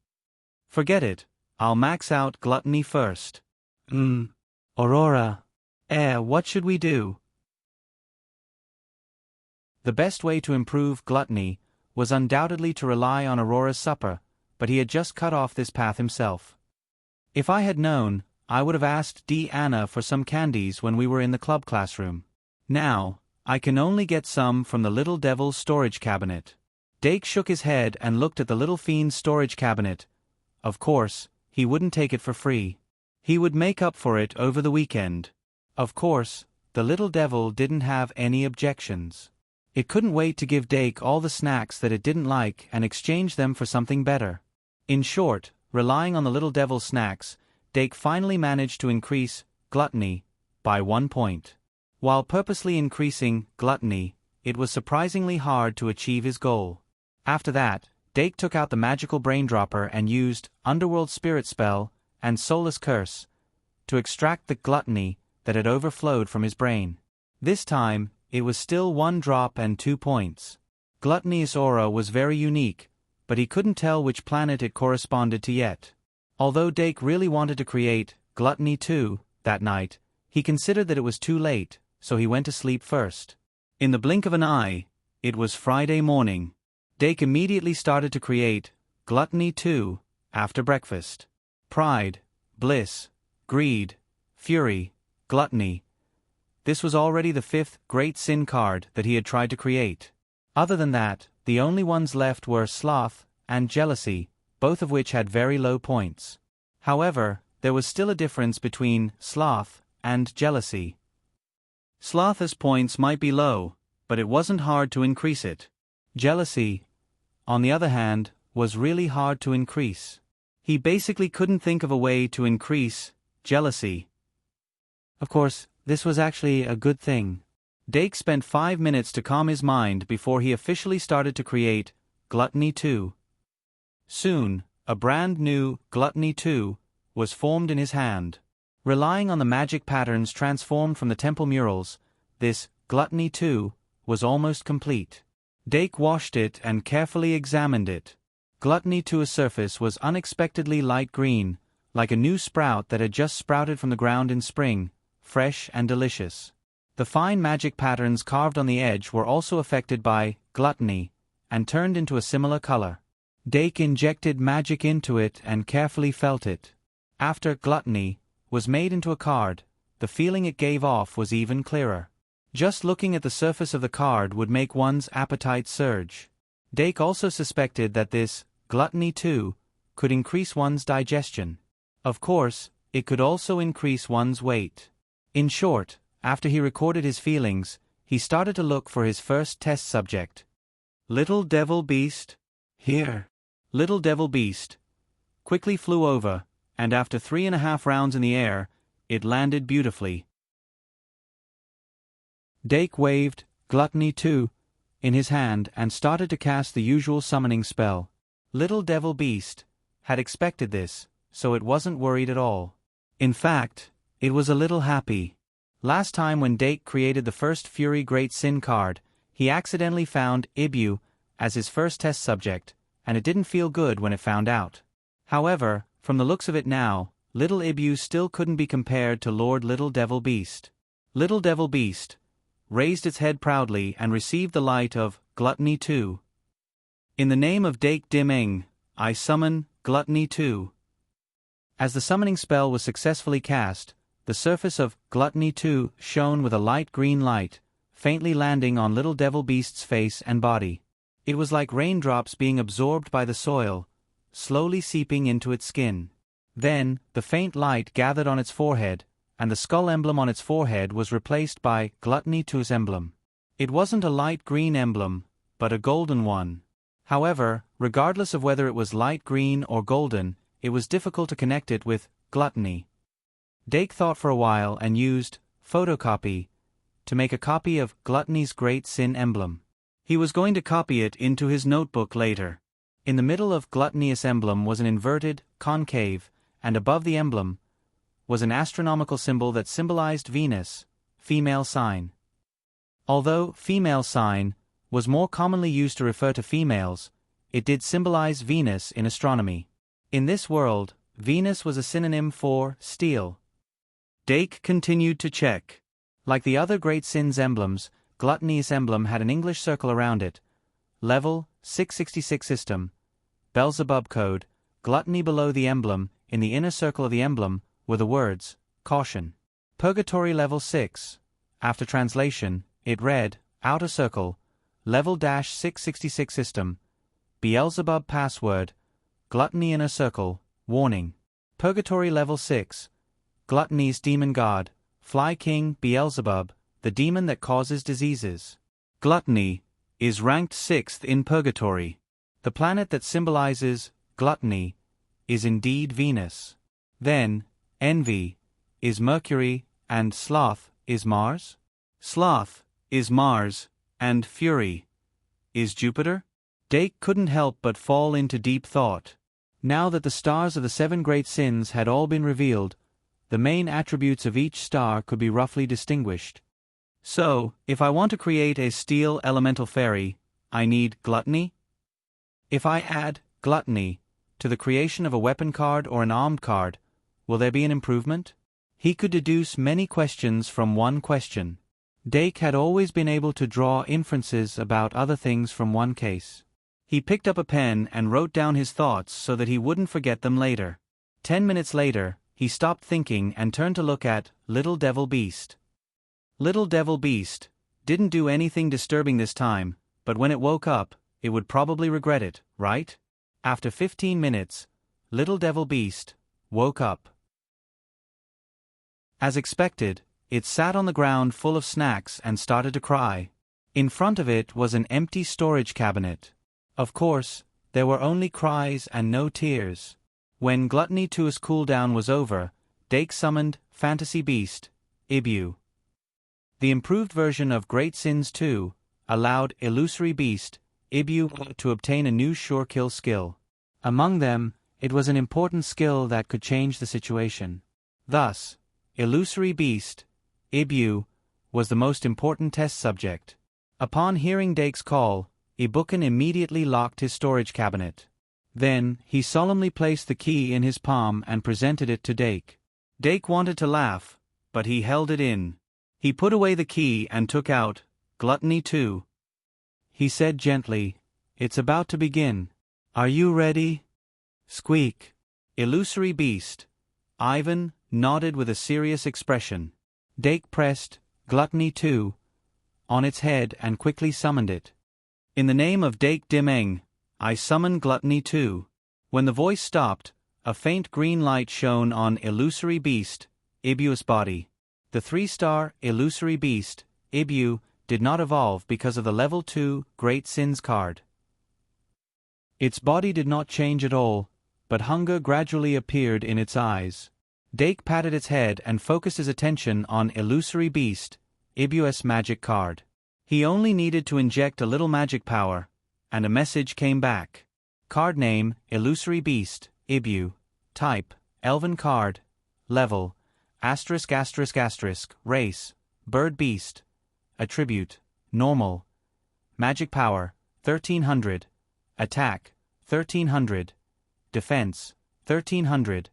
Speaker 1: Forget it, I'll max out gluttony first. Aurora. What should we do? The best way to improve gluttony was undoubtedly to rely on Aurora's supper, but he had just cut off this path himself. If I had known, I would have asked Anna for some candies when we were in the club classroom. Now, I can only get some from the little devil's storage cabinet. Dake shook his head and looked at the little fiend's storage cabinet. Of course, he wouldn't take it for free. He would make up for it over the weekend. Of course, the little devil didn't have any objections. It couldn't wait to give Dake all the snacks that it didn't like and exchange them for something better. In short, relying on the little devil's snacks, Dake finally managed to increase gluttony by 1 point. While purposely increasing gluttony, it was surprisingly hard to achieve his goal. After that, Dake took out the magical brain dropper and used Underworld Spirit Spell and Soulless Curse to extract the gluttony that had overflowed from his brain. This time, it was still 1 drop and 2 points. Gluttony's aura was very unique, but he couldn't tell which planet it corresponded to yet. Although Dake really wanted to create Gluttony 2 that night, he considered that it was too late, so he went to sleep first. In the blink of an eye, it was Friday morning. Dake immediately started to create Gluttony 2 after breakfast. Pride, bliss, greed, fury, gluttony. This was already the 5th great sin card that he had tried to create. Other than that, the only ones left were sloth and jealousy, both of which had very low points. However, there was still a difference between sloth and jealousy. Sloth's points might be low, but it wasn't hard to increase it. Jealousy, on the other hand, was really hard to increase. He basically couldn't think of a way to increase jealousy. Of course, this was actually a good thing. Dake spent 5 minutes to calm his mind before he officially started to create Gluttony 2. Soon, a brand new Gluttony 2 was formed in his hand. Relying on the magic patterns transformed from the temple murals, this Gluttony 2, was almost complete. Dake washed it and carefully examined it. Gluttony 2's surface was unexpectedly light green, like a new sprout that had just sprouted from the ground in spring, fresh and delicious. The fine magic patterns carved on the edge were also affected by gluttony, and turned into a similar color. Dake injected magic into it and carefully felt it. After gluttony was made into a card, the feeling it gave off was even clearer. Just looking at the surface of the card would make one's appetite surge. Dake also suspected that this gluttony 2 could increase one's digestion. Of course, it could also increase one's weight. In short, after he recorded his feelings, he started to look for his first test subject. Little Devil Beast, here. Little Devil Beast quickly flew over, and after 3.5 rounds in the air, it landed beautifully. Dake waved Gluttony 2 in his hand and started to cast the usual summoning spell. Little Devil Beast had expected this, so it wasn't worried at all. In fact, it was a little happy. Last time when Dake created the first Fury Great Sin card, he accidentally found Ibu as his first test subject, and it didn't feel good when it found out. However, from the looks of it now, Little Ibu still couldn't be compared to Lord Little Devil Beast. Little Devil Beast raised its head proudly and received the light of Gluttony 2. In the name of Dake Dim-eng, I summon Gluttony 2. As the summoning spell was successfully cast, the surface of Gluttony 2 shone with a light green light, faintly landing on Little Devil Beast's face and body. It was like raindrops being absorbed by the soil, slowly seeping into its skin. Then, the faint light gathered on its forehead, and the skull emblem on its forehead was replaced by Gluttony 2's emblem. It wasn't a light green emblem, but a golden one. However, regardless of whether it was light green or golden, it was difficult to connect it with gluttony. Dake thought for a while and used photocopy to make a copy of Gluttony's Great Sin emblem. He was going to copy it into his notebook later. In the middle of Gluttony's emblem was an inverted concave, and above the emblem was an astronomical symbol that symbolized Venus, female sign. Although female sign was more commonly used to refer to females, it did symbolize Venus in astronomy. In this world, Venus was a synonym for steel. Dake continued to check. Like the other Great Sins emblems, Gluttony's emblem had an English circle around it. Level 666 system. Beelzebub code. Gluttony below the emblem, in the inner circle of the emblem, were the words, Caution. Purgatory level 6. After translation, it read, Outer circle. Level 666 system. Beelzebub password. Gluttony inner circle. Warning. Purgatory level 6. Gluttony's demon god. Fly King Beelzebub, the demon that causes diseases. Gluttony is ranked 6th in Purgatory. The planet that symbolizes gluttony is indeed Venus. Then, envy is Mercury and sloth is Mars? Sloth is Mars and fury is Jupiter? Dake couldn't help but fall into deep thought. Now that the stars of the 7 great sins had all been revealed, the main attributes of each star could be roughly distinguished. So, if I want to create a steel elemental fairy, I need gluttony? If I add gluttony to the creation of a weapon card or an armed card, will there be an improvement? He could deduce many questions from one question. Dake had always been able to draw inferences about other things from one case. He picked up a pen and wrote down his thoughts so that he wouldn't forget them later. 10 minutes later, he stopped thinking and turned to look at Little Devil Beast. Little Devil Beast didn't do anything disturbing this time, but when it woke up, it would probably regret it, right? After 15 minutes, Little Devil Beast woke up. As expected, it sat on the ground full of snacks and started to cry. In front of it was an empty storage cabinet. Of course, there were only cries and no tears. When Gluttony 2's cooldown was over, Dake summoned Fantasy Beast, Ibu. The improved version of Great Sins 2 allowed Illusory Beast, Ibu, to obtain a new sure kill skill. Among them, it was an important skill that could change the situation. Thus, Illusory Beast, Ibu, was the most important test subject. Upon hearing Dake's call, Ibuken immediately locked his storage cabinet. Then, he solemnly placed the key in his palm and presented it to Dake. Dake wanted to laugh, but he held it in. He put away the key and took out Gluttony 2. He said gently, "It's about to begin. Are you ready?" Squeak. Illusory beast. Ivan nodded with a serious expression. Dake pressed Gluttony 2 on its head and quickly summoned it. "In the name of Dake Dimeng, I summon Gluttony 2. When the voice stopped, a faint green light shone on Illusory Beast, Ibu's body. The 3-star Illusory Beast, Ibu, did not evolve because of the Level 2 Great Sins card. Its body did not change at all, but hunger gradually appeared in its eyes. Dake patted its head and focused his attention on Illusory Beast, Ibu's magic card. He only needed to inject a little magic power, and a message came back. Card name, Illusory Beast, Ibu. Type, Elven card. Level, ****. Race, Bird Beast. Attribute, Normal. Magic power, 1300. Attack, 1300. Defense, 1300.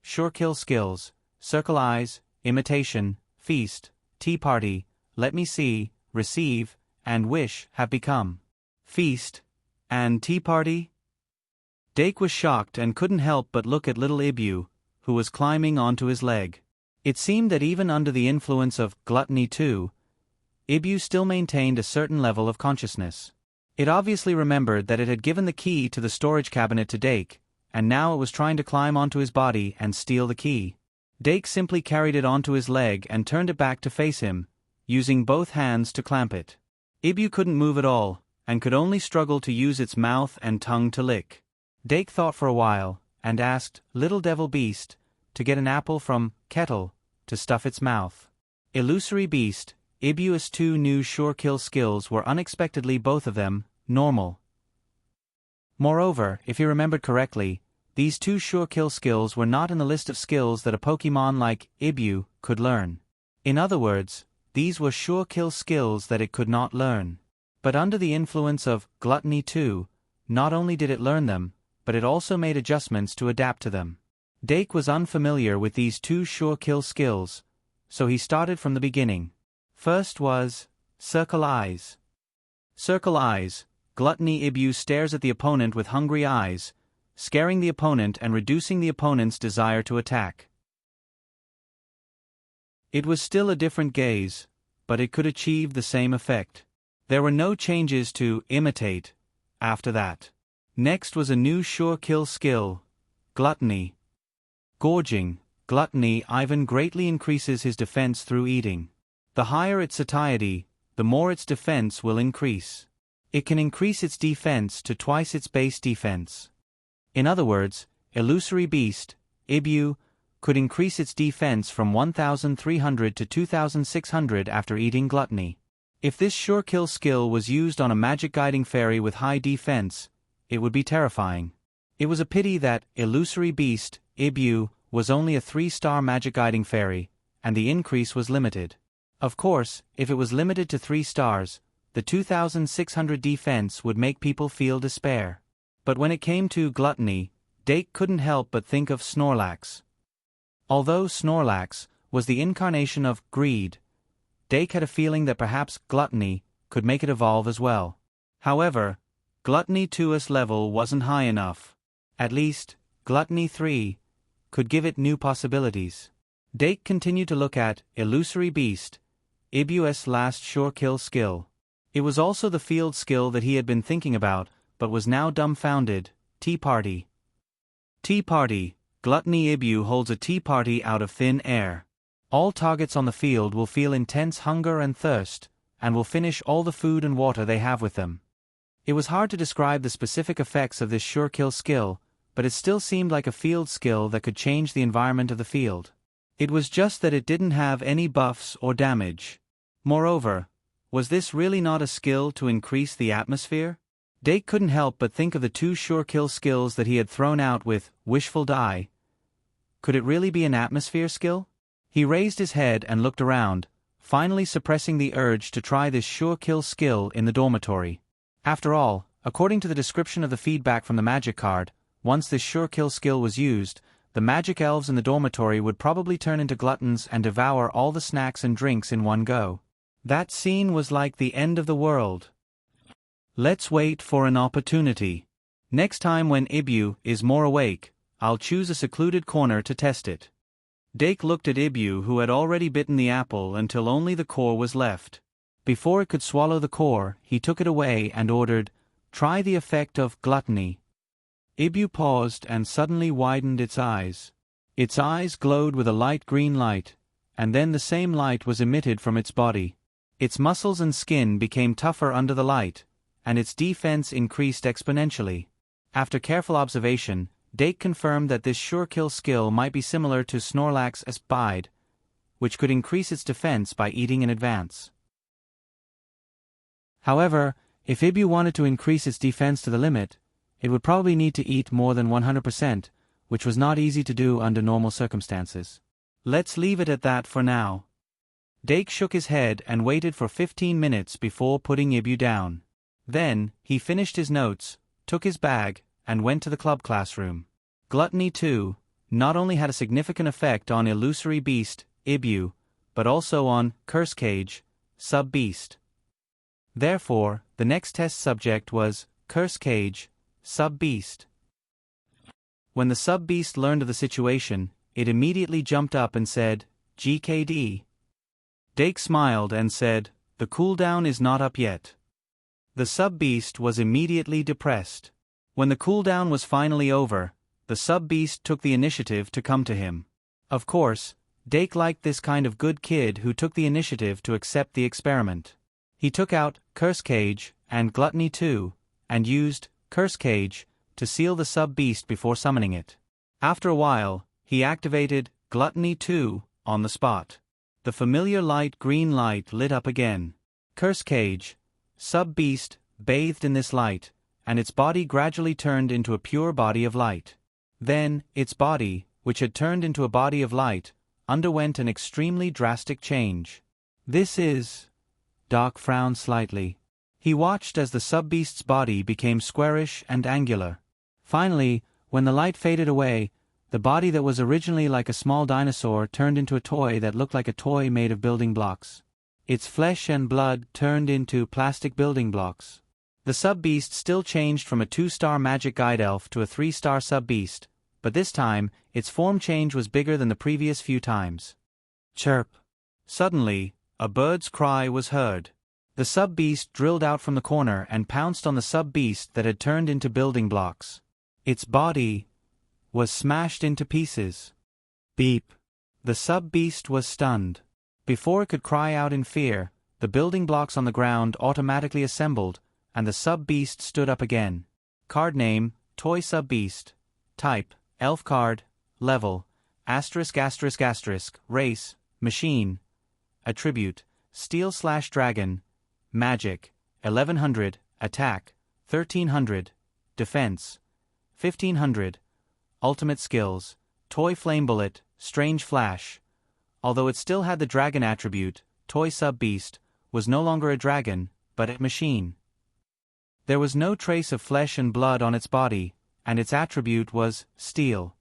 Speaker 1: Sure kill skills, Circle Eyes, Imitation, Feast, Tea Party, Let Me See, Receive, and Wish have become. Feast and Tea Party? Dake was shocked and couldn't help but look at little Ibu, who was climbing onto his leg. It seemed that even under the influence of Gluttony 2, Ibu still maintained a certain level of consciousness. It obviously remembered that it had given the key to the storage cabinet to Dake, and now it was trying to climb onto his body and steal the key. Dake simply carried it onto his leg and turned it back to face him, using both hands to clamp it. Ibu couldn't move at all, and could only struggle to use its mouth and tongue to lick. Dake thought for a while, and asked Little Devil Beast to get an apple from Kettle to stuff its mouth. Illusory Beast, Ibu's 2 new sure kill skills were unexpectedly both of them normal. Moreover, if he remembered correctly, these 2 sure kill skills were not in the list of skills that a Pokemon like Ibu could learn. In other words, these were sure kill skills that it could not learn. But under the influence of Gluttony 2, not only did it learn them, but it also made adjustments to adapt to them. Dake was unfamiliar with these 2 sure kill skills, so he started from the beginning. First was Circle Eyes. Circle Eyes. Gluttony Ibu stares at the opponent with hungry eyes, scaring the opponent and reducing the opponent's desire to attack. It was still a different gaze, but it could achieve the same effect. There were no changes to Imitate after that. Next was a new sure kill skill, Gluttony. Gorging. Gluttony Ivan greatly increases his defense through eating. The higher its satiety, the more its defense will increase. It can increase its defense to twice its base defense. In other words, Illusory Beast, Ibu, could increase its defense from 1,300 to 2,600 after eating Gluttony. If this sure kill skill was used on a magic guiding fairy with high defense, it would be terrifying. It was a pity that Illusory Beast, Ibu, was only a 3-star magic guiding fairy, and the increase was limited. Of course, if it was limited to 3 stars, the 2,600 defense would make people feel despair. But when it came to Gluttony, Dake couldn't help but think of Snorlax. Although Snorlax was the incarnation of greed, Dake had a feeling that perhaps Gluttony could make it evolve as well. However, Gluttony 2's level wasn't high enough. At least, Gluttony 3 could give it new possibilities. Dake continued to look at Illusory Beast, Ibu's last sure kill skill. It was also the field skill that he had been thinking about, but was now dumbfounded, Tea Party. Tea Party. Gluttony Ibu holds a tea party out of thin air. All targets on the field will feel intense hunger and thirst, and will finish all the food and water they have with them. It was hard to describe the specific effects of this sure kill skill, but it still seemed like a field skill that could change the environment of the field. It was just that it didn't have any buffs or damage. Moreover, was this really not a skill to increase the atmosphere? Dake couldn't help but think of the 2 sure kill skills that he had thrown out with Wishful Die. Could it really be an atmosphere skill? He raised his head and looked around, finally suppressing the urge to try this sure-kill skill in the dormitory. After all, according to the description of the feedback from the magic card, once this sure-kill skill was used, the magic elves in the dormitory would probably turn into gluttons and devour all the snacks and drinks in one go. That scene was like the end of the world. Let's wait for an opportunity. Next time when Ibu is more awake, I'll choose a secluded corner to test it. Dake looked at Ibu, who had already bitten the apple until only the core was left. Before it could swallow the core, he took it away and ordered, "Try the effect of gluttony." Ibu paused and suddenly widened its eyes. Its eyes glowed with a light green light, and then the same light was emitted from its body. Its muscles and skin became tougher under the light, and its defense increased exponentially. After careful observation, Dake confirmed that this sure-kill skill might be similar to Snorlax's Bide, which could increase its defense by eating in advance. However, if Ibu wanted to increase its defense to the limit, it would probably need to eat more than 100%, which was not easy to do under normal circumstances. Let's leave it at that for now. Dake shook his head and waited for 15 minutes before putting Ibu down. Then, he finished his notes, took his bag, and went to the club classroom. Gluttony, too, not only had a significant effect on illusory beast, Ibu, but also on Curse Cage, sub-beast. Therefore, the next test subject was Curse Cage, sub-beast. When the sub-beast learned of the situation, it immediately jumped up and said, "GKD." Dake smiled and said, "The cooldown is not up yet." The sub-beast was immediately depressed. When the cooldown was finally over, the sub-beast took the initiative to come to him. Of course, Dake liked this kind of good kid who took the initiative to accept the experiment. He took out Curse Cage and Gluttony too, and used Curse Cage to seal the sub-beast before summoning it. After a while, he activated Gluttony 2 on the spot. The familiar light green light lit up again. Curse Cage, sub-beast, bathed in this light, and its body gradually turned into a pure body of light. Then, its body, which had turned into a body of light, underwent an extremely drastic change. This is... Doc frowned slightly. He watched as the sub-beast's body became squarish and angular. Finally, when the light faded away, the body that was originally like a small dinosaur turned into a toy that looked like a toy made of building blocks. Its flesh and blood turned into plastic building blocks. The sub-beast still changed from a 2-star magic guide elf to a 3-star sub-beast, but this time, its form change was bigger than the previous few times. Chirp. Suddenly, a bird's cry was heard. The sub-beast drilled out from the corner and pounced on the sub-beast that had turned into building blocks. Its body was smashed into pieces. Beep. The sub-beast was stunned. Before it could cry out in fear, the building blocks on the ground automatically assembled, and the sub-beast stood up again. Card name, Toy Sub-Beast. Type, Elf Card. Level, *****. Race, Machine. Attribute, Steel/Dragon. Magic, 1100. Attack, 1300. Defense, 1500. Ultimate skills, Toy Flame Bullet, Strange Flash. Although it still had the dragon attribute, Toy Sub-Beast was no longer a dragon, but a machine. There was no trace of flesh and blood on its body, and its attribute was steel.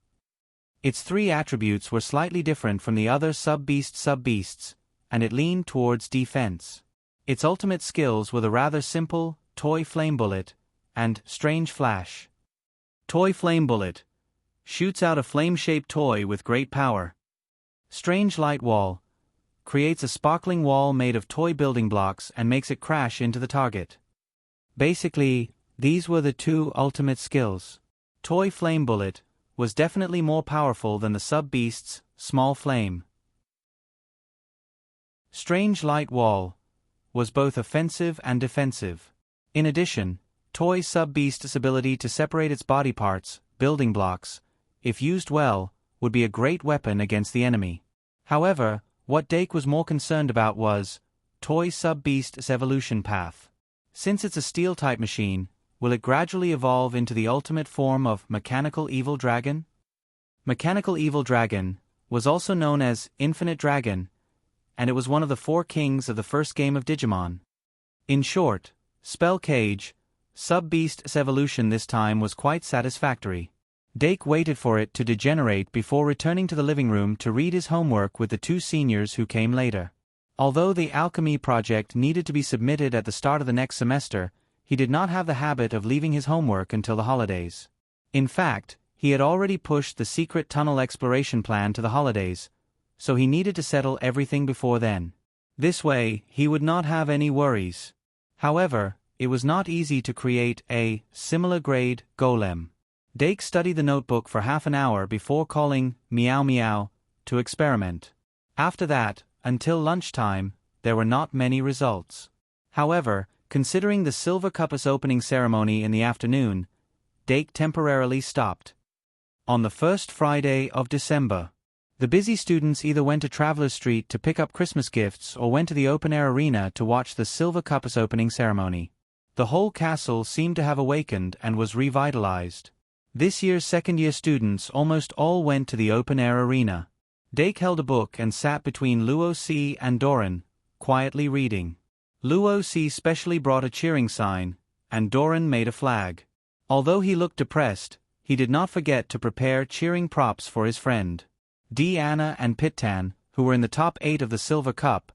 Speaker 1: Its 3 attributes were slightly different from the other sub-beasts, and it leaned towards defense. Its ultimate skills were the rather simple Toy Flame Bullet and Strange Flash. Toy Flame Bullet shoots out a flame-shaped toy with great power. Strange Light Wall creates a sparkling wall made of toy building blocks and makes it crash into the target. Basically, these were the 2 ultimate skills. Toy Flame Bullet was definitely more powerful than the sub-beast's Small Flame. Strange Light Wall was both offensive and defensive. In addition, Toy Sub-Beast's ability to separate its body parts, building blocks, if used well, would be a great weapon against the enemy. However, what Dake was more concerned about was Toy Sub-Beast's evolution path. Since it's a steel-type machine, will it gradually evolve into the ultimate form of Mechanical Evil Dragon? Mechanical Evil Dragon was also known as Infinite Dragon, and it was one of the 4 kings of the first game of Digimon. In short, Spell Cage, Sub-Beast's evolution this time was quite satisfactory. Dake waited for it to degenerate before returning to the living room to read his homework with the 2 seniors who came later. Although the alchemy project needed to be submitted at the start of the next semester, he did not have the habit of leaving his homework until the holidays. In fact, he had already pushed the secret tunnel exploration plan to the holidays, so he needed to settle everything before then. This way, he would not have any worries. However, it was not easy to create a similar grade golem. Dake studied the notebook for half an hour before calling Meow Meow to experiment. After that, until lunchtime, there were not many results. However, considering the Silver Cuppus opening ceremony in the afternoon, Dake temporarily stopped. On the first Friday of December, the busy students either went to Traveler's Street to pick up Christmas gifts or went to the open-air arena to watch the Silver Cuppus opening ceremony. The whole castle seemed to have awakened and was revitalized. This year's second-year students almost all went to the open-air arena. Dake held a book and sat between Luo Si and Doran, quietly reading. Luo Si specially brought a cheering sign, and Doran made a flag. Although he looked depressed, he did not forget to prepare cheering props for his friend. Deanna and Pittan, who were in the top 8 of the Silver Cup,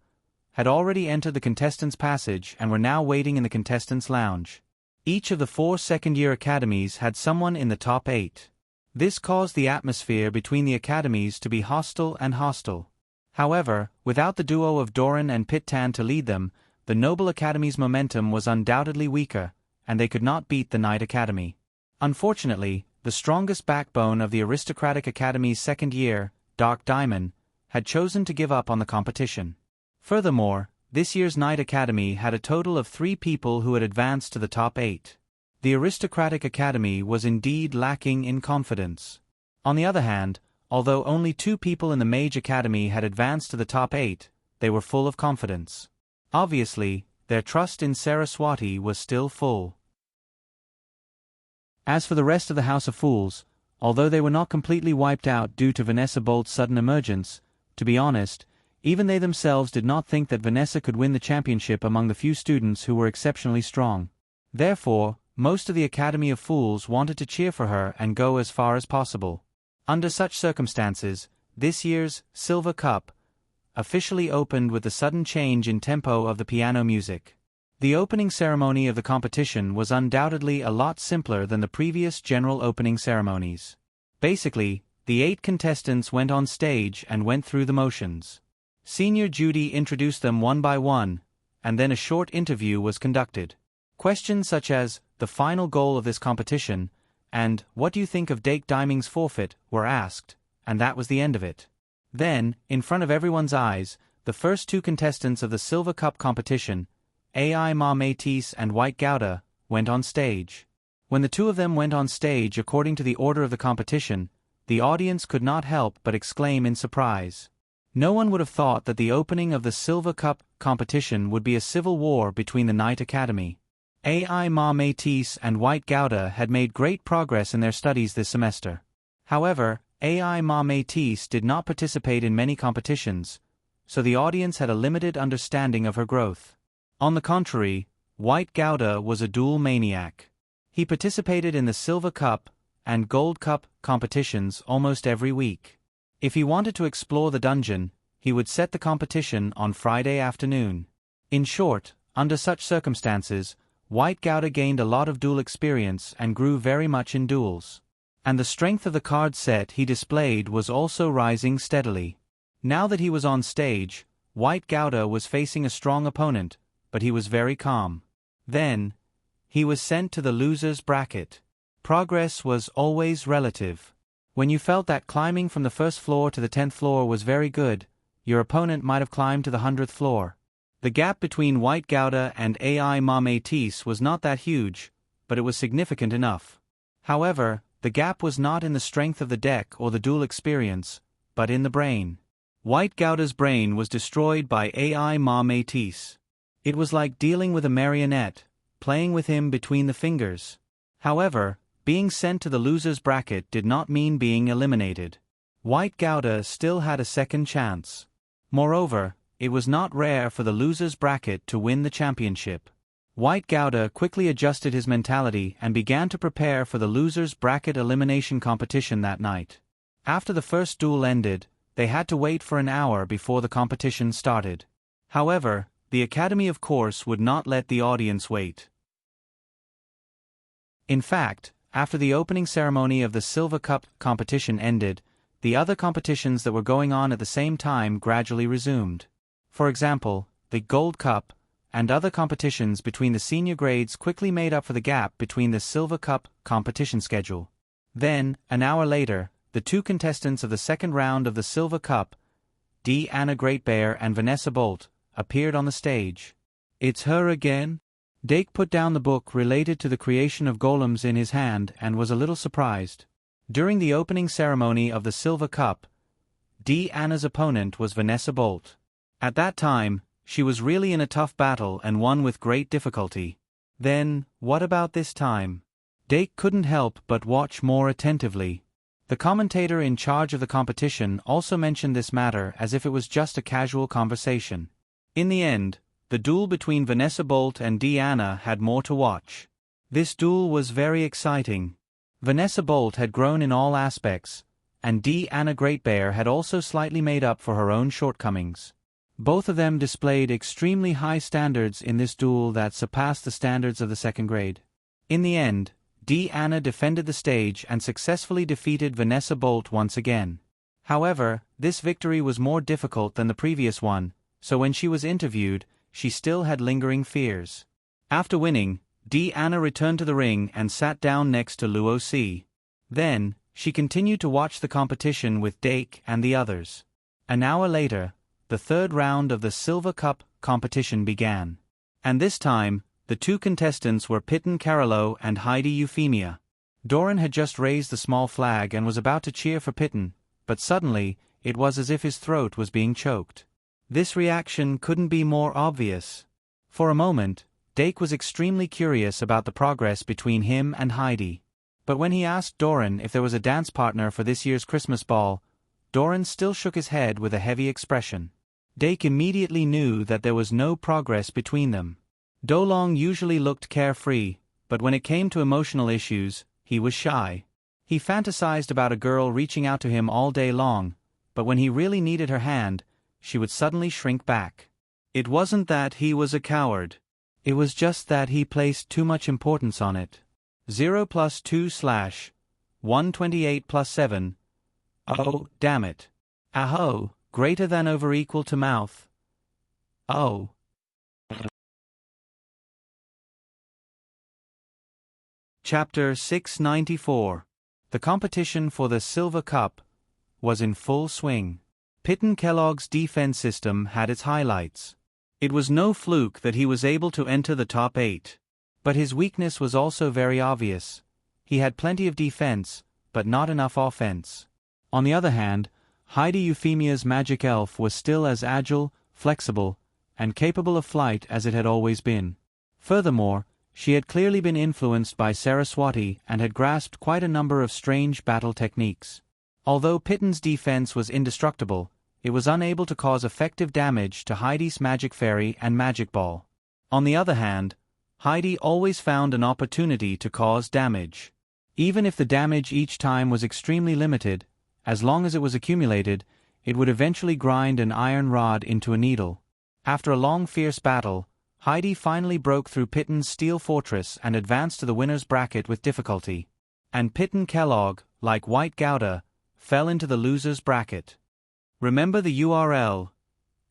Speaker 1: had already entered the contestants' passage and were now waiting in the contestants' lounge. Each of the 4 second-year academies had someone in the top 8. This caused the atmosphere between the academies to be hostile and hostile. However, without the duo of Doran and Pittan to lead them, the Noble Academy's momentum was undoubtedly weaker, and they could not beat the Knight Academy. Unfortunately, the strongest backbone of the Aristocratic Academy's second year, Dark Diamond, had chosen to give up on the competition. Furthermore, this year's Knight Academy had a total of 3 people who had advanced to the top 8. The Aristocratic Academy was indeed lacking in confidence. On the other hand, although only 2 people in the Mage Academy had advanced to the top 8, they were full of confidence. Obviously, their trust in Saraswati was still full. As for the rest of the House of Fools, although they were not completely wiped out due to Vanessa Bolt's sudden emergence, to be honest, even they themselves did not think that Vanessa could win the championship among the few students who were exceptionally strong. Therefore, most of the Academy of Fools wanted to cheer for her and go as far as possible. Under such circumstances, this year's Silver Cup officially opened with the sudden change in tempo of the piano music. The opening ceremony of the competition was undoubtedly a lot simpler than the previous general opening ceremonies. Basically, the 8 contestants went on stage and went through the motions. Senior Judy introduced them one by one, and then a short interview was conducted. Questions such as, the final goal of this competition, and, what do you think of Dake Diming's forfeit, were asked, and that was the end of it. Then, in front of everyone's eyes, the first 2 contestants of the Silver Cup competition, Ai Ma Métis and White Gouda, went on stage. When the 2 of them went on stage according to the order of the competition, the audience could not help but exclaim in surprise. No one would have thought that the opening of the Silver Cup competition would be a civil war between the Knight Academy. Ai Ma Métis and White Gouda had made great progress in their studies this semester. However, Ai Ma Métis did not participate in many competitions, so the audience had a limited understanding of her growth. On the contrary, White Gouda was a duel maniac. He participated in the Silver Cup and Gold Cup competitions almost every week. If he wanted to explore the dungeon, he would set the competition on Friday afternoon. In short, under such circumstances, White Gouda gained a lot of duel experience and grew very much in duels. And the strength of the card set he displayed was also rising steadily. Now that he was on stage, White Gouda was facing a strong opponent, but he was very calm. Then, he was sent to the loser's bracket. Progress was always relative. When you felt that climbing from the first floor to the 10th floor was very good, your opponent might have climbed to the 100th floor. The gap between White Gouda and Ai Ma Métis was not that huge, but it was significant enough. However, the gap was not in the strength of the deck or the duel experience, but in the brain. White Gouda's brain was destroyed by Ai Ma Métis. It was like dealing with a marionette, playing with him between the fingers. However, being sent to the loser's bracket did not mean being eliminated. White Gouda still had a second chance. Moreover, it was not rare for the loser's bracket to win the championship. White Gouda quickly adjusted his mentality and began to prepare for the loser's bracket elimination competition that night. After the first duel ended, they had to wait for an hour before the competition started. However, the Academy of course would not let the audience wait. In fact, after the opening ceremony of the Silver Cup competition ended, the other competitions that were going on at the same time gradually resumed. For example, the Gold Cup and other competitions between the senior grades quickly made up for the gap between the Silver Cup competition schedule. Then, an hour later, the two contestants of the second round of the Silver Cup, Anna Greatbear and Vanessa Bolt, appeared on the stage. "It's her again?" Dake put down the book related to the creation of golems in his hand and was a little surprised. During the opening ceremony of the Silver Cup, Anna's opponent was Vanessa Bolt. At that time, she was really in a tough battle and won with great difficulty. Then, what about this time? Dake couldn't help but watch more attentively. The commentator in charge of the competition also mentioned this matter as if it was just a casual conversation. In the end, the duel between Vanessa Bolt and Anna had more to watch. This duel was very exciting. Vanessa Bolt had grown in all aspects, and Anna Greatbear had also slightly made up for her own shortcomings. Both of them displayed extremely high standards in this duel that surpassed the standards of the second grade. In the end, Anna defended the stage and successfully defeated Vanessa Bolt once again. However, this victory was more difficult than the previous one, so when she was interviewed, she still had lingering fears. After winning, Anna returned to the ring and sat down next to Luo Si. Then, she continued to watch the competition with Dake and the others. An hour later, the third round of the Silver Cup competition began. And this time, the two contestants were Pitten Carolo and Heidi Euphemia. Doran had just raised the small flag and was about to cheer for Pitten, but suddenly, it was as if his throat was being choked. This reaction couldn't be more obvious. For a moment, Dake was extremely curious about the progress between him and Heidi. But when he asked Doran if there was a dance partner for this year's Christmas ball, Doran still shook his head with a heavy expression. Dake immediately knew that there was no progress between them. Dolong usually looked carefree, but when it came to emotional issues, he was shy. He fantasized about a girl reaching out to him all day long, but when he really needed her hand, she would suddenly shrink back. It wasn't that he was a coward. It was just that he placed too much importance on it. 0 + 2 / 128 + 7. Oh, damn it. Aho, greater than over equal to mouth. Oh. Chapter 694. The competition for the Silver Cup was in full swing. Pitten Kellogg's defense system had its highlights. It was no fluke that he was able to enter the top 8. But his weakness was also very obvious. He had plenty of defense, but not enough offense. On the other hand, Heidi Euphemia's magic elf was still as agile, flexible, and capable of flight as it had always been. Furthermore, she had clearly been influenced by Saraswati and had grasped quite a number of strange battle techniques. Although Pitten's defense was indestructible, it was unable to cause effective damage to Heidi's magic fairy and magic ball. On the other hand, Heidi always found an opportunity to cause damage. Even if the damage each time was extremely limited, as long as it was accumulated, it would eventually grind an iron rod into a needle. After a long fierce battle, Heidi finally broke through Pitten's steel fortress and advanced to the winner's bracket with difficulty. And Pitten Kellogg, like White Gouda, fell into the loser's bracket. Remember the URL.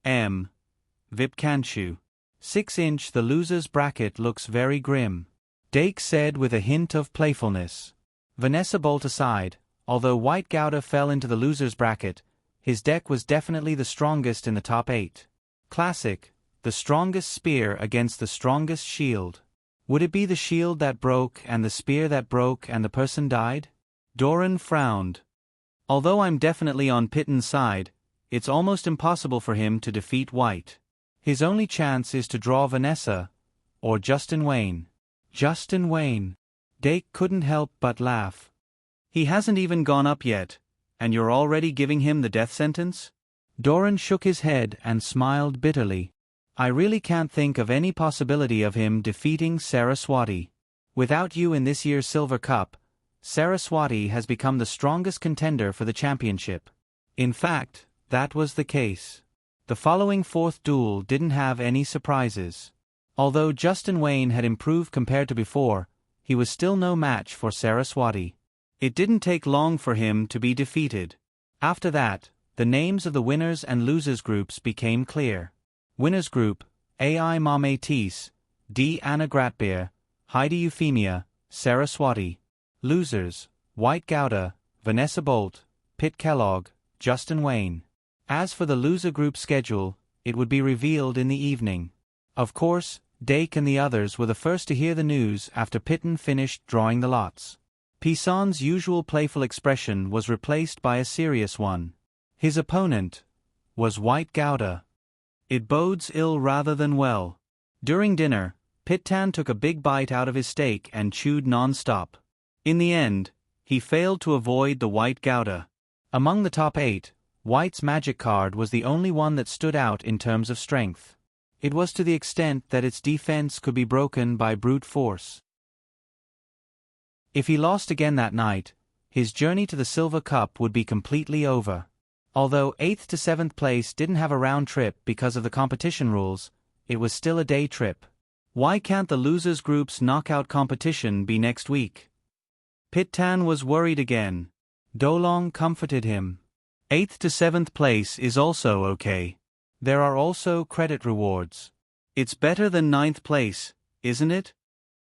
Speaker 1: Vipkanchu. 6-inch. The loser's bracket looks very grim. Dake said with a hint of playfulness. Vanessa Bolt aside, although White Gouda fell into the loser's bracket, his deck was definitely the strongest in the top 8. Classic. The strongest spear against the strongest shield. Would it be the shield that broke and the spear that broke and the person died? Doran frowned. Although I'm definitely on Pitten's side, it's almost impossible for him to defeat White. His only chance is to draw Vanessa, or Justin Wayne. Justin Wayne. Dake couldn't help but laugh. He hasn't even gone up yet, and you're already giving him the death sentence? Doran shook his head and smiled bitterly. I really can't think of any possibility of him defeating Saraswati. Without you in this year's Silver Cup, Saraswati has become the strongest contender for the championship. In fact, that was the case. The following fourth duel didn't have any surprises. Although Justin Wayne had improved compared to before, he was still no match for Saraswati. It didn't take long for him to be defeated. After that, the names of the winners and losers groups became clear. Winners group, AI Mametis, D. Anna Gratbeer, Heidi Euphemia, Saraswati. Losers, White Gouda, Vanessa Bolt, Pitt Kellogg, Justin Wayne. As for the loser group schedule, it would be revealed in the evening. Of course, Dake and the others were the first to hear the news after Pitten finished drawing the lots. Pison's usual playful expression was replaced by a serious one. His opponent was White Gouda. It bodes ill rather than well. During dinner, Pittan took a big bite out of his steak and chewed non-stop. In the end, he failed to avoid the White Gouda. Among the top 8, White's magic card was the only one that stood out in terms of strength. It was to the extent that its defense could be broken by brute force. If he lost again that night, his journey to the Silver Cup would be completely over. Although 8th to 7th place didn't have a round trip because of the competition rules, it was still a day trip. Why can't the losers group's knockout competition be next week? Pittan was worried again. Dolong comforted him. 8th to 7th place is also okay. There are also credit rewards. It's better than 9th place, isn't it?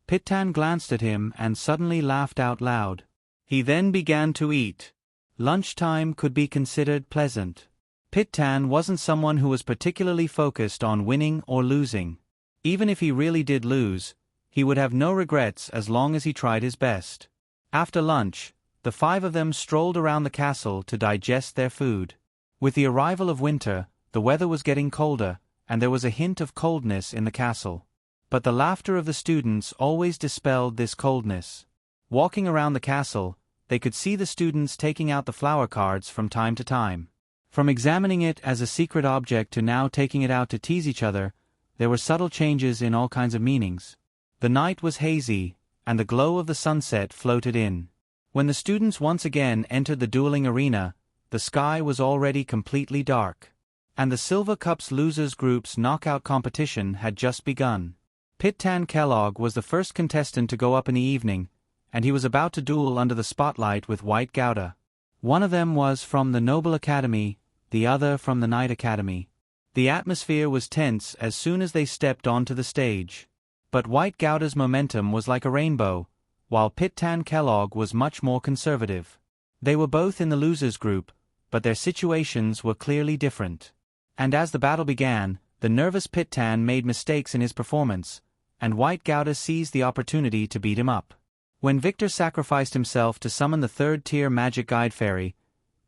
Speaker 1: Pittan glanced at him and suddenly laughed out loud. He then began to eat. Lunchtime could be considered pleasant. Pittan wasn't someone who was particularly focused on winning or losing. Even if he really did lose, he would have no regrets as long as he tried his best. After lunch, the 5 of them strolled around the castle to digest their food. With the arrival of winter, the weather was getting colder, and there was a hint of coldness in the castle. But the laughter of the students always dispelled this coldness. Walking around the castle, they could see the students taking out the flower cards from time to time. From examining it as a secret object to now taking it out to tease each other, there were subtle changes in all kinds of meanings. The night was hazy, and the glow of the sunset floated in. When the students once again entered the dueling arena, the sky was already completely dark. And the Silver Cup's losers group's knockout competition had just begun. Pittan Kellogg was the first contestant to go up in the evening, and he was about to duel under the spotlight with White Gouda. One of them was from the Noble Academy, the other from the Knight Academy. The atmosphere was tense as soon as they stepped onto the stage. But White Gouda's momentum was like a rainbow, while Pittan Kellogg was much more conservative. They were both in the losers group, but their situations were clearly different. And as the battle began, the nervous Pittan made mistakes in his performance, and White Gouda seized the opportunity to beat him up. When Victor sacrificed himself to summon the third-tier magic guide fairy,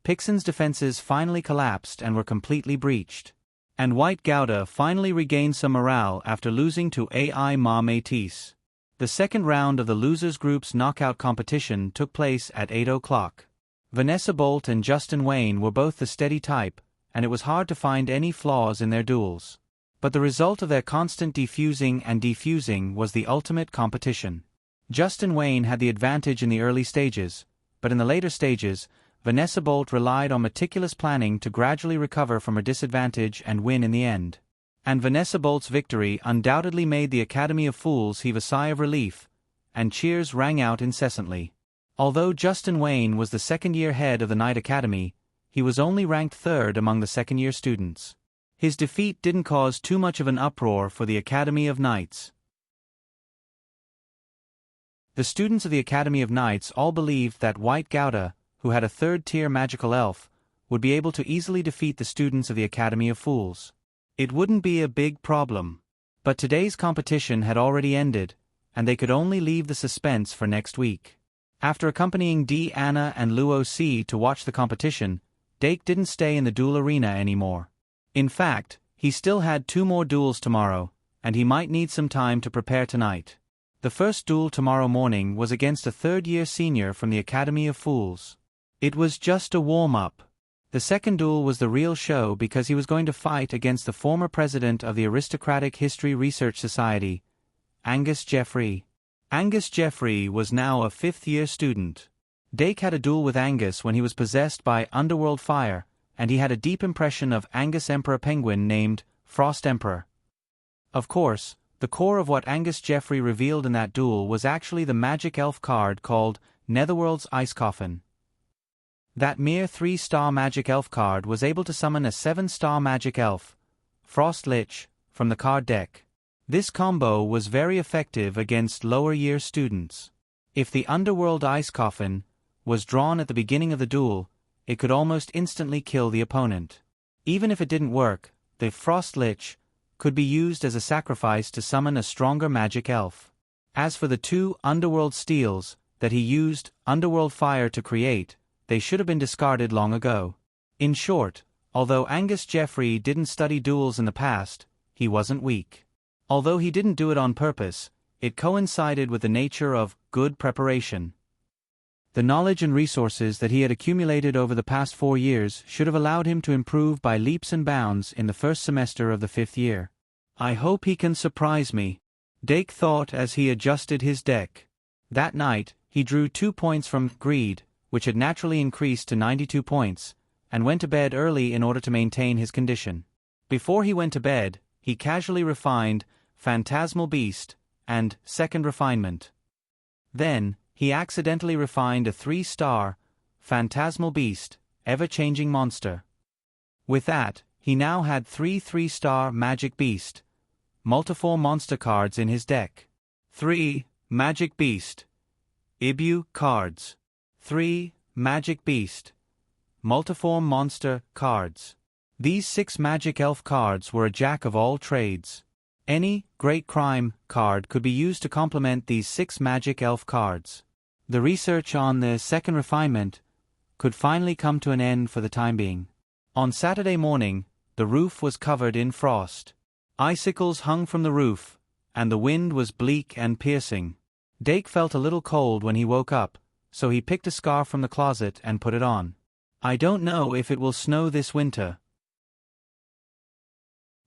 Speaker 1: Pixon's defenses finally collapsed and were completely breached. And White Gouda finally regained some morale after losing to AI Ma Métis. The second round of the losers group's knockout competition took place at 8 o'clock. Vanessa Bolt and Justin Wayne were both the steady type, and it was hard to find any flaws in their duels. But the result of their constant defusing was the ultimate competition. Justin Wayne had the advantage in the early stages, but in the later stages, Vanessa Bolt relied on meticulous planning to gradually recover from her disadvantage and win in the end. And Vanessa Bolt's victory undoubtedly made the Academy of Fools heave a sigh of relief, and cheers rang out incessantly. Although Justin Wayne was the second-year head of the Knight Academy, he was only ranked 3rd among the second-year students. His defeat didn't cause too much of an uproar for the Academy of Knights. The students of the Academy of Knights all believed that White Gouda, who had a 3rd-tier magical elf, would be able to easily defeat the students of the Academy of Fools. It wouldn't be a big problem. But today's competition had already ended, and they could only leave the suspense for next week. After accompanying D. Anna and Luo C. to watch the competition, Dake didn't stay in the duel arena anymore. In fact, he still had 2 more duels tomorrow, and he might need some time to prepare tonight. The first duel tomorrow morning was against a 3rd-year senior from the Academy of Fools. It was just a warm-up. The second duel was the real show because he was going to fight against the former president of the Aristocratic History Research Society, Angus Jeffrey. Angus Jeffrey was now a fifth-year student. Dake had a duel with Angus when he was possessed by underworld fire, and he had a deep impression of Angus Emperor Penguin named Frost Emperor. Of course, the core of what Angus Jeffrey revealed in that duel was actually the magic elf card called Netherworld's Ice Coffin. That mere 3-star magic elf card was able to summon a 7-star magic elf, Frost Lich, from the card deck. This combo was very effective against lower-year students. If the Underworld Ice Coffin was drawn at the beginning of the duel, it could almost instantly kill the opponent. Even if it didn't work, the Frost Lich could be used as a sacrifice to summon a stronger magic elf. As for the 2 Underworld Steels that he used Underworld Fire to create, they should have been discarded long ago. In short, although Angus Jeffrey didn't study duels in the past, he wasn't weak. Although he didn't do it on purpose, it coincided with the nature of good preparation. The knowledge and resources that he had accumulated over the past 4 years should have allowed him to improve by leaps and bounds in the first semester of the 5th year. I hope he can surprise me, Dake thought as he adjusted his deck. That night, he drew 2 points from Greed, which had naturally increased to 92 points, and went to bed early in order to maintain his condition. Before he went to bed, he casually refined Phantasmal Beast and Second Refinement. Then, he accidentally refined a 3-star Phantasmal Beast, Ever-Changing Monster. With that, he now had 3 3-star Magic Beast, Multiform Monster cards in his deck. 3 Magic Beast, Ibu cards. 3 Magic Beast, Multiform Monster cards. These 6 Magic Elf cards were a jack of all trades. Any Great Crime card could be used to complement these 6 Magic Elf cards. The research on the Second Refinement could finally come to an end for the time being. On Saturday morning, the roof was covered in frost. Icicles hung from the roof, and the wind was bleak and piercing. Dake felt a little cold when he woke up, so he picked a scarf from the closet and put it on. I don't know if it will snow this winter.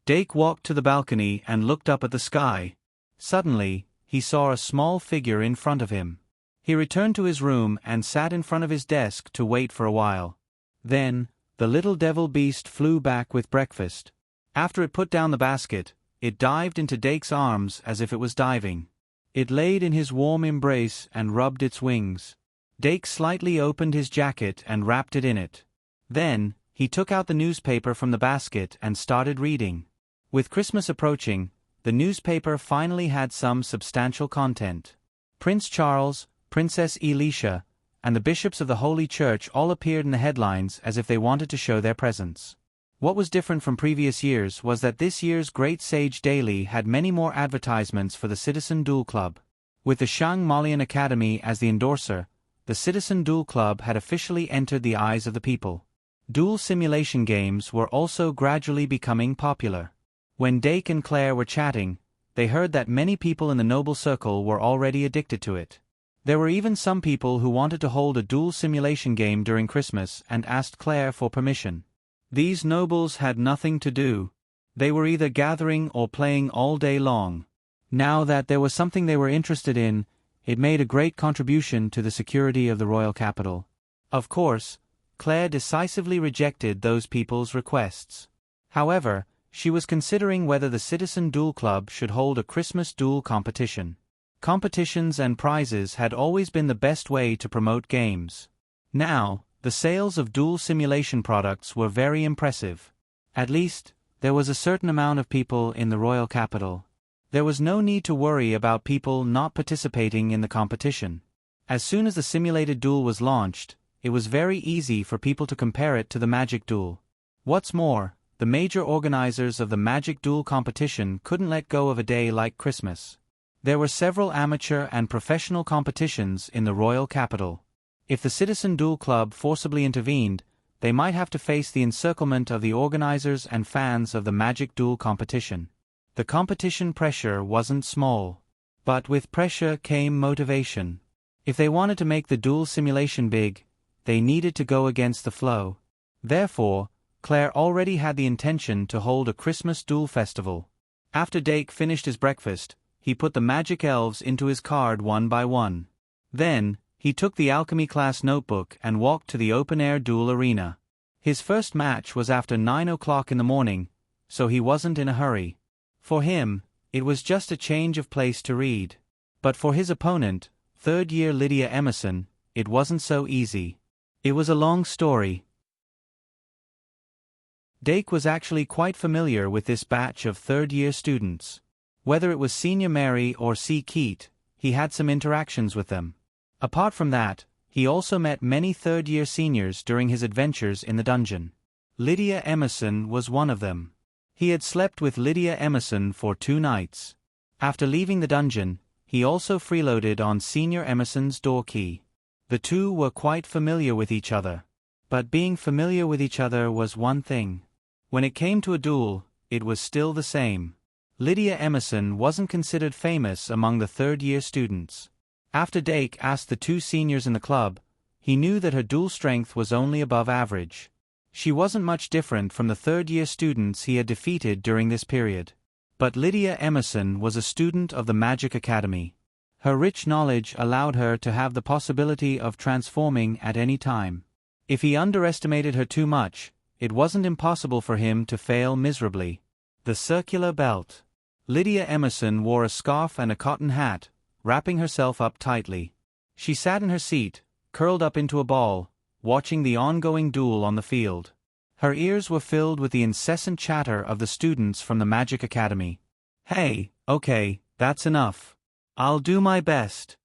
Speaker 1: Dake walked to the balcony and looked up at the sky. Suddenly, he saw a small figure in front of him. He returned to his room and sat in front of his desk to wait for a while. Then, the little devil beast flew back with breakfast. After it put down the basket, it dived into Dake's arms as if it was diving. It laid in his warm embrace and rubbed its wings. Dake slightly opened his jacket and wrapped it in it. Then, he took out the newspaper from the basket and started reading. With Christmas approaching, the newspaper finally had some substantial content. Prince Charles, Princess Elisha, and the bishops of the Holy Church all appeared in the headlines as if they wanted to show their presence. What was different from previous years was that this year's Great Sage Daily had many more advertisements for the Citizen Duel Club. With the Shang Malian Academy as the endorser, the Citizen Duel Club had officially entered the eyes of the people. Duel simulation games were also gradually becoming popular. When Dake and Claire were chatting, they heard that many people in the noble circle were already addicted to it. There were even some people who wanted to hold a duel simulation game during Christmas and asked Claire for permission. These nobles had nothing to do. They were either gathering or playing all day long. Now that there was something they were interested in, it made a great contribution to the security of the royal capital. Of course, Claire decisively rejected those people's requests. However, she was considering whether the Citizen Duel Club should hold a Christmas duel competition. Competitions and prizes had always been the best way to promote games. Now, the sales of duel simulation products were very impressive. At least, there was a certain amount of people in the royal capital. There was no need to worry about people not participating in the competition. As soon as the simulated duel was launched, it was very easy for people to compare it to the Magic Duel. What's more, the major organizers of the Magic Duel competition couldn't let go of a day like Christmas. There were several amateur and professional competitions in the royal capital. If the Citizen Duel Club forcibly intervened, they might have to face the encirclement of the organizers and fans of the Magic Duel competition. The competition pressure wasn't small. But with pressure came motivation. If they wanted to make the duel simulation big, they needed to go against the flow. Therefore, Claire already had the intention to hold a Christmas duel festival. After Dake finished his breakfast, he put the magic elves into his card one by one. Then, he took the alchemy class notebook and walked to the open-air duel arena. His first match was after 9 o'clock in the morning, so he wasn't in a hurry. For him, it was just a change of place to read. But for his opponent, third-year Lydia Emerson, it wasn't so easy. It was a long story. Dake was actually quite familiar with this batch of third-year students. Whether it was Senior Mary or C. Keat, he had some interactions with them. Apart from that, he also met many third-year seniors during his adventures in the dungeon. Lydia Emerson was one of them. He had slept with Lydia Emerson for 2 nights. After leaving the dungeon, he also freeloaded on Senior Emerson's door key. The two were quite familiar with each other. But being familiar with each other was one thing. When it came to a duel, it was still the same. Lydia Emerson wasn't considered famous among the third-year students. After Dake asked the 2 seniors in the club, he knew that her duel strength was only above average. She wasn't much different from the third-year students he had defeated during this period. But Lydia Emerson was a student of the Magic Academy. Her rich knowledge allowed her to have the possibility of transforming at any time. If he underestimated her too much, it wasn't impossible for him to fail miserably. The circular belt. Lydia Emerson wore a scarf and a cotton hat, wrapping herself up tightly. She sat in her seat, curled up into a ball, watching the ongoing duel on the field. Her ears were filled with the incessant chatter of the students from the Magic Academy. "Hey, okay, that's enough. I'll do my best."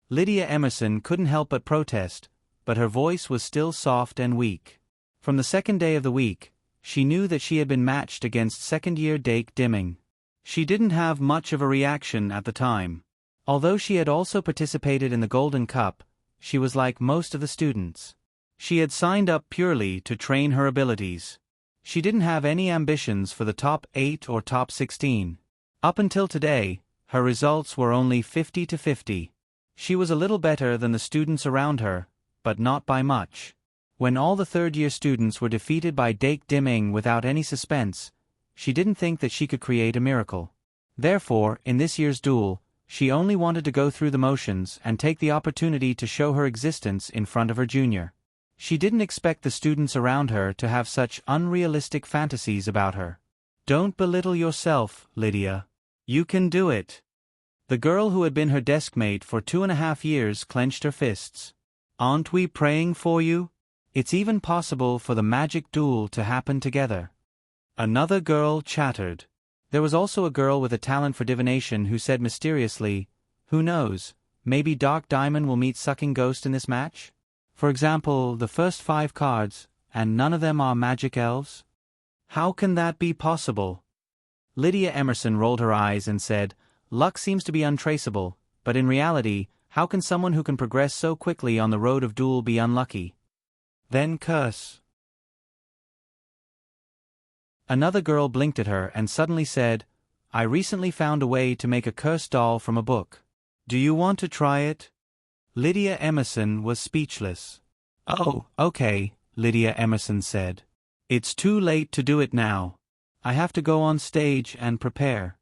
Speaker 1: Lydia Emerson couldn't help but protest, but her voice was still soft and weak. From the second day of the week, she knew that she had been matched against second-year Dake Dimming. She didn't have much of a reaction at the time. Although she had also participated in the Golden Cup, she was like most of the students. She had signed up purely to train her abilities. She didn't have any ambitions for the top 8 or top 16. Up until today, her results were only 50 to 50. She was a little better than the students around her, but not by much. When all the third-year students were defeated by Dake Dimming without any suspense, she didn't think that she could create a miracle. Therefore, in this year's duel, she only wanted to go through the motions and take the opportunity to show her existence in front of her junior. She didn't expect the students around her to have such unrealistic fantasies about her. "Don't belittle yourself, Lydia. You can do it." The girl who had been her desk mate for 2.5 years clenched her fists. "Aren't we praying for you? It's even possible for the magic duel to happen together." Another girl chattered. There was also a girl with a talent for divination who said mysteriously, "Who knows, maybe Dark Diamond will meet Sucking Ghost in this match? For example, the first 5 cards, and none of them are magic elves? How can that be possible?" Lydia Emerson rolled her eyes and said, "Luck seems to be untraceable, but in reality, how can someone who can progress so quickly on the road of duel be unlucky? Then curse." Another girl blinked at her and suddenly said, "I recently found a way to make a cursed doll from a book. Do you want to try it?" Lydia Emerson was speechless. "Oh, okay," Lydia Emerson said. "It's too late to do it now. I have to go on stage and prepare."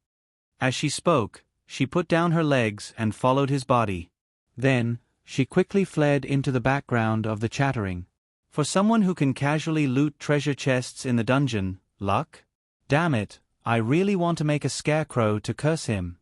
Speaker 1: As she spoke, she put down her legs and followed his body. Then, she quickly fled into the background of the chattering. For someone who can casually loot treasure chests in the dungeon, luck? Damn it, I really want to make a scarecrow to curse him.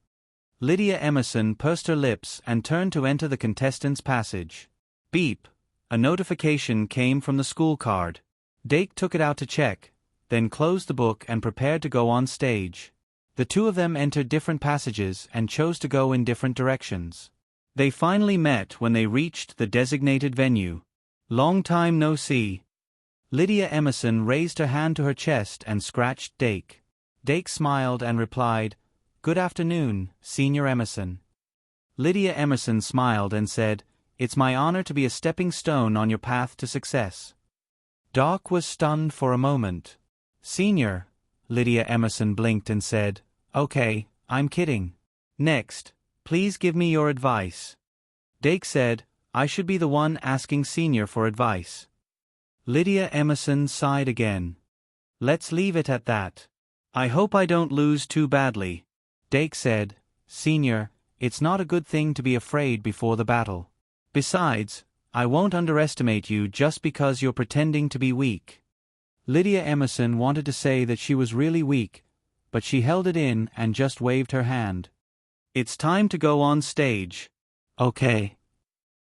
Speaker 1: Lydia Emerson pursed her lips and turned to enter the contestants' passage. Beep! A notification came from the school card. Dake took it out to check, then closed the book and prepared to go on stage. The two of them entered different passages and chose to go in different directions. They finally met when they reached the designated venue. "Long time no see." Lydia Emerson raised her hand to her chest and scratched Dake. Dake smiled and replied, "Good afternoon, Senior Emerson." Lydia Emerson smiled and said, "It's my honor to be a stepping stone on your path to success." Doc was stunned for a moment. "Senior," Lydia Emerson blinked and said, "Okay, I'm kidding. Next, please give me your advice." Dake said, "I should be the one asking Senior for advice." Lydia Emerson sighed again. Let's leave it at that. I hope I don't lose too badly. Dake said, Senior, it's not a good thing to be afraid before the battle. Besides, I won't underestimate you just because you're pretending to be weak. Lydia Emerson wanted to say that she was really weak, but she held it in and just waved her hand. It's time to go on stage. Okay.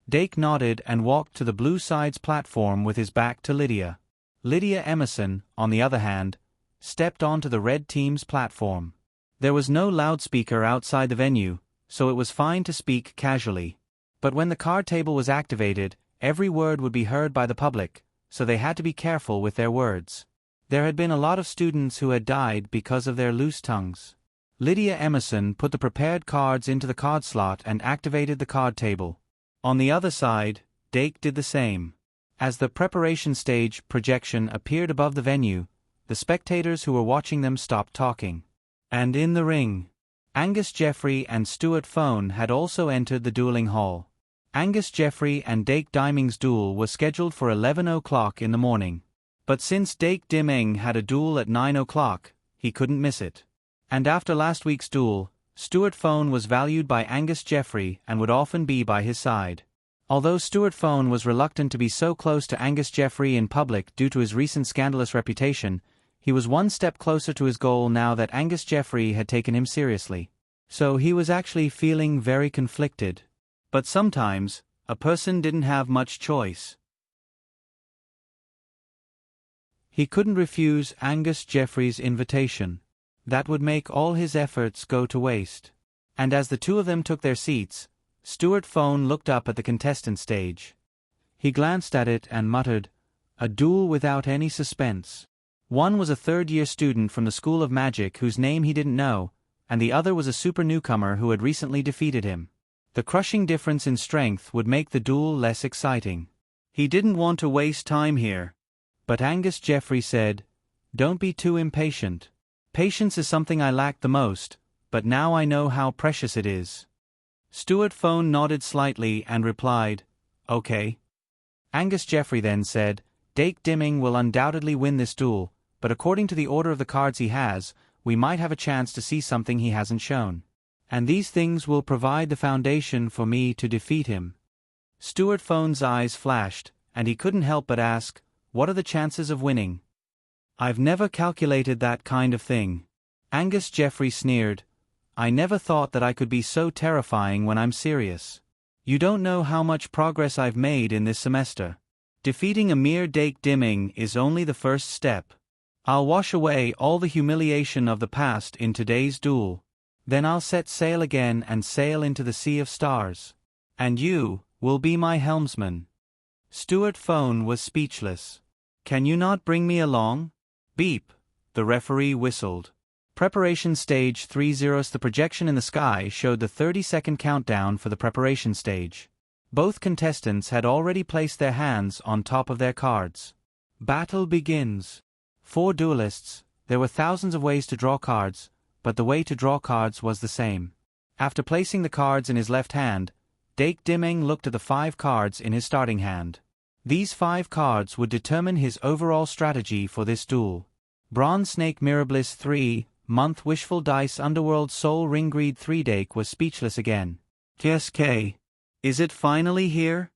Speaker 1: Dake nodded and walked to the Blue Side's platform with his back to Lydia. Lydia Emerson, on the other hand, stepped onto the Red Team's platform. There was no loudspeaker outside the venue, so it was fine to speak casually. But when the card table was activated, every word would be heard by the public, so they had to be careful with their words. There had been a lot of students who had died because of their loose tongues. Lydia Emerson put the prepared cards into the card slot and activated the card table. On the other side, Dake did the same. As the preparation stage projection appeared above the venue, the spectators who were watching them stopped talking. And in the ring, Angus Jeffrey and Stuart Fone had also entered the dueling hall. Angus Jeffrey and Dake Diming's duel was scheduled for 11 o'clock in the morning. But since Dake Diming had a duel at 9 o'clock, he couldn't miss it. And after last week's duel, Stuart Fone was valued by Angus Jeffrey and would often be by his side. Although Stuart Fone was reluctant to be so close to Angus Jeffrey in public due to his recent scandalous reputation, he was one step closer to his goal now that Angus Jeffrey had taken him seriously. So he was actually feeling very conflicted. But sometimes, a person didn't have much choice. He couldn't refuse Angus Jeffrey's invitation. That would make all his efforts go to waste. And as the two of them took their seats, Stuart Fone looked up at the contestant stage. He glanced at it and muttered, "A duel without any suspense." One was a third-year student from the School of Magic whose name he didn't know, and the other was a super newcomer who had recently defeated him. The crushing difference in strength would make the duel less exciting. He didn't want to waste time here. But Angus Jeffrey said, "Don't be too impatient. Patience is something I lack the most, but now I know how precious it is." Stuart Fone nodded slightly and replied, "Okay." Angus Jeffrey then said, "Dake Diming will undoubtedly win this duel, but according to the order of the cards he has, we might have a chance to see something he hasn't shown. And these things will provide the foundation for me to defeat him." Stuart Fone's eyes flashed, and he couldn't help but ask, "What are the chances of winning?" "I've never calculated that kind of thing." Angus Jeffrey sneered, "I never thought that I could be so terrifying when I'm serious. You don't know how much progress I've made in this semester. Defeating a mere Dake Diming is only the first step. I'll wash away all the humiliation of the past in today's duel. Then I'll set sail again and sail into the sea of stars. And you will be my helmsman." Stuart Fone was speechless. "Can you not bring me along?" Beep, the referee whistled. Preparation stage 30. The projection in the sky showed the 30-second countdown for the preparation stage. Both contestants had already placed their hands on top of their cards. Battle begins. For duelists, there were thousands of ways to draw cards, but the way to draw cards was the same. After placing the cards in his left hand, Dake Diming looked at the 5 cards in his starting hand. These 5 cards would determine his overall strategy for this duel. Bronze Snake Mirrorbliss 3, Month Wishful Dice Underworld Soul Ring Greed 3. Dake was speechless again. "KSK. Is it finally here?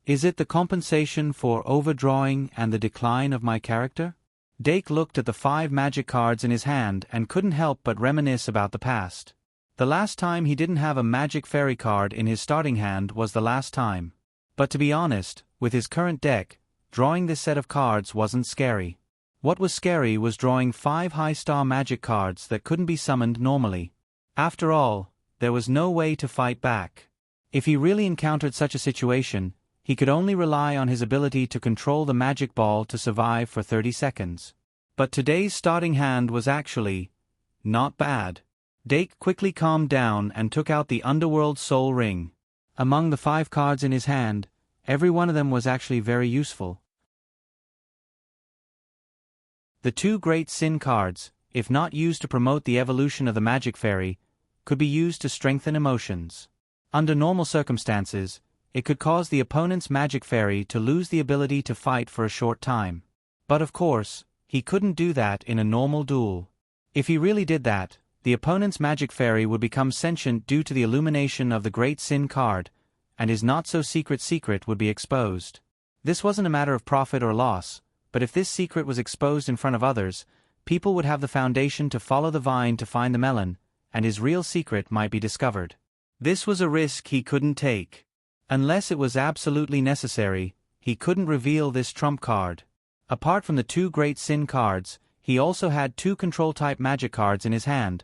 Speaker 1: Is it the compensation for overdrawing and the decline of my character?" Dake looked at the 5 magic cards in his hand and couldn't help but reminisce about the past. The last time he didn't have a magic fairy card in his starting hand was the last time. But to be honest, with his current deck, drawing this set of cards wasn't scary. What was scary was drawing 5 high-star magic cards that couldn't be summoned normally. After all, there was no way to fight back. If he really encountered such a situation, he could only rely on his ability to control the magic ball to survive for 30 seconds. But today's starting hand was actually not bad. Dake quickly calmed down and took out the Underworld Soul Ring. Among the 5 cards in his hand, every one of them was actually very useful. The 2 Great Sin cards, if not used to promote the evolution of the magic fairy, could be used to strengthen emotions. Under normal circumstances, it could cause the opponent's magic fairy to lose the ability to fight for a short time. But of course, he couldn't do that in a normal duel. If he really did that, the opponent's magic fairy would become sentient due to the illumination of the Great Sin card, and his not-so-secret secret would be exposed. This wasn't a matter of profit or loss, but if this secret was exposed in front of others, people would have the foundation to follow the vine to find the melon, and his real secret might be discovered. This was a risk he couldn't take. Unless it was absolutely necessary, he couldn't reveal this trump card. Apart from the 2 Great Sin cards, he also had 2 control-type magic cards in his hand: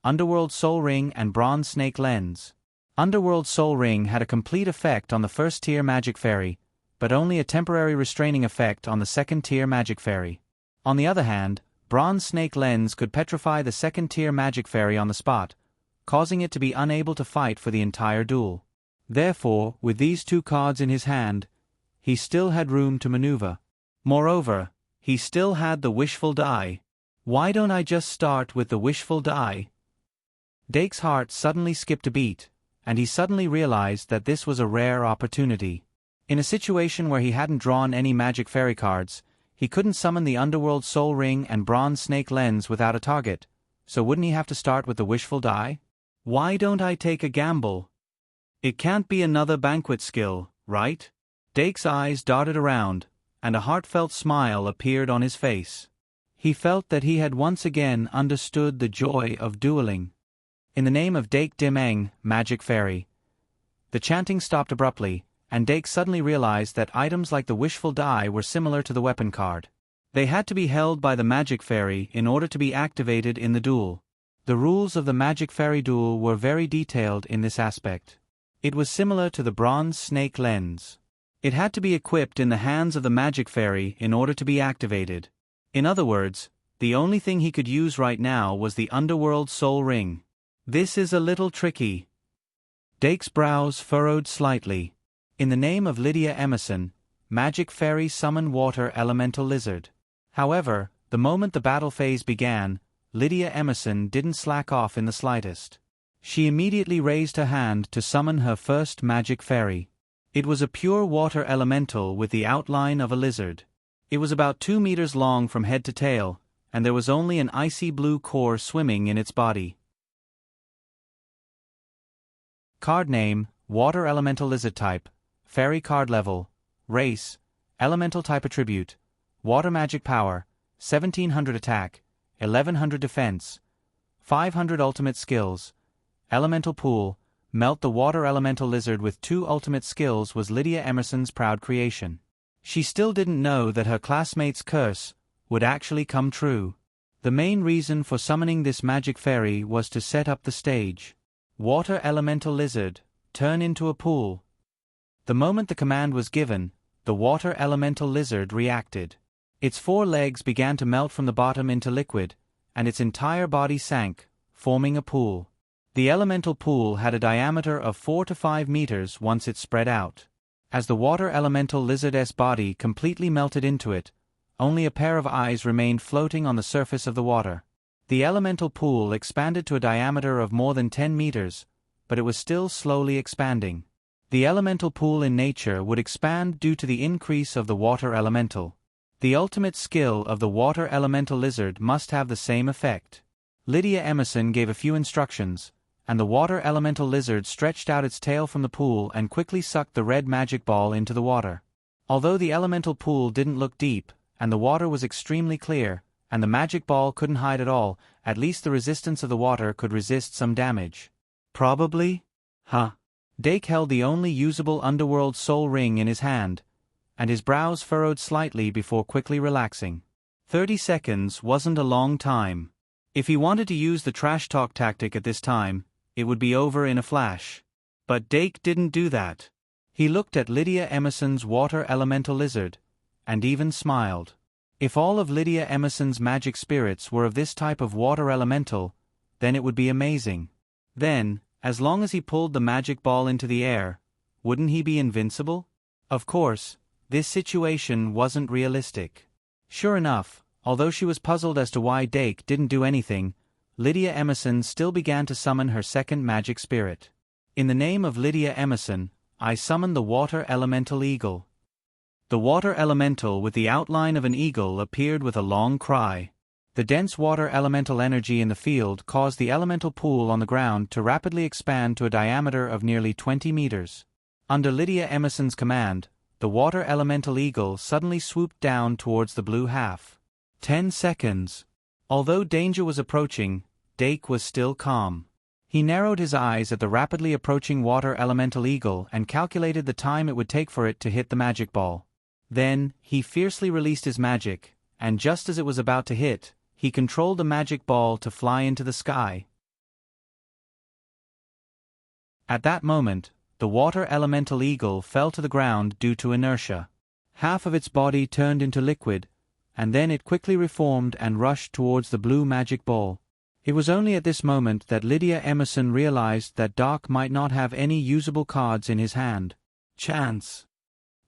Speaker 1: Underworld Soul Ring and Bronze Snake Lens. Underworld Soul Ring had a complete effect on the first-tier magic fairy, but only a temporary restraining effect on the second-tier magic fairy. On the other hand, Bronze Snake Lens could petrify the second-tier magic fairy on the spot, causing it to be unable to fight for the entire duel. Therefore, with these 2 cards in his hand, he still had room to maneuver. Moreover, he still had the wishful die. Why don't I just start with the wishful die? Dake's heart suddenly skipped a beat, and he suddenly realized that this was a rare opportunity. In a situation where he hadn't drawn any magic fairy cards, he couldn't summon the Underworld Soul Ring and Bronze Snake Lens without a target, so wouldn't he have to start with the wishful die? Why don't I take a gamble? It can't be another banquet skill, right? Dake's eyes darted around, and a heartfelt smile appeared on his face. He felt that he had once again understood the joy of dueling. In the name of Dake Dimeng, Magic Fairy. The chanting stopped abruptly, and Dake suddenly realized that items like the wishful die were similar to the weapon card. They had to be held by the Magic Fairy in order to be activated in the duel. The rules of the Magic Fairy duel were very detailed in this aspect. It was similar to the Bronze Snake Lens. It had to be equipped in the hands of the Magic Fairy in order to be activated. In other words, the only thing he could use right now was the Underworld Soul Ring. This is a little tricky. Dake's brows furrowed slightly. In the name of Lydia Emerson, Magic Fairy summon Water Elemental Lizard. However, the moment the battle phase began, Lydia Emerson didn't slack off in the slightest. She immediately raised her hand to summon her first Magic Fairy. It was a pure water elemental with the outline of a lizard. It was about 2 meters long from head to tail, and there was only an icy blue core swimming in its body. Card name: Water Elemental Lizard Type, Fairy Card Level, Race, Elemental Type Attribute, Water Magic Power, 1700 Attack, 1100 Defense, 500 Ultimate Skills. Elemental Pool: Melt the Water Elemental Lizard with 2 ultimate skills was Lydia Emerson's proud creation. She still didn't know that her classmate's curse would actually come true. The main reason for summoning this Magic Fairy was to set up the stage. Water Elemental Lizard, turn into a pool. The moment the command was given, the Water Elemental Lizard reacted. Its 4 legs began to melt from the bottom into liquid, and its entire body sank, forming a pool. The elemental pool had a diameter of 4 to 5 meters once it spread out. As the Water Elemental Lizard's body completely melted into it, only a pair of eyes remained floating on the surface of the water. The elemental pool expanded to a diameter of more than 10 meters, but it was still slowly expanding. The elemental pool in nature would expand due to the increase of the water elemental. The ultimate skill of the Water Elemental Lizard must have the same effect. Lydia Emerson gave a few instructions, and the Water Elemental Lizard stretched out its tail from the pool and quickly sucked the red magic ball into the water. Although the elemental pool didn't look deep, and the water was extremely clear, and the magic ball couldn't hide at all, at least the resistance of the water could resist some damage. Probably? Huh. Dake held the only usable Underworld Soul Ring in his hand, and his brows furrowed slightly before quickly relaxing. 30 seconds wasn't a long time. If he wanted to use the trash talk tactic at this time, it would be over in a flash. But Dake didn't do that. He looked at Lydia Emerson's Water Elemental Lizard, and even smiled. If all of Lydia Emerson's magic spirits were of this type of water elemental, then it would be amazing. Then, as long as he pulled the magic ball into the air, wouldn't he be invincible? Of course, this situation wasn't realistic. Sure enough, although she was puzzled as to why Dake didn't do anything, Lydia Emerson still began to summon her second magic spirit. In the name of Lydia Emerson, I summon the water elemental eagle. The water elemental with the outline of an eagle appeared with a long cry. The dense water elemental energy in the field caused the elemental pool on the ground to rapidly expand to a diameter of nearly 20 meters. Under Lydia Emerson's command, the water elemental eagle suddenly swooped down towards the blue half. 10 seconds. Although danger was approaching, Dake was still calm. He narrowed his eyes at the rapidly approaching water elemental eagle and calculated the time it would take for it to hit the magic ball. Then, he fiercely released his magic, and just as it was about to hit, he controlled the magic ball to fly into the sky. At that moment, the water elemental eagle fell to the ground due to inertia. Half of its body turned into liquid, and then it quickly reformed and rushed towards the blue magic ball. It was only at this moment that Lydia Emerson realized that Doc might not have any usable cards in his hand. Chance.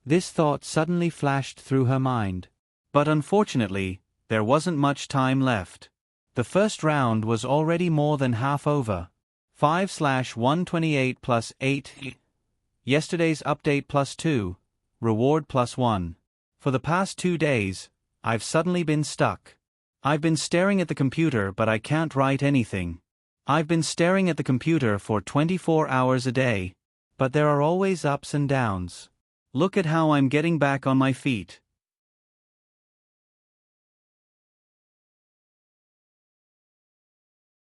Speaker 1: This thought suddenly flashed through her mind. But unfortunately, there wasn't much time left. The first round was already more than half over. 5/128 plus 8. Yesterday's update plus 2. Reward plus 1. For the past 2 days, I've suddenly been stuck. I've been staring at the computer but I can't write anything. I've been staring at the computer for 24 hours a day. But there are always ups and downs. Look at how I'm getting back on my feet.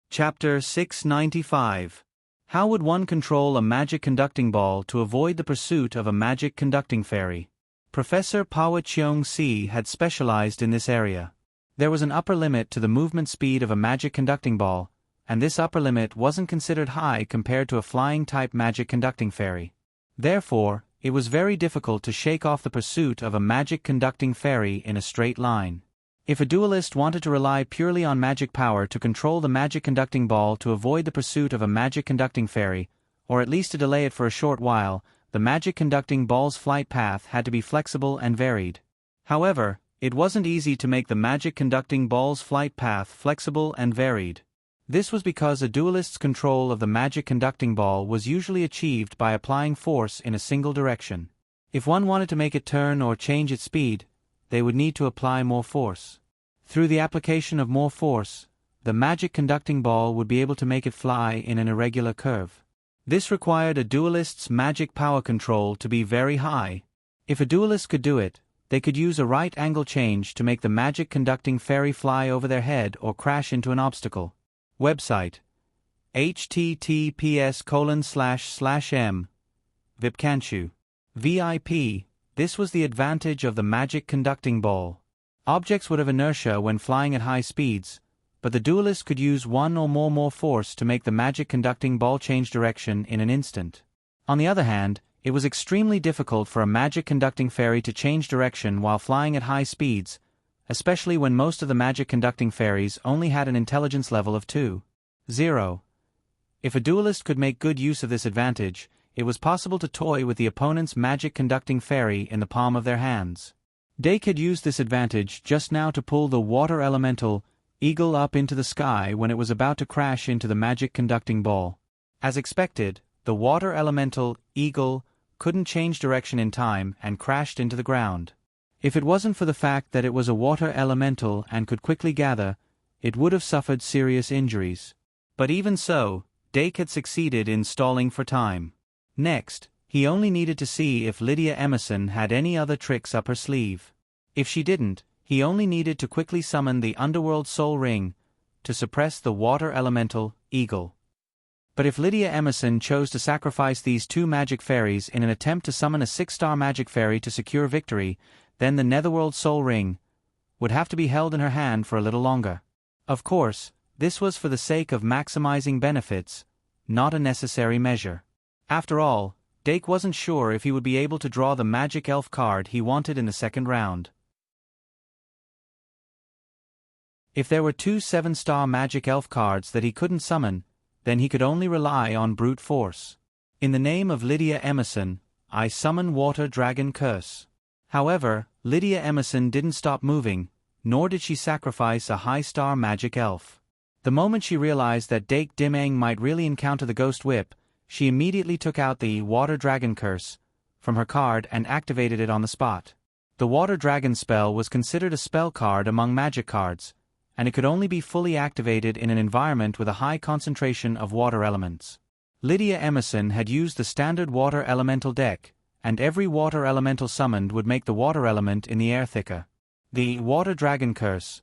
Speaker 1: Chapter 695. How would one control a magic conducting ball to avoid the pursuit of a magic conducting fairy? Professor Pawa Cheong-si had specialized in this area. There was an upper limit to the movement speed of a magic conducting ball, and this upper limit wasn't considered high compared to a flying-type magic conducting fairy. Therefore, it was very difficult to shake off the pursuit of a magic conducting fairy in a straight line. If a duelist wanted to rely purely on magic power to control the magic conducting ball to avoid the pursuit of a magic conducting fairy, or at least to delay it for a short while, the magic conducting ball's flight path had to be flexible and varied. However, it wasn't easy to make the magic conducting ball's flight path flexible and varied. This was because a duelist's control of the magic conducting ball was usually achieved by applying force in a single direction. If one wanted to make it turn or change its speed, they would need to apply more force. Through the application of more force, the magic conducting ball would be able to make it fly in an irregular curve. This required a duelist's magic power control to be very high. If a duelist could do it, they could use a right angle change to make the magic conducting fairy fly over their head or crash into an obstacle. Website: https://m. Vipkanchu. VIP. This was the advantage of the magic conducting ball. Objects would have inertia when flying at high speeds, but the duelist could use one or more force to make the magic conducting ball change direction in an instant. On the other hand, it was extremely difficult for a magic conducting fairy to change direction while flying at high speeds, especially when most of the magic conducting fairies only had an intelligence level of 2.0. If a duelist could make good use of this advantage, it was possible to toy with the opponent's magic conducting fairy in the palm of their hands. Dake had used this advantage just now to pull the water elemental eagle up into the sky when it was about to crash into the magic conducting ball. As expected, the water elemental eagle couldn't change direction in time and crashed into the ground. If it wasn't for the fact that it was a water elemental and could quickly gather, it would have suffered serious injuries. But even so, Dake had succeeded in stalling for time. Next, he only needed to see if Lydia Emerson had any other tricks up her sleeve. If she didn't, he only needed to quickly summon the Underworld Soul Ring to suppress the water elemental eagle. But if Lydia Emerson chose to sacrifice these 2 magic fairies in an attempt to summon a 6-star magic fairy to secure victory, then the Netherworld Soul Ring would have to be held in her hand for a little longer. Of course, this was for the sake of maximizing benefits, not a necessary measure. After all, Dake wasn't sure if he would be able to draw the magic elf card he wanted in the second round. If there were 2 7-star magic elf cards that he couldn't summon, then he could only rely on brute force. In the name of Lydia Emerson, I summon Water Dragon Curse. However, Lydia Emerson didn't stop moving, nor did she sacrifice a high-star magic elf. The moment she realized that Dake Dimeng might really encounter the Ghost Whip, she immediately took out the Water Dragon Curse from her card and activated it on the spot. The Water Dragon spell was considered a spell card among magic cards, and it could only be fully activated in an environment with a high concentration of water elements. Lydia Emerson had used the standard water elemental deck, and every water elemental summoned would make the water element in the air thicker. The Water Dragon Curse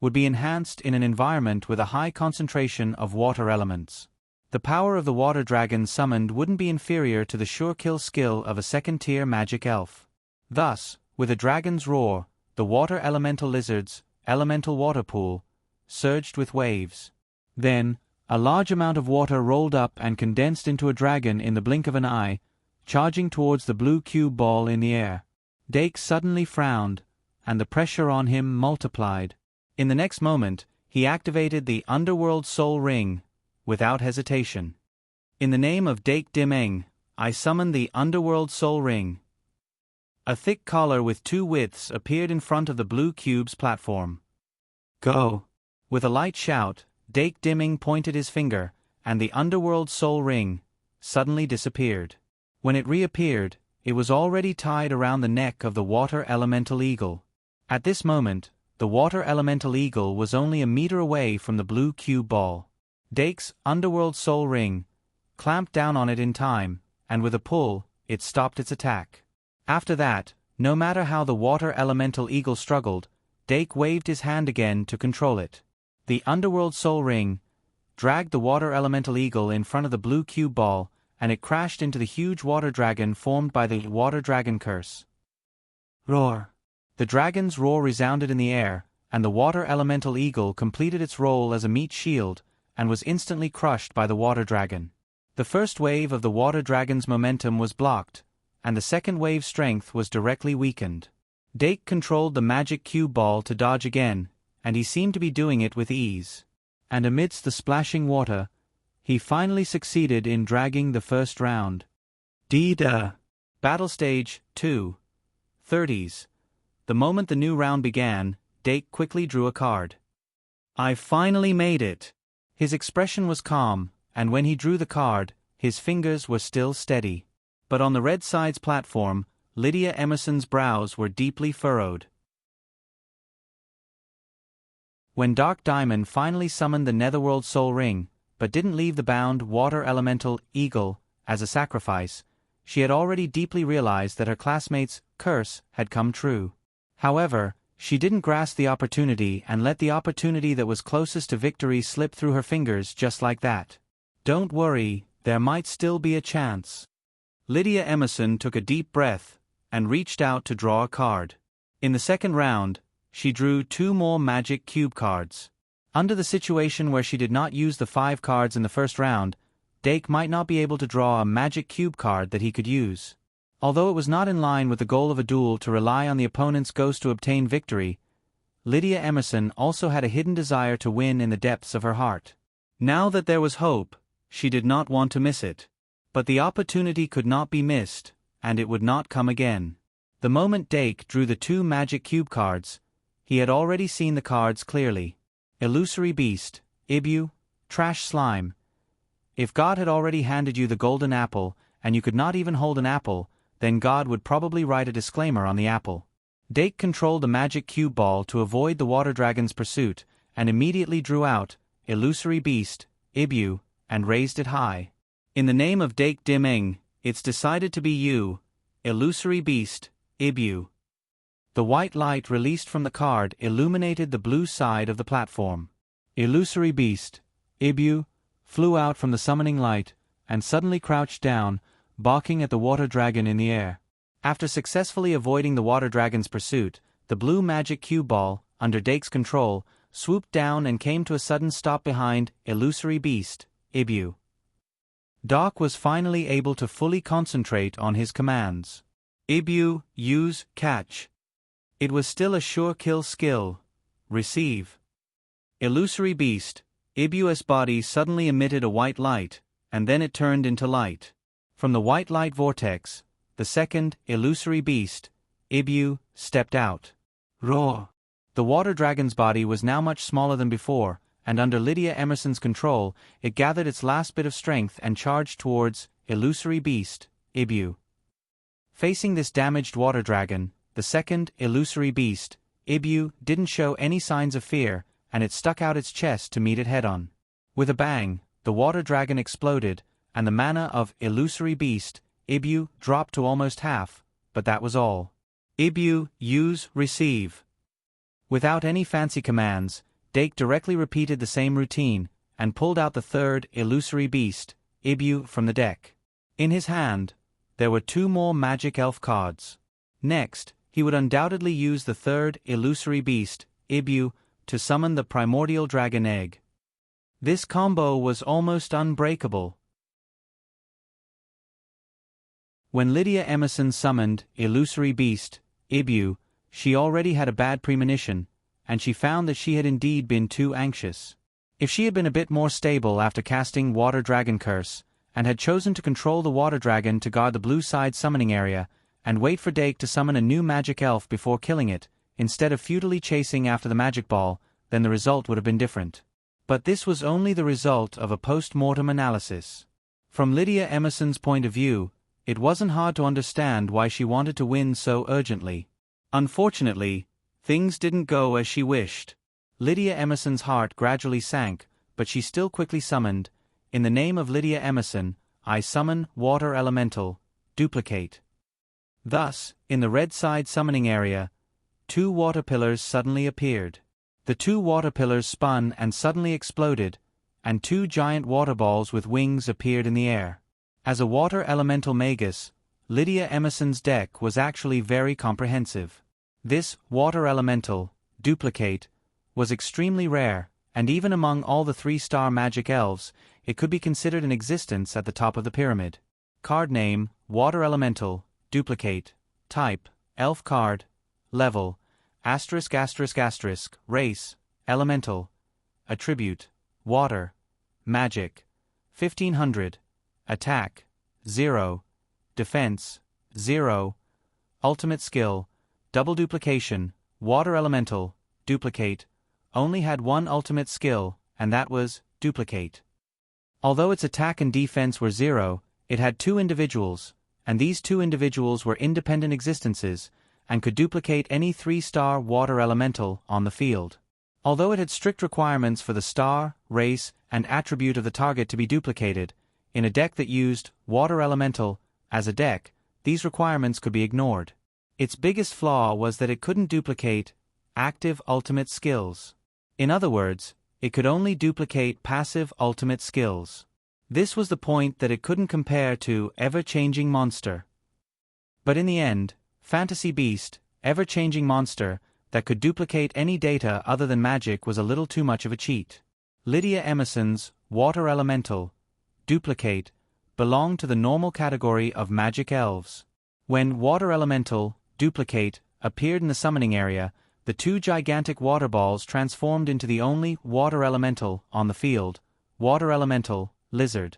Speaker 1: would be enhanced in an environment with a high concentration of water elements. The power of the water dragon summoned wouldn't be inferior to the sure kill skill of a second-tier magic elf. Thus, with a dragon's roar, the water elemental lizard's elemental water pool surged with waves. Then, a large amount of water rolled up and condensed into a dragon in the blink of an eye, charging towards the blue cube ball in the air. Dake suddenly frowned, and the pressure on him multiplied. In the next moment, he activated the Underworld Soul Ring, without hesitation. In the name of Dake Dimeng, I summon the Underworld Soul Ring. A thick collar with 2 widths appeared in front of the blue cube's platform. Go! With a light shout, Dake Dimeng pointed his finger, and the Underworld Soul Ring suddenly disappeared. When it reappeared, it was already tied around the neck of the Water Elemental Eagle. At this moment, the Water Elemental Eagle was only a meter away from the blue cube ball. Dake's Underworld Soul Ring clamped down on it in time, and with a pull, it stopped its attack. After that, no matter how the Water Elemental Eagle struggled, Dake waved his hand again to control it. The Underworld Soul Ring dragged the Water Elemental Eagle in front of the blue cube ball, and it crashed into the huge water dragon formed by the Water Dragon Curse. Roar! The dragon's roar resounded in the air, and the Water Elemental Eagle completed its role as a meat shield, and was instantly crushed by the water dragon. The first wave of the water dragon's momentum was blocked, and the second wave's strength was directly weakened. Dake controlled the magic cube ball to dodge again, and he seemed to be doing it with ease. And amidst the splashing water, he finally succeeded in dragging the first round. Battle Stage 2. 30s. The moment the new round began, Dake quickly drew a card. I finally made it! His expression was calm, and when he drew the card, his fingers were still steady. But on the red side's platform, Lydia Emerson's brows were deeply furrowed. When Dark Diamond finally summoned the Netherworld Soul Ring, but didn't leave the bound Water Elemental Eagle as a sacrifice, she had already deeply realized that her classmate's curse had come true. However, she didn't grasp the opportunity and let the opportunity that was closest to victory slip through her fingers just like that. Don't worry, there might still be a chance. Lydia Emerson took a deep breath and reached out to draw a card. In the second round, she drew 2 more magic cube cards. Under the situation where she did not use the 5 cards in the first round, Dake might not be able to draw a magic cube card that he could use. Although it was not in line with the goal of a duel to rely on the opponent's ghost to obtain victory, Lydia Emerson also had a hidden desire to win in the depths of her heart. Now that there was hope, she did not want to miss it. But the opportunity could not be missed, and it would not come again. The moment Dake drew the 2 magic cube cards, he had already seen the cards clearly. Illusory Beast, Ibu, Trash Slime. If God had already handed you the golden apple, and you could not even hold an apple, then God would probably write a disclaimer on the apple. Dake controlled the magic cube ball to avoid the water dragon's pursuit, and immediately drew out Illusory Beast, Ibu, and raised it high. In the name of Dake Dimeng, it's decided to be you, Illusory Beast, Ibu. The white light released from the card illuminated the blue side of the platform. Illusory Beast, Ibu, flew out from the summoning light, and suddenly crouched down, barking at the water dragon in the air. After successfully avoiding the water dragon's pursuit, the blue magic cube ball, under Dake's control, swooped down and came to a sudden stop behind Illusory Beast, Ibu. Doc was finally able to fully concentrate on his commands. Ibu, use, catch. It was still a sure kill skill. Receive. Illusory Beast, Ibu's body suddenly emitted a white light, and then it turned into light. From the white light vortex, the second Illusory Beast, Ibu, stepped out. Roar! The water dragon's body was now much smaller than before, and under Lydia Emerson's control, it gathered its last bit of strength and charged towards illusory beast, Ibu. Facing this damaged water dragon, the second illusory beast, Ibu, didn't show any signs of fear, and it stuck out its chest to meet it head-on. With a bang, the water dragon exploded, and the mana of illusory beast, Ibu, dropped to almost half, but that was all. Ibu, use, receive. Without any fancy commands, Dake directly repeated the same routine, and pulled out the third illusory beast, Ibu, from the deck. In his hand, there were 2 more magic elf cards. Next, he would undoubtedly use the third illusory beast, Ibu, to summon the primordial dragon egg. This combo was almost unbreakable. When Lydia Emerson summoned illusory beast, Ibu, she already had a bad premonition, and she found that she had indeed been too anxious. If she had been a bit more stable after casting Water Dragon Curse, and had chosen to control the water dragon to guard the blue side summoning area, and wait for Dake to summon a new magic elf before killing it, instead of futilely chasing after the magic ball, then the result would have been different. But this was only the result of a post-mortem analysis. From Lydia Emerson's point of view, it wasn't hard to understand why she wanted to win so urgently. Unfortunately, things didn't go as she wished. Lydia Emerson's heart gradually sank, but she still quickly summoned, "In the name of Lydia Emerson, I summon Water Elemental, duplicate." Thus, in the red side summoning area, 2 water pillars suddenly appeared. The 2 water pillars spun and suddenly exploded, and 2 giant water balls with wings appeared in the air. As a water elemental magus, Lydia Emerson's deck was actually very comprehensive. This water elemental, duplicate, was extremely rare, and even among all the 3-star magic elves, it could be considered in existence at the top of the pyramid. Card name, Water Elemental, duplicate. Type, elf card. Level, ****. Race, elemental. Attribute, water. Magic, 1500. Attack, 0. Defense, 0. Ultimate skill, double duplication. Water elemental, duplicate, only had one ultimate skill, and that was duplicate. Although its attack and defense were 0, it had 2 individuals, and these 2 individuals were independent existences, and could duplicate any 3-star water elemental on the field. Although it had strict requirements for the star, race, and attribute of the target to be duplicated, in a deck that used water elemental as a deck, these requirements could be ignored. Its biggest flaw was that it couldn't duplicate active ultimate skills. In other words, it could only duplicate passive ultimate skills. This was the point that it couldn't compare to ever-changing monster. But in the end, Fantasy Beast, ever-changing monster, that could duplicate any data other than magic was a little too much of a cheat. Lydia Emerson's Water Elemental, duplicate, belonged to the normal category of magic elves. When Water Elemental, duplicate, appeared in the summoning area, the 2 gigantic water balls transformed into the only water elemental on the field, Water Elemental, Lizard.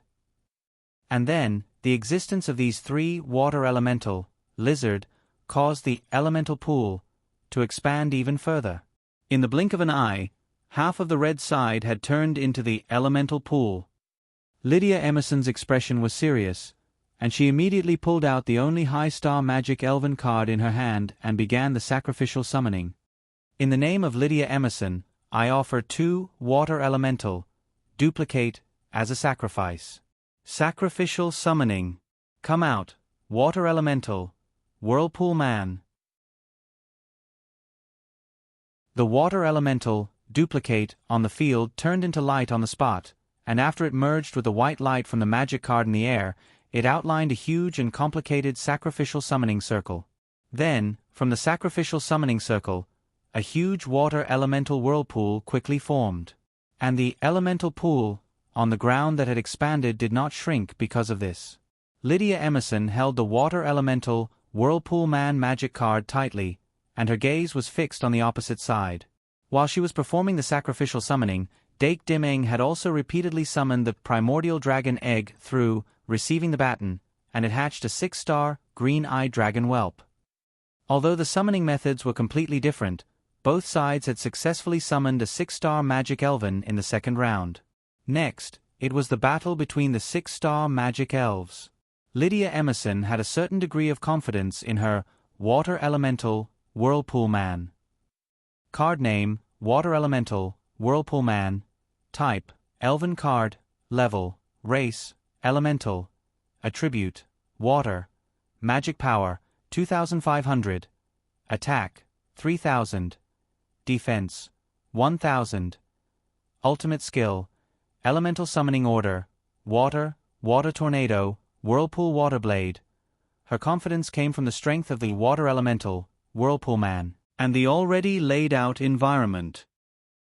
Speaker 1: And then, the existence of these 3 water elemental, Lizard, caused the elemental pool to expand even further. In the blink of an eye, half of the red side had turned into the elemental pool. Lydia Emerson's expression was serious, and she immediately pulled out the only high-star magic elven card in her hand and began the sacrificial summoning. In the name of Lydia Emerson, I offer 2 water elemental, duplicate, as a sacrifice. Sacrificial summoning. Come out, water elemental, whirlpool man. The water elemental, duplicate, on the field turned into light on the spot, and after it merged with the white light from the magic card in the air, it outlined a huge and complicated sacrificial summoning circle. Then, from the sacrificial summoning circle, a huge water elemental whirlpool quickly formed. And the elemental pool, on the ground that had expanded, did not shrink because of this. Lydia Emerson held the water elemental whirlpool man magic card tightly, and her gaze was fixed on the opposite side. While she was performing the sacrificial summoning, Dake Dimeng had also repeatedly summoned the primordial dragon egg through receiving the baton, and it hatched a 6-star, green-eyed dragon whelp. Although the summoning methods were completely different, both sides had successfully summoned a 6-star Magic Elven in the second round. Next, it was the battle between the 6-star Magic Elves. Lydia Emerson had a certain degree of confidence in her Water Elemental, Whirlpool Man. Card name, Water Elemental, Whirlpool Man. Type, Elven card. Level, Race, Elemental. Attribute, Water. Magic power, 2500. Attack, 3000. Defense, 1000. Ultimate skill, Elemental Summoning Order, Water, Water Tornado, Whirlpool Water Blade. Her confidence came from the strength of the Water Elemental, Whirlpool Man, and the already laid-out environment.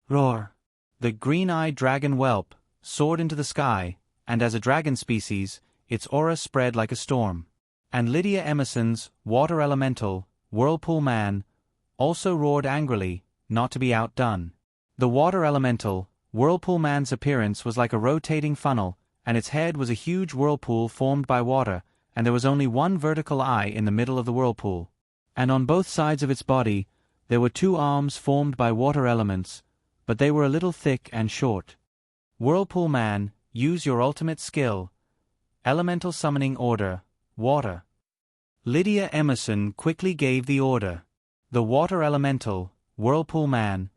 Speaker 1: Roar! The green-eyed dragon whelp soared into the sky, and as a dragon species, its aura spread like a storm. And Lydia Emerson's Water Elemental, Whirlpool Man, also roared angrily, not to be outdone. The Water Elemental, Whirlpool Man's appearance was like a rotating funnel, and its head was a huge whirlpool formed by water, and there was only one vertical eye in the middle of the whirlpool. And on both sides of its body, there were 2 arms formed by water elements, but they were a little thick and short. Whirlpool Man, use your ultimate skill. Elemental Summoning Order, Water. Lydia Emerson quickly gave the order. The Water Elemental, Whirlpool Man,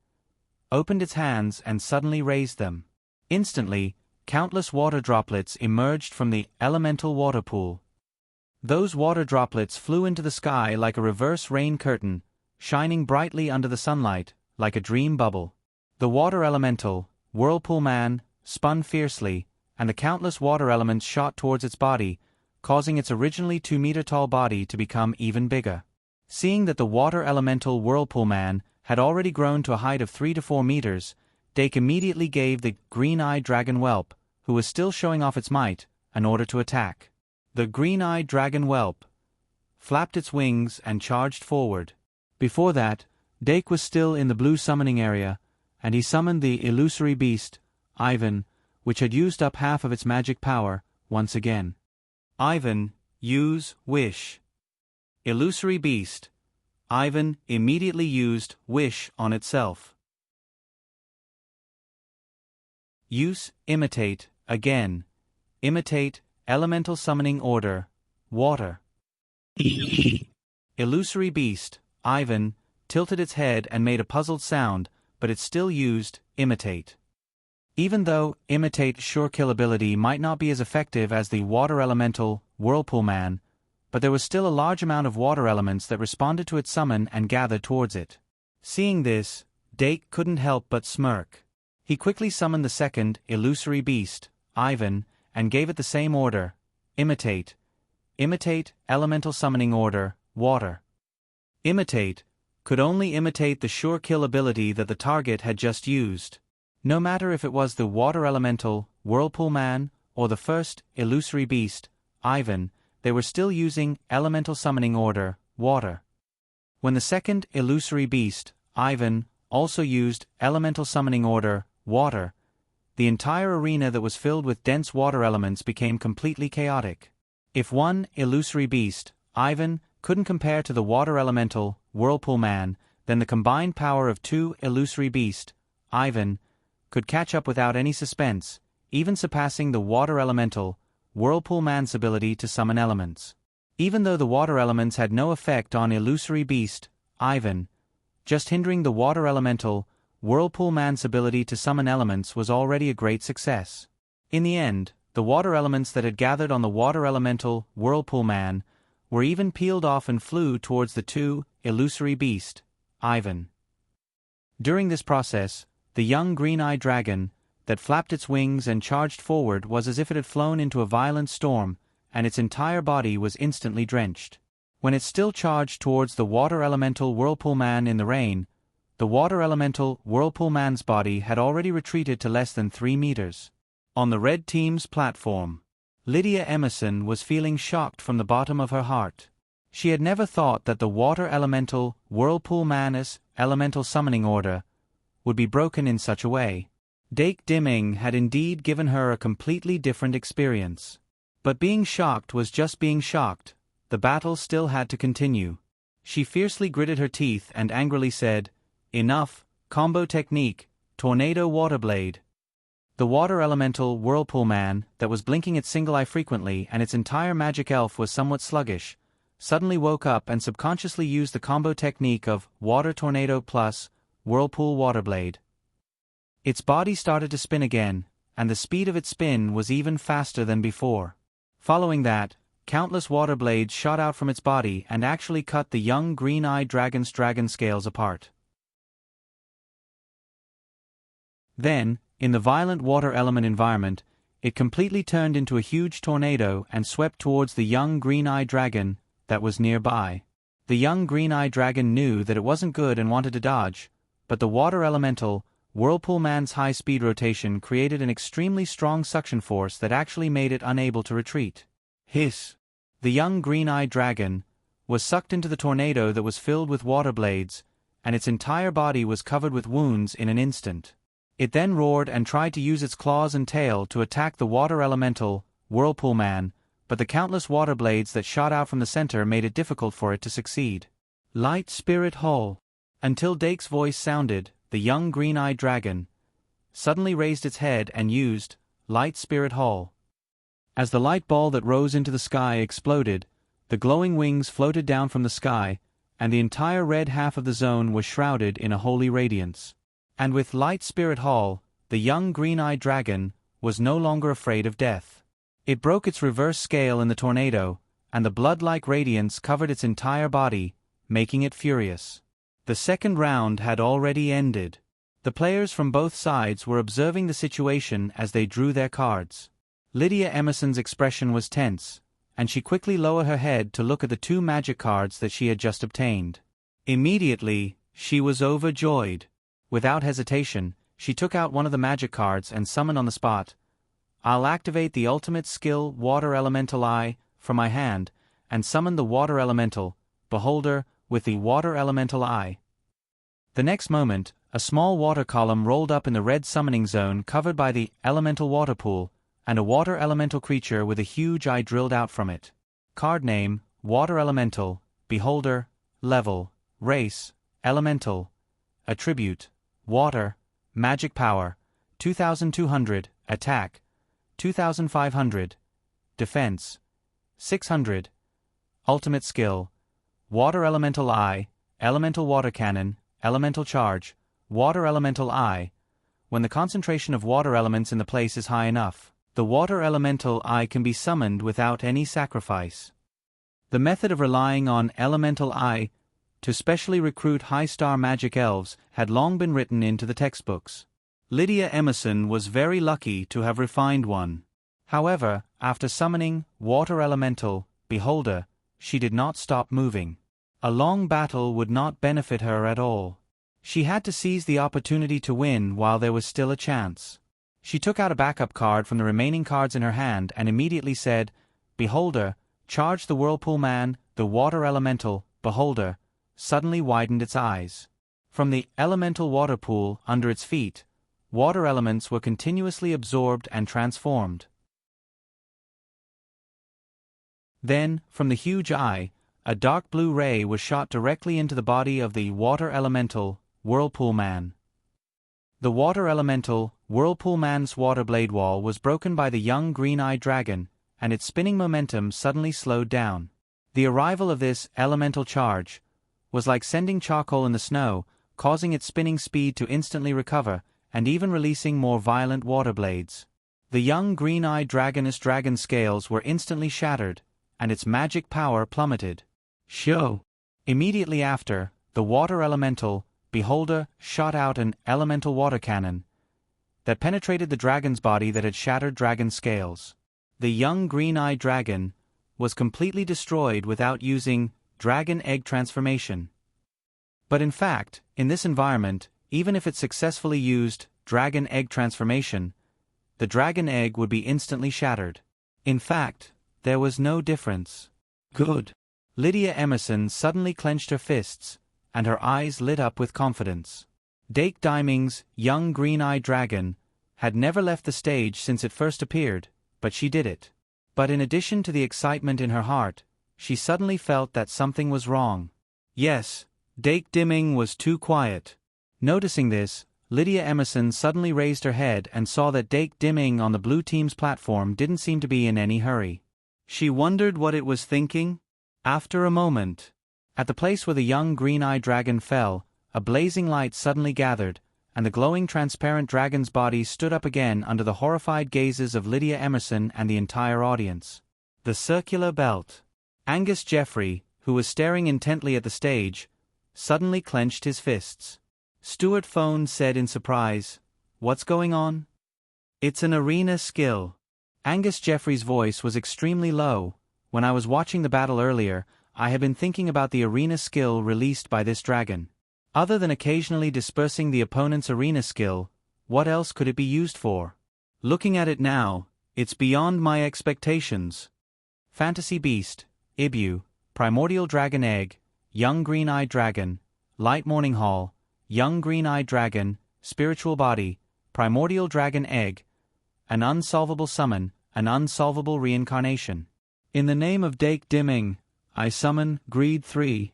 Speaker 1: opened its hands and suddenly raised them. Instantly, countless water droplets emerged from the elemental water pool. Those water droplets flew into the sky like a reverse rain curtain, shining brightly under the sunlight, like a dream bubble. The Water Elemental, Whirlpool Man, spun fiercely, and the countless water elements shot towards its body, causing its originally 2-meter-tall body to become even bigger. Seeing that the Water Elemental Whirlpool Man had already grown to a height of 3 to 4 meters, Dake immediately gave the green-eyed dragon whelp, who was still showing off its might, an order to attack. The green-eyed dragon whelp flapped its wings and charged forward. Before that, Dake was still in the blue summoning area, and he summoned the illusory beast, Ivan, which had used up half of its magic power, once again. Ivan, use Wish. Illusory beast. Ivan immediately used Wish on itself. Use Imitate, again. Imitate, Elemental Summoning Order, Water. Illusory beast, Ivan, tilted its head and made a puzzled sound, but it still used Imitate. Even though Imitate sure kill ability might not be as effective as the Water Elemental, Whirlpool Man, but there was still a large amount of water elements that responded to its summon and gathered towards it. Seeing this, Dake couldn't help but smirk. He quickly summoned the second illusory beast, Ivan, and gave it the same order, Imitate. Imitate, Elemental Summoning Order, Water. Imitate could only imitate the sure kill ability that the target had just used. No matter if it was the Water Elemental, Whirlpool Man, or the first illusory beast, Ivan, they were still using Elemental Summoning Order, Water. When the second illusory beast, Ivan, also used Elemental Summoning Order, Water, the entire arena that was filled with dense water elements became completely chaotic. If one illusory beast, Ivan, couldn't compare to the Water Elemental, Whirlpool Man, then the combined power of 2 illusory beast, Ivan, could catch up without any suspense, even surpassing the Water Elemental, Whirlpool Man's ability to summon elements. Even though the water elements had no effect on illusory beast, Ivan, just hindering the Water Elemental, Whirlpool Man's ability to summon elements was already a great success. In the end, the water elements that had gathered on the Water Elemental, Whirlpool Man, were even peeled off and flew towards the 2 illusory beast, Ivan. During this process, the young green-eyed dragon, that flapped its wings and charged forward was as if it had flown into a violent storm, and its entire body was instantly drenched. When it still charged towards the Water Elemental Whirlpool Man in the rain, the Water Elemental Whirlpool Man's body had already retreated to less than 3 meters. On the red team's platform, Lydia Emerson was feeling shocked from the bottom of her heart. She had never thought that the Water Elemental Whirlpool Man's Elemental Summoning Order would be broken in such a way. Dake Dimming had indeed given her a completely different experience. But being shocked was just being shocked. The battle still had to continue. She fiercely gritted her teeth and angrily said, Enough, combo technique, tornado water blade. The water elemental whirlpool man, that was blinking its single eye frequently and its entire magic elf was somewhat sluggish, suddenly woke up and subconsciously used the combo technique of water tornado plus whirlpool water blade. Its body started to spin again, and the speed of its spin was even faster than before. Following that, countless water blades shot out from its body and actually cut the young green-eyed dragon's dragon scales apart. Then, in the violent water element environment, it completely turned into a huge tornado and swept towards the young green-eyed dragon that was nearby. The young green-eyed dragon knew that it wasn't good and wanted to dodge, but the water elemental, Whirlpool Man's high-speed rotation created an extremely strong suction force that actually made it unable to retreat. Hiss! The young green-eyed dragon was sucked into the tornado that was filled with water blades, and its entire body was covered with wounds in an instant. It then roared and tried to use its claws and tail to attack the water elemental, Whirlpool Man, but the countless water blades that shot out from the center made it difficult for it to succeed. Light Spirit Hall. Until Dake's voice sounded, the young green-eyed dragon suddenly raised its head and used Light Spirit Hall. As the light ball that rose into the sky exploded, the glowing wings floated down from the sky, and the entire red half of the zone was shrouded in a holy radiance. And with Light Spirit Hall, the young green-eyed dragon was no longer afraid of death. It broke its reverse scale in the tornado, and the blood-like radiance covered its entire body, making it furious. The second round had already ended. The players from both sides were observing the situation as they drew their cards. Lydia Emerson's expression was tense, and she quickly lowered her head to look at the two magic cards that she had just obtained. Immediately, she was overjoyed. Without hesitation, she took out one of the magic cards and summoned on the spot, "I'll activate the ultimate skill Water Elemental Eye from my hand, and summon the Water Elemental, Beholder, with the Water Elemental Eye." The next moment, a small water column rolled up in the red summoning zone covered by the elemental water pool, and a water elemental creature with a huge eye drilled out from it. Card name, Water Elemental, Beholder, Level, Race, Elemental, Attribute, Water, Magic Power, 2200, Attack, 2500, Defense, 600, Ultimate Skill, Water Elemental Eye, Elemental Water Cannon, Elemental Charge, Water Elemental Eye. When the concentration of water elements in the place is high enough, the Water Elemental Eye can be summoned without any sacrifice. The method of relying on Elemental Eye to specially recruit high-star magic elves had long been written into the textbooks. Lydia Emerson was very lucky to have refined one. However, after summoning Water Elemental, Beholder, she did not stop moving. A long battle would not benefit her at all. She had to seize the opportunity to win while there was still a chance. She took out a backup card from the remaining cards in her hand and immediately said, "Beholder, charge the Whirlpool Man." The Water Elemental, Beholder, suddenly widened its eyes. From the elemental water pool under its feet, water elements were continuously absorbed and transformed. Then, from the huge eye, a dark blue ray was shot directly into the body of the Water Elemental, Whirlpool Man. The Water Elemental, Whirlpool Man's water blade wall was broken by the young green-eyed dragon, and its spinning momentum suddenly slowed down. The arrival of this elemental charge was like sending charcoal in the snow, causing its spinning speed to instantly recover, and even releasing more violent water blades. The young green-eyed dragon's dragon scales were instantly shattered, and its magic power plummeted. Show! Immediately after, the Water Elemental, Beholder, shot out an elemental water cannon that penetrated the dragon's body that had shattered dragon scales. The young green-eyed dragon was completely destroyed without using dragon egg transformation. But in fact, in this environment, even if it successfully used dragon egg transformation, the dragon egg would be instantly shattered. In fact, there was no difference. Good. Lydia Emerson suddenly clenched her fists, and her eyes lit up with confidence. Dake Diming's young green-eyed dragon had never left the stage since it first appeared, but she did it. But in addition to the excitement in her heart, she suddenly felt that something was wrong. Yes, Dake Diming was too quiet. Noticing this, Lydia Emerson suddenly raised her head and saw that Dake Dimming on the blue team's platform didn't seem to be in any hurry. She wondered what it was thinking. After a moment, at the place where the young green-eyed dragon fell, a blazing light suddenly gathered, and the glowing transparent dragon's body stood up again under the horrified gazes of Lydia Emerson and the entire audience. The circular belt. Angus Jeffrey, who was staring intently at the stage, suddenly clenched his fists. Stuart Phone said in surprise, "What's going on?" "It's an arena skill." Angus Jeffrey's voice was extremely low. "When I was watching the battle earlier, I had been thinking about the arena skill released by this dragon. Other than occasionally dispersing the opponent's arena skill, what else could it be used for? Looking at it now, it's beyond my expectations." Fantasy Beast, Ibu, Primordial Dragon Egg, Young Green-Eyed Dragon, Light Morning Hall, Young Green-Eyed Dragon, Spiritual Body, Primordial Dragon Egg, an unsolvable summon, an unsolvable reincarnation. In the name of Dake Dimming, I summon Greed 3.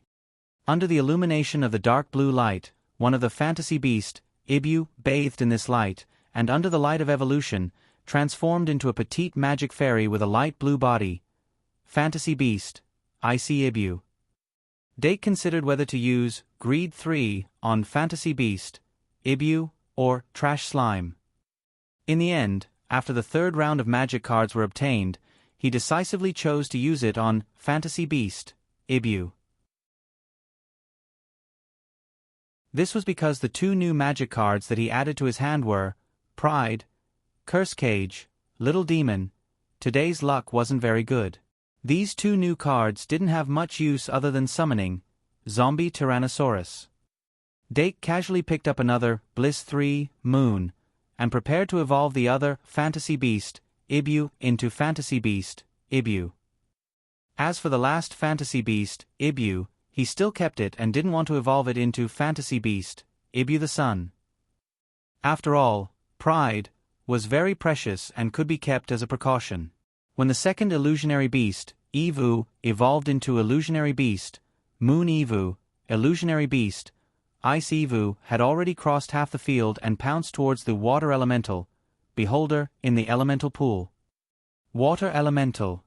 Speaker 1: Under the illumination of the dark blue light, one of the fantasy beast, Ibu, bathed in this light, and under the light of evolution, transformed into a petite magic fairy with a light blue body. Fantasy Beast, I see Ibu. Dake considered whether to use Greed 3 on Fantasy Beast, Ibu, or Trash Slime. In the end, after the third round of magic cards were obtained, he decisively chose to use it on Fantasy Beast, Ibu. This was because the two new magic cards that he added to his hand were Pride, Curse Cage, Little Demon. Today's luck wasn't very good. These two new cards didn't have much use other than summoning Zombie Tyrannosaurus. Dake casually picked up another Bliss 3 Moon and prepared to evolve the other Fantasy Beast, Ibu, into Fantasy Beast, Ibu. As for the last Fantasy Beast, Ibu, he still kept it and didn't want to evolve it into Fantasy Beast, Ibu the Sun. After all, Pride was very precious and could be kept as a precaution. When the second illusionary beast, Evu, evolved into Illusionary Beast, Moon Evu, Illusionary Beast, Ice Evu had already crossed half the field and pounced towards the Water Elemental, Beholder, in the Elemental Pool. Water Elemental,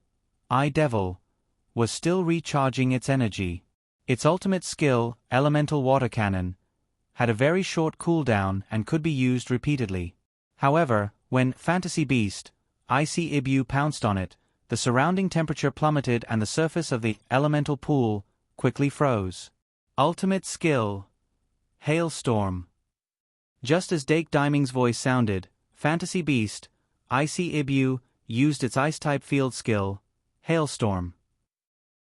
Speaker 1: I Devil, was still recharging its energy. Its ultimate skill, Elemental Water Cannon, had a very short cooldown and could be used repeatedly. However, when Fantasy Beast, Icy Ibu pounced on it, the surrounding temperature plummeted and the surface of the elemental pool quickly froze. Ultimate skill, Hailstorm. Just as Dake Diming's voice sounded, Fantasy Beast, Icy Ibu, used its Ice-type field skill, Hailstorm.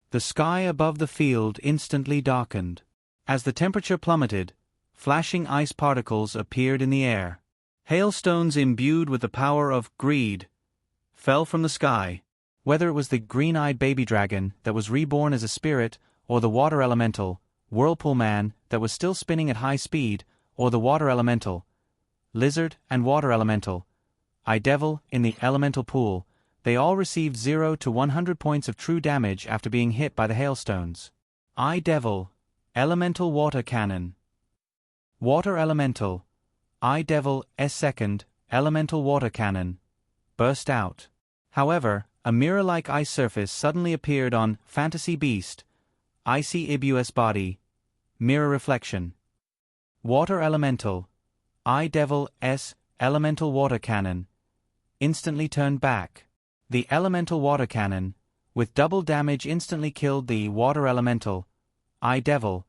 Speaker 1: The sky above the field instantly darkened. As the temperature plummeted, flashing ice particles appeared in the air. Hailstones imbued with the power of greed fell from the sky. Whether it was the green-eyed baby dragon that was reborn as a spirit, or the water elemental, Whirlpool Man, that was still spinning at high speed, or the water elemental, Lizard and water elemental, I Devil in the elemental pool, they all received 0 to 100 points of true damage after being hit by the hailstones. I Devil, Elemental Water Cannon. Water Elemental, I Devil S2, Elemental Water Cannon, burst out. However, a mirror-like ice surface suddenly appeared on Fantasy Beast, Icy Ibu's body, Mirror Reflection. Water Elemental, I Devil S, Elemental Water Cannon, instantly turned back. The Elemental Water Cannon, with double damage, instantly killed the Water Elemental, I Devil,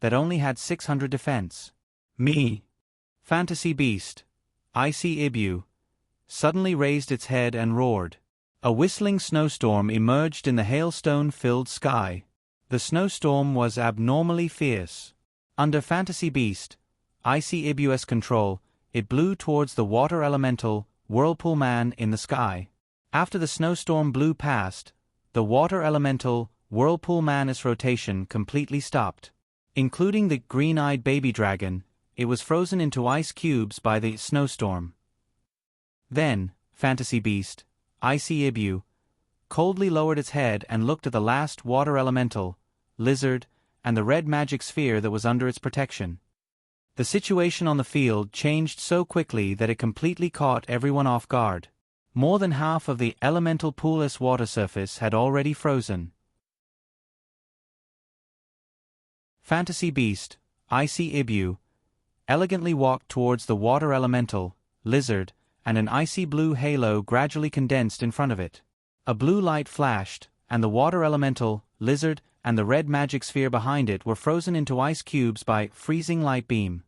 Speaker 1: that only had 600 defense. Me. Fantasy Beast, Icy Ibu, suddenly raised its head and roared. A whistling snowstorm emerged in the hailstone-filled sky. The snowstorm was abnormally fierce. Under Fantasy Beast, Icy Ibu's control, it blew towards the water elemental, Whirlpool Man in the sky. After the snowstorm blew past, the water elemental, Whirlpool Man's rotation completely stopped. Including the green-eyed baby dragon, it was frozen into ice cubes by the snowstorm. Then, Fantasy Beast, Icy Ibu, coldly lowered its head and looked at the last water elemental, Lizard, and the red magic sphere that was under its protection. The situation on the field changed so quickly that it completely caught everyone off guard. More than half of the elemental poolless water surface had already frozen. Fantasy Beast, Icy Ibu, elegantly walked towards the water elemental, lizard, and an icy blue halo gradually condensed in front of it. A blue light flashed, and the water elemental, lizard, and the red magic sphere behind it were frozen into ice cubes by freezing light beam.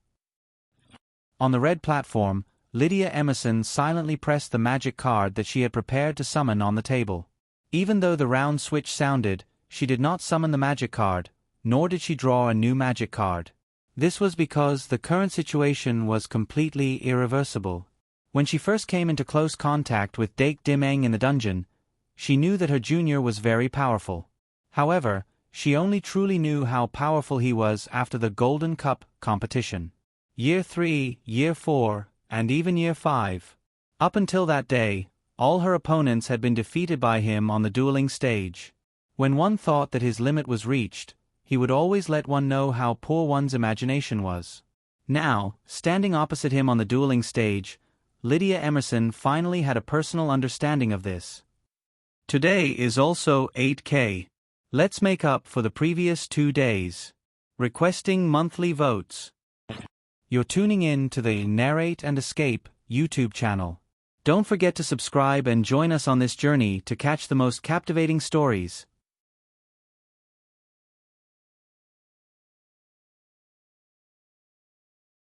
Speaker 1: On the red platform, Lydia Emerson silently pressed the magic card that she had prepared to summon on the table. Even though the round switch sounded, she did not summon the magic card, nor did she draw a new magic card. This was because the current situation was completely irreversible. When she first came into close contact with Dake Dimeng in the dungeon, she knew that her junior was very powerful. However, she only truly knew how powerful he was after the Golden Cup competition. Year 3, Year 4, and even Year 5. Up until that day, all her opponents had been defeated by him on the dueling stage. When one thought that his limit was reached, he would always let one know how poor one's imagination was. Now, standing opposite him on the dueling stage, Lydia Emerson finally had a personal understanding of this. Today is also 8K. Let's make up for the previous 2 days. Requesting monthly votes. You're tuning in to the Narrate and Escape YouTube channel. Don't forget to subscribe and join us on this journey to catch the most captivating stories.